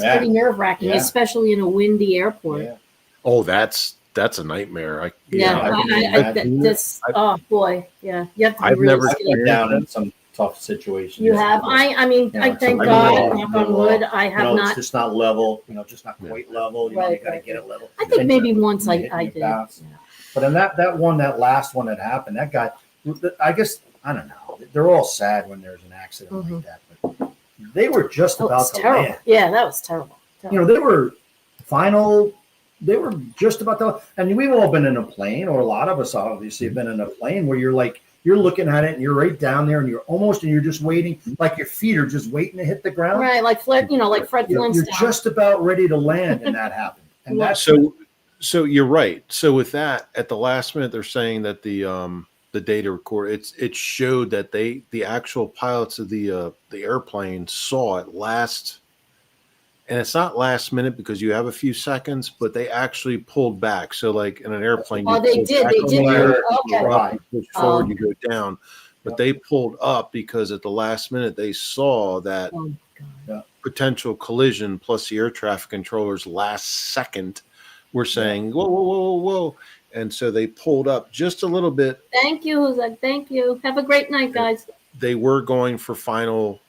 yeah. pretty nerve wracking, Yeah. especially in a windy airport. Yeah. Oh, that's a nightmare. Oh boy, yeah, you have to be I've really never skilled. I've been down in some tough situations. You have. I mean, Yeah, I thank so God, I know, knock on wood, I have It's not. just not level. Just not quite level. You Right, got to right. get it level. I think And maybe once you hit I your did. bounce. Yeah. But in that last one that happened, that guy, I guess, I don't know. They're all sad when there's an accident like that, but they were just Oh, about it's to terrible. land. Yeah, that was terrible. They were they were just about to, and we've all been in a plane, or a lot of us obviously have been in a plane where you're looking at it and you're right down there and you're just waiting, like your feet are just waiting to hit the ground. Right, like Fred, like Fred You're Flintstone. just about ready to land, and that happened. And Well, that's So you're right. So with that, at the last minute, they're saying that the data record it showed that the actual pilots of the airplane saw it last, and it's not last minute because you have a few seconds, but they actually pulled back. So like in an airplane, Oh, you they pull did. back They on did. the air, Okay. you drop, you push forward, Oh. you go down. But they pulled up because at the last minute they saw that Oh, God. potential collision, plus the air traffic controllers last second were saying, whoa, whoa, whoa, whoa, whoa. And so they pulled up just a little bit. Thank you, Jose. Thank you. Have a great night, guys. They were going for final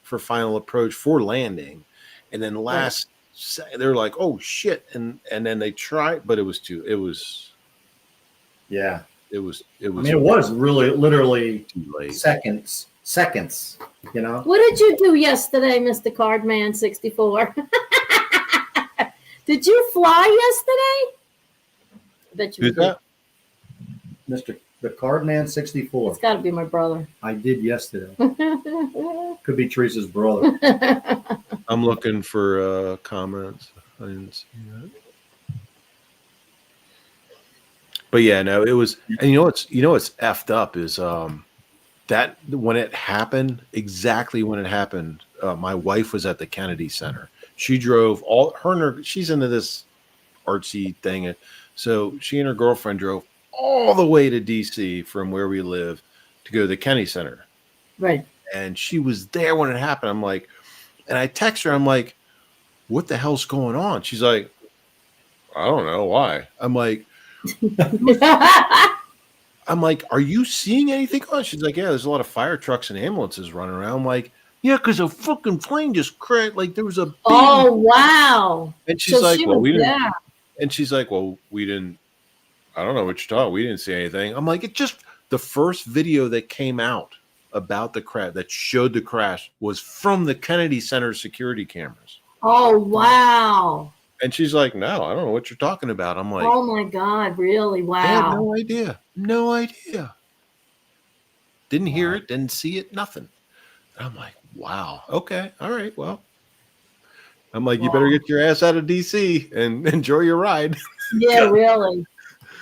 approach for landing. And then they're like, oh shit. And then they tried, but it was yeah. it was I mean, it was really literally too late. seconds. What did you do yesterday, Mr. Cardman 64? Did you fly yesterday? I bet you Who's did. that? The Cardman 64. It's got to be my brother. I did yesterday. Could be Teresa's brother. I'm looking for comments. I didn't see that. But yeah, no, it was, and what's effed up is that when it happened, exactly when it happened, my wife was at the Kennedy Center. She drove she's into this artsy thing, so she and her girlfriend drove all the way to DC from where we live to go to the Kennedy Center. Right. And she was there when it happened. I'm like, and I text her, I'm like, what the hell's going on? She's like, I don't know why. I'm like, are you seeing anything on? She's like, yeah, there's a lot of fire trucks and ambulances running around. I'm like, yeah, because a fucking plane just crashed. Like there was a big... Oh wow. And she's like, well, we didn't. Yeah. And she's like, well, we didn't. I don't know what you're talking. We didn't see anything. I'm like, it just the first video that came out about the crash that showed the crash was from the Kennedy Center security cameras. Oh wow. And she's like, no, I don't know what you're talking about. I'm like, oh my God, really? Wow. I had no idea. No idea. Didn't hear it, didn't see it, nothing. And I'm like, wow. Okay. All right. Well, I'm like, you better get your ass out of DC and enjoy your ride. Yeah, really.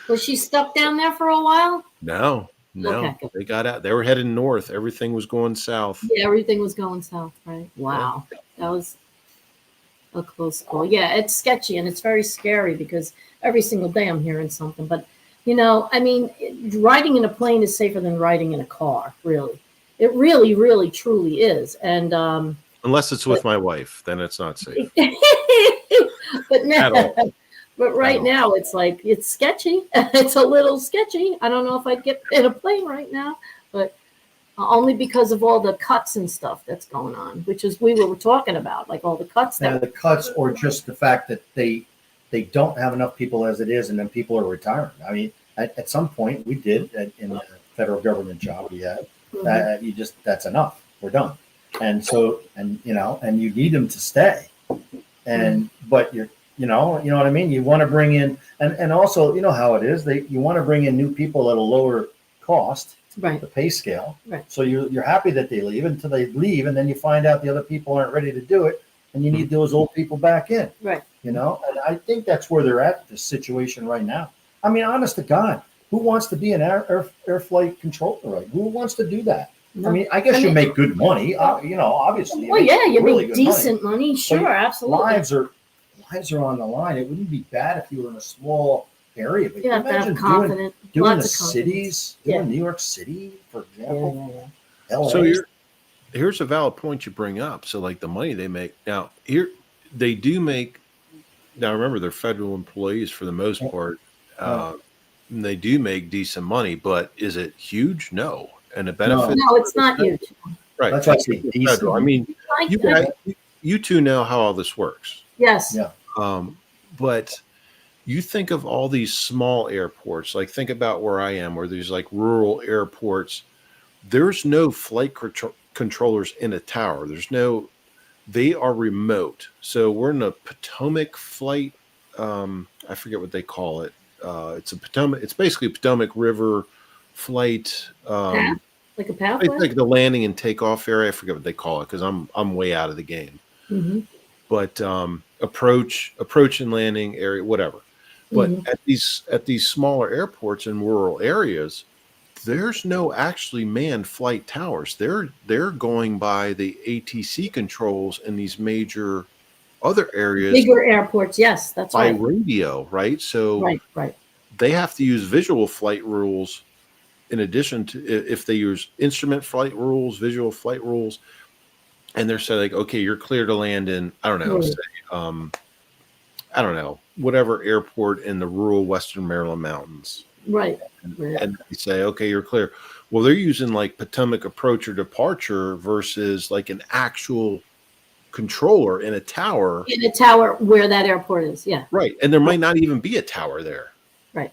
Was she stuck down there for a while? No. Okay. They got out. They were heading north. Everything was going south. Yeah, everything was going south, right? Wow. Yeah. That was a close call. Yeah, it's sketchy and it's very scary because every single day I'm hearing something. But, I mean, riding in a plane is safer than riding in a car, really. It really, really, truly is. And unless it's with my wife, then it's not safe. But right now it's like it's sketchy. It's a little sketchy. I don't know if I'd get in a plane right now, but only because of all the cuts and stuff that's going on, which is we were talking about, like all the cuts. The cuts, or just the fact that they don't have enough people as it is, and then people are retiring. I mean, at some point we did in the federal government job we had. That's enough. We're done. And so, and you need them to stay. And but you know what I mean. You want to bring in, and also how it is. You want to bring in new people at a lower cost, right? The pay scale, right? So you're happy that they leave until they leave, and then you find out the other people aren't ready to do it, and you need those old people back in, right? And I think that's where they're at, this situation right now. I mean, honest to God, who wants to be an air flight controller? Right? Who wants to do that? No. I mean, I guess you make good money, obviously. Well, yeah, you really make decent money. Sure, absolutely. Lives are on the line. It wouldn't be bad if you were in a small area. But yeah, imagine doing the cities, doing New York City, for example. Yeah. LA. So here's a valid point you bring up. So like the money they make now, they do make. Now remember, they're federal employees for the most part. They do make decent money, but is it huge? No. And the benefit? No, it's not huge. Right. That's why I say decent. I mean, you two know how all this works. Yes. Yeah. But you think of all these small airports, like think about where I am, where there's like rural airports. There's no flight controllers in a tower. They are remote. So we're in a Potomac flight. I forget what they call it. It's basically a Potomac River flight. Like a pathway? It's like the landing and takeoff area. I forget what they call it because I'm way out of the game. Mm-hmm. But approach and landing area, whatever. But at these smaller airports in rural areas, there's no actually manned flight towers. They're going by the ATC controls in these major other areas. Bigger airports, yes, that's by right. radio, right? So right. They have to use visual flight rules in addition to if they use instrument flight rules, visual flight rules, and they're saying like, okay, you're clear to land in, I don't know, I don't know, whatever airport in the rural Western Maryland mountains. Right. And they say, okay, you're clear. Well, they're using like Potomac approach or departure versus like an actual controller in a tower. In a tower where that airport is, yeah. Right. And there might not even be a tower there. Right.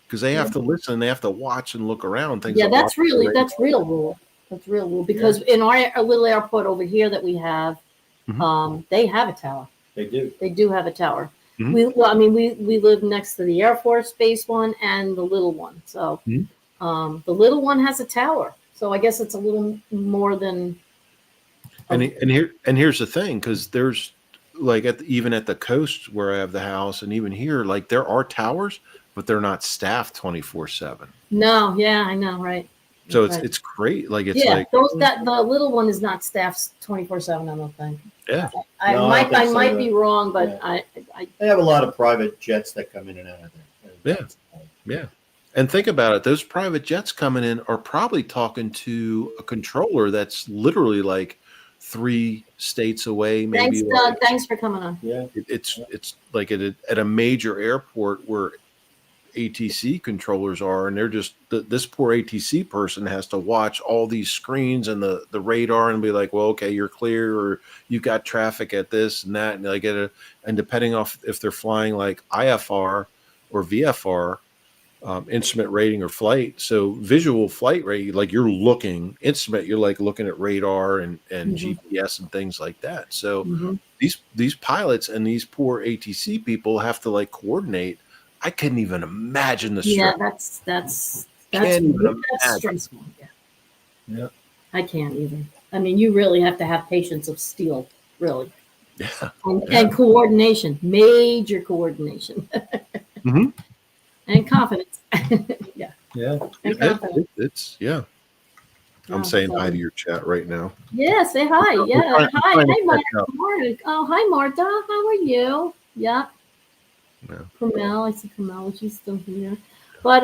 Because they have to listen, they have to watch and look around. Things that's real rule. That's real rule. Because in our little airport over here that we have, they have a tower. They do. They do have a tower. Mm-hmm. We live next to the Air Force Base one and the little one. So the little one has a tower. So I guess it's a little more than. And here's the thing, because there's like even at the coast where I have the house, and even here, like there are towers, but they're not staffed 24/7. No, yeah, I know, right. So Right. it's great. Like it's Yeah, like the little one is not staffed 24/7, I don't think. yeah. I No, I might don't think so might either. be wrong, but Yeah. I They have a lot of private jets that come in and out of there. Yeah. And think about it, those private jets coming in are probably talking to a controller that's literally like 3 states away, maybe. thanks, Doug. Thanks for coming on. Yeah. It's like at a major airport where ATC controllers are, and they're just this poor ATC person has to watch all these screens and the radar and be like, well, okay, you're clear, or you got traffic at this and that, and like and depending off if they're flying like IFR or VFR, instrument rating or flight. So visual flight rate, like you're looking instrument, you're like looking at radar and GPS and things like that. So these pilots and these poor ATC people have to like coordinate. I couldn't even imagine the stress. Yeah, that's stressful. Yeah. I can't either. I mean, you really have to have patience of steel, really. Yeah. And coordination, major coordination. And confidence. Yeah. Yeah. And confidence. It's I'm Yeah, saying so- hi to your chat right now. Yeah, say hi. I'm Yeah. trying to Hi, Marta. catch up. Oh, hi, Marta. How are you? Yeah. Yeah. Carmel, I see Carmel, she's still here. But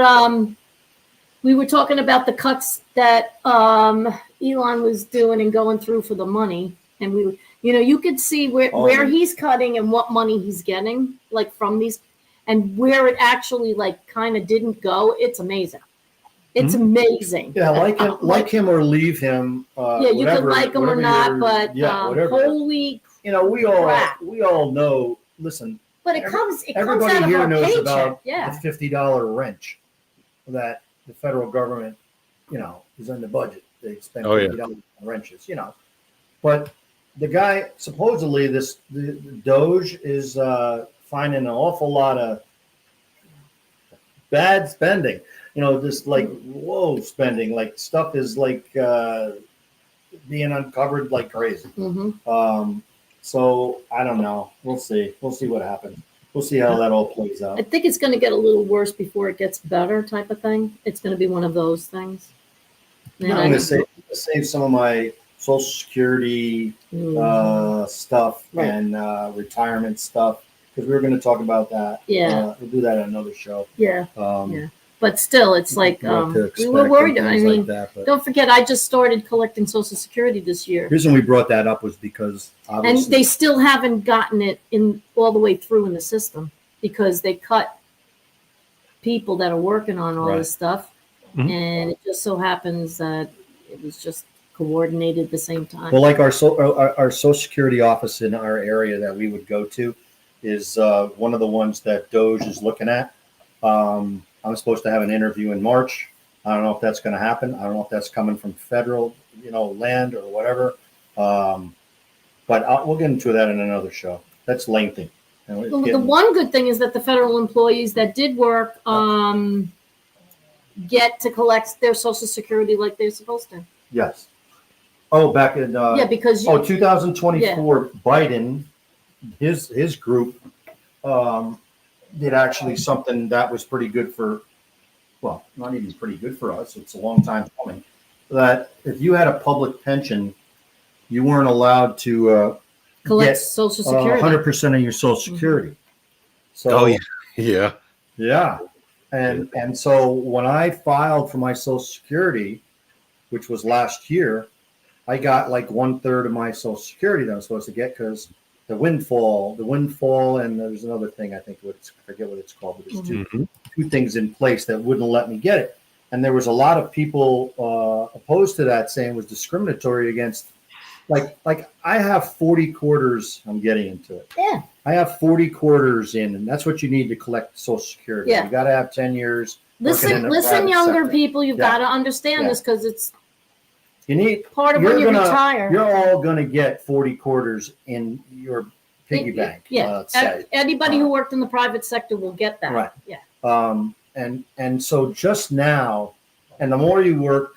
we were talking about the cuts that Elon was doing and going through for the money. And you could see where he's cutting and what money he's getting, like from these, and where it actually like kind of didn't go. It's amazing. It's amazing. Yeah, like him or leave him. Yeah, you could like him or not, but whatever. holy, we all crap. know. Listen, but it comes everybody out of here our knows paycheck. about Yeah. the $50 wrench that the federal government, is in the budget. They spend $50 on wrenches, But the guy supposedly the Doge is finding an awful lot of bad spending. Just like whoa spending, like stuff is like being uncovered like crazy. So I don't know. We'll see. We'll see what happens. We'll see how that all plays out. I think it's going to get a little worse before it gets better, type of thing. It's going to be one of those things. I'm going to save some of my Social Security stuff and retirement stuff, because we were going to talk about that. Yeah. We'll do that on another show. Yeah. Yeah. But still, it's like we were worried. I mean, don't forget, I just started collecting Social Security this year. The reason we brought that up was because obviously, and they still haven't gotten it in all the way through in the system, because they cut people that are working on all this stuff. And it just so happens that it was just coordinated at the same time. Well, like our Social Security office in our area that we would go to is one of the ones that Doge is looking at. I'm supposed to have an interview in March. I don't know if that's going to happen. I don't know if that's coming from federal, land or whatever. But we'll get into that in another show. That's lengthy. The one good thing is that the federal employees that did work get to collect their Social Security like they're supposed to. Yes. Oh, back in because 2024, Biden, his group did actually something that was pretty good for, well, not even pretty good for us. It's a long time coming. That if you had a public pension, you weren't allowed to collect get Social Security, 100% of your Social Security. So, yeah. And so when I filed for my Social Security, which was last year, I got like 1/3 of my Social Security that I'm supposed to get, because the windfall, and there's another thing, I forget what it's called, but there's two things in place that wouldn't let me get it. And there was a lot of people opposed to that, saying it was discriminatory against, like I have 40 quarters, I'm getting into it. Yeah. I have 40 quarters in, and that's what you need to collect Social Security. Yeah. You got to have 10 years. Listen, younger people, you've got to understand this, because it's part of when you retire. You're all going to get 40 quarters in your piggy bank. Yeah. Anybody who worked in the private sector will get that. Right. Yeah. And so just now, and the more you work,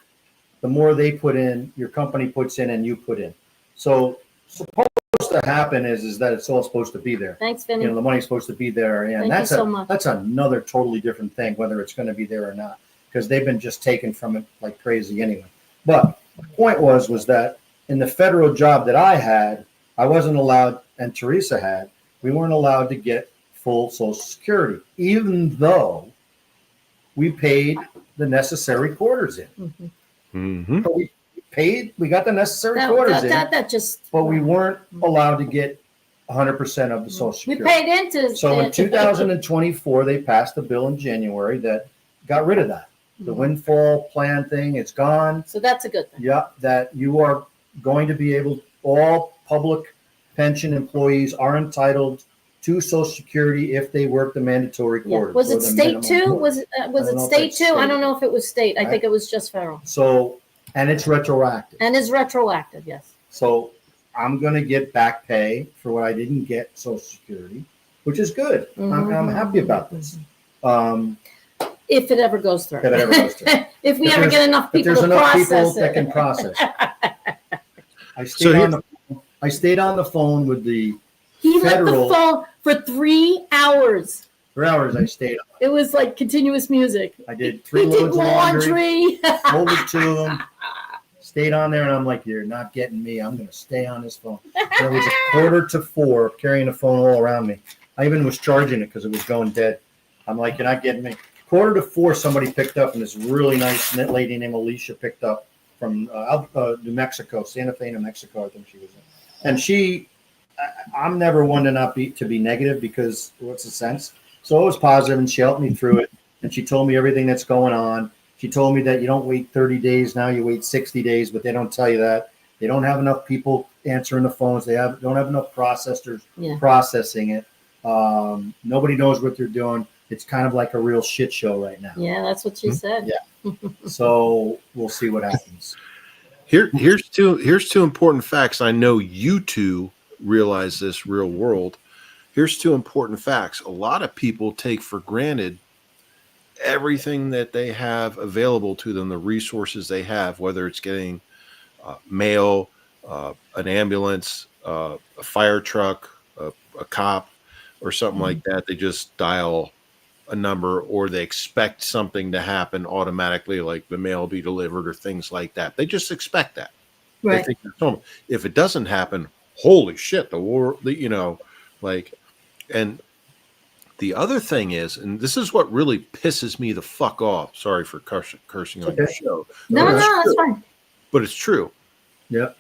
the more they put in, your company puts in, and you put in. So supposed to happen is that it's all supposed to be there. Thanks, You know, Vinny. the money's supposed to be there, and Thank that's you so much. that's another totally different thing, whether it's going to be there or not, because they've been just taken from it like crazy anyway. But the point was that in the federal job that I had, I wasn't allowed, and Teresa had, we weren't allowed to get full Social Security, even though we paid the necessary quarters in. Mhm. Mm-hmm. But we got the necessary quarters in, That just. but we weren't allowed to get 100% of the Social We Security. paid into. So in 2024, they passed a bill in January that got rid of that. The windfall plan thing, it's gone. So that's a good thing. Yeah, that you are going to be able, all public pension employees are entitled to Social Security if they work the mandatory Yeah. quarters. Was or it the state minimum too? quarter. Was it I don't know if state it's too? I state. don't know if it was state. I Right. think it was just federal. So, and it's retroactive. And is retroactive, yes. So I'm going to get back pay for what I didn't get Social Security, which is good. I'm happy about this. If it ever goes through. If it ever goes through. If we If ever there's- get enough If people there's to enough people process that it. can process it. So I stayed on the phone with the He let the federal- phone for 3 hours. 3 hours I stayed on. It was like continuous music. I did He 3 did loads of laundry, laundry. folded 2 of them, stayed on there, and I'm like, you're not getting me. I'm going to stay on this phone. So it was 3:45 carrying the phone all around me. I even was charging it because it was going dead. I'm like, you're not getting me. 3:45, somebody picked up, and this really nice lady named Alicia picked up from New Mexico, Santa Fe, New Mexico, I think she was in. And I'm never one to not be negative, because what's the sense? So it was positive, and she helped me through it. And she told me everything that's going on. She told me that you don't wait 30 days now, you wait 60 days, but they don't tell you that. They don't have enough people answering the phones. They don't have enough processors Yeah. processing it. Nobody knows what they're doing. It's kind of like a real shit show right now. Yeah, that's what she said. Yeah. So we'll see what happens. Here's two important facts. I know you two realize this real world. Here's 2 important facts. A lot of people take for granted everything that they have available to them, the resources they have, whether it's getting mail, an ambulance, a fire truck, a cop, or something like that. They just dial a number, or they expect something to happen automatically, like the mail be delivered or things like that. They just expect that. Right. They think that's normal. If it doesn't happen, holy shit, the war, and the other thing is, and this is what really pisses me the fuck off. Sorry for cursing on your show. No, But it's that's true. fine. But it's true. Yep.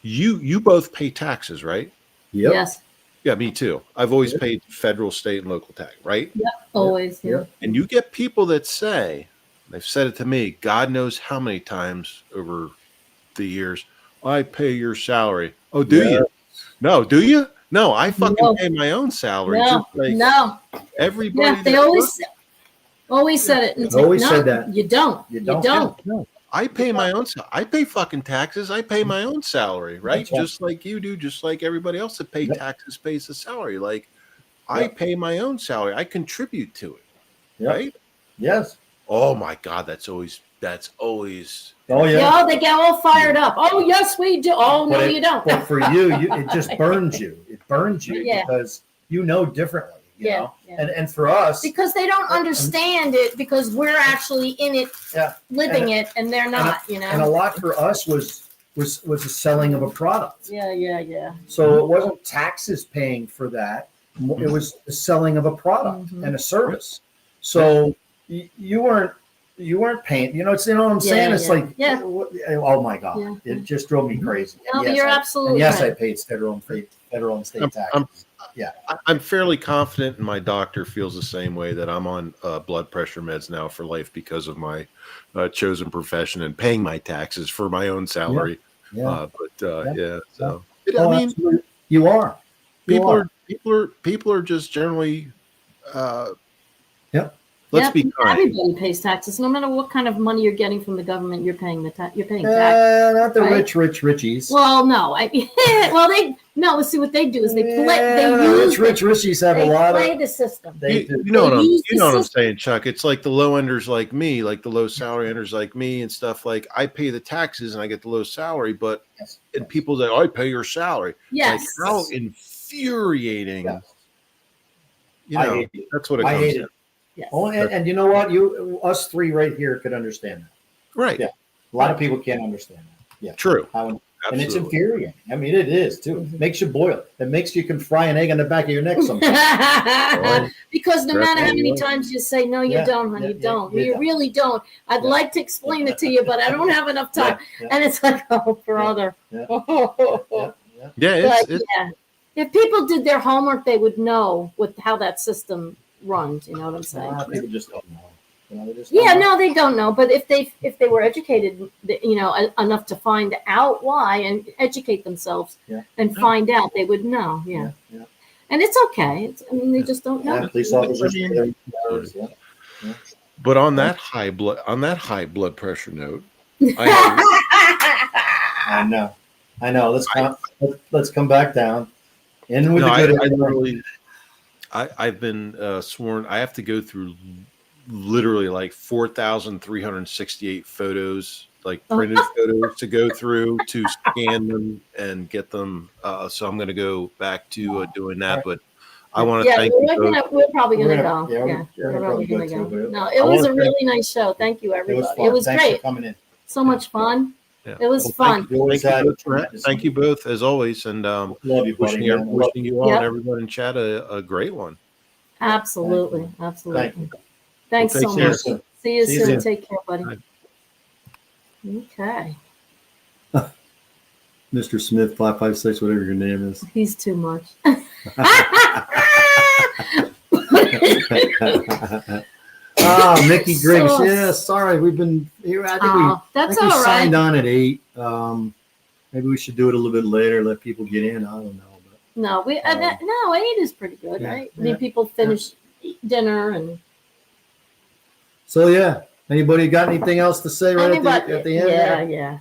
You both pay taxes, right? Yep. Yes, Yeah, me too. I've always Yep. paid federal, state, and local tax, right? always. Yeah. Yep. And you get people that say, they've said it to me, God knows how many times over the years, I pay your salary. Oh, do Yes. you? No, do you? No, I fucking No. pay my own salary. No, just like no. everybody. Yeah, they that always said it. It's Always no, said that. You don't. You You don't. don't. No. I pay my own. I pay fucking taxes. I pay my own salary, right? That's right. Just like you do. Just like everybody else that pay Yep. taxes pays a salary. Like I Yep. pay my own salary. I contribute to it, Yep. right? Yes. Oh my God, that's always. Oh yeah. Yeah, they get all fired up. Oh, yes, we do. Oh, no, But you don't. But for you, it just burns you. It burns you Yeah. because you know differently. You Yeah, know? yeah. And for us, Because they don't understand it, because we're actually in it, Yeah. living it, and they're not, you and a know? lot for us was the selling of a product. Yeah, yeah, yeah. So it wasn't taxes paying for that. It was the selling of a product Mhm. and a service. So you weren't paying. You know what I'm saying? Yeah, It's yeah. like, Yeah. oh my God, Yeah. it just drove me crazy. No, And yes, you're I- absolutely And yes, right. I paid federal and state taxes. I'm fairly confident, and my doctor feels the same way, that I'm on blood pressure meds now for life because of my chosen profession and paying my taxes for my own salary. Yeah. Yeah. So Oh, I mean, absolutely. You are. You people are. are just generally Yep. Let's Yep, be kind. everybody pays taxes, no matter what kind of money you're getting from the government. You're paying you're paying tax. Not the Right. richies. Well, no, see what they do is they play. They use richies have a they lot play of. the system. They You, do. you know what They I'm, use you the know what I'm system. saying, Chuck. It's like the low enders like me, like the low salary enders like me and stuff. Like I pay the taxes and I get the low salary, but Yes. and people that I pay your salary. Yes. Like how infuriating. Yes. You I know, hate it. that's what it I comes hate to. it. Yes. Oh, and you know what? Us three right here could understand that. Right. Yeah. A lot of people can't understand that. Yeah. True. And it's Absolutely. infuriating. I mean, it is too. Mhm. Makes you boil. It makes you can fry an egg on the back of your neck sometimes. Because no That's matter how what many it was. times you say no, you Yeah, don't, honey, yeah, you don't. you You don't. really don't. I'd Yeah. like to explain it to you, but I don't have enough time. Yeah, And it's like, oh, brother. yeah, But yeah. Yeah, it's yeah, if people did their homework, they would know how that system runs. You know what I'm A saying? lot of people just don't know. You know, they just don't Yeah, know. no, they don't know. But if they were educated, enough to find out why and educate themselves Yeah. and find out, they would know. Yeah, Yeah. and it's okay. They just don't know. Yeah, police officers. I Yeah. But on that high blood pressure note, I I know. Let's come back down. In with no, the good. I literally, I've been sworn. I have to go through literally like 4,368 photos, like printed photos, to go through to scan them and get them. So I'm going to go back to doing that. But I want to thank you both. We're probably We're gonna gonna- go. yeah, Yeah, we're we're probably probably go gonna go. too, but No, I it was wanna a really nice show. Thank you, It everybody. was fun. It was Thanks great. for coming in. So much fun. Yeah. It was Well, fun. You always had Thank you both as always, and Love you, buddy. Man. wishing you all Yep. and everyone in chat a great one. Absolutely, Thank absolutely. Thanks Well, take so care. much. soon. See you See you soon. soon. Take care, buddy. Bye. Okay, Mr. Smith, 556, whatever your name is. he's too much. Oh, Mickey Griggs. So- Yeah, sorry, we've been here. I think Oh, we that's I think all we right. signed on at 8. Maybe we should do it a little bit later, let people get in. I don't know. But No, no, 8 is pretty good, Yeah, right? I mean, yeah, people finish dinner and so yeah. Anybody got anything else to say right anybody. at the end? Yeah, there? yeah.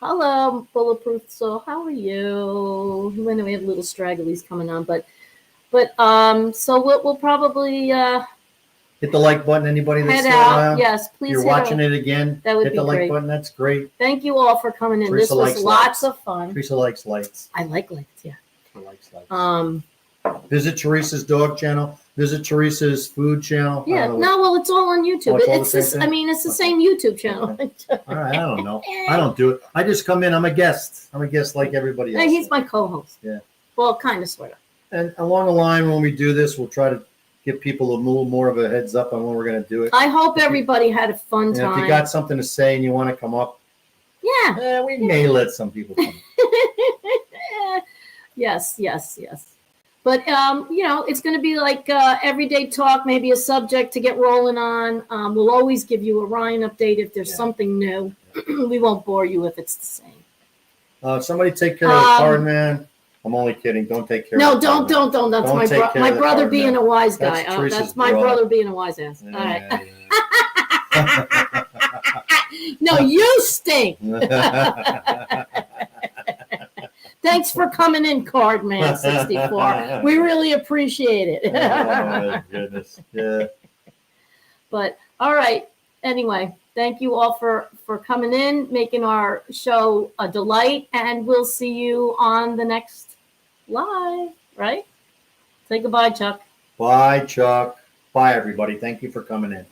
Hello, Bulletproof. So, how are you? I know we have little stragglies coming on, but so we'll probably Hit the like button. Anybody that's head still out. around. Yes, If please. you're head watching out. it again, That would hit be the like great. button. That's great. Thank you all for coming in. Teresa This was likes lots lights. of fun. Teresa likes lights. I like lights. Yeah. Teresa likes lights. Visit Teresa's dog channel. Visit Teresa's food channel. Yeah. No. Well, it's all on YouTube. Oh, it's all It's the this. same I thing? mean, it's the same YouTube channel. All right, I don't know. I don't do it. I just come in. I'm a guest. I'm a guest like everybody else. Hey, he's my co-host. Yeah. Well, kind of, sort of. And along the line, when we do this, we'll try to give people a little more of a heads up on when we're going to do it. I hope everybody had a fun And if time. you got something to say and you want to come up, Yeah. we may let some people come. Yes. But it's going to be like everyday talk, maybe a subject to get rolling on. We'll always give you a Ryan update if there's something new. We won't bore you if it's the same. Somebody take care of the card, man. I'm only kidding. Don't take care No, of the card, don't. That's Don't take care my of the brother card, being man. a wise guy. That's Teresa's That's my brother. brother being a wise ass. man. All right. Yeah, No, you stink. yeah. Thanks for coming in, Cardman 64. We really appreciate it. Oh, my goodness. Yeah. But all right. Anyway, thank you all for coming in, making our show a delight, and we'll see you on the next live, right? Say goodbye, Chuck. Bye, Chuck. Bye, everybody. Thank you for coming in.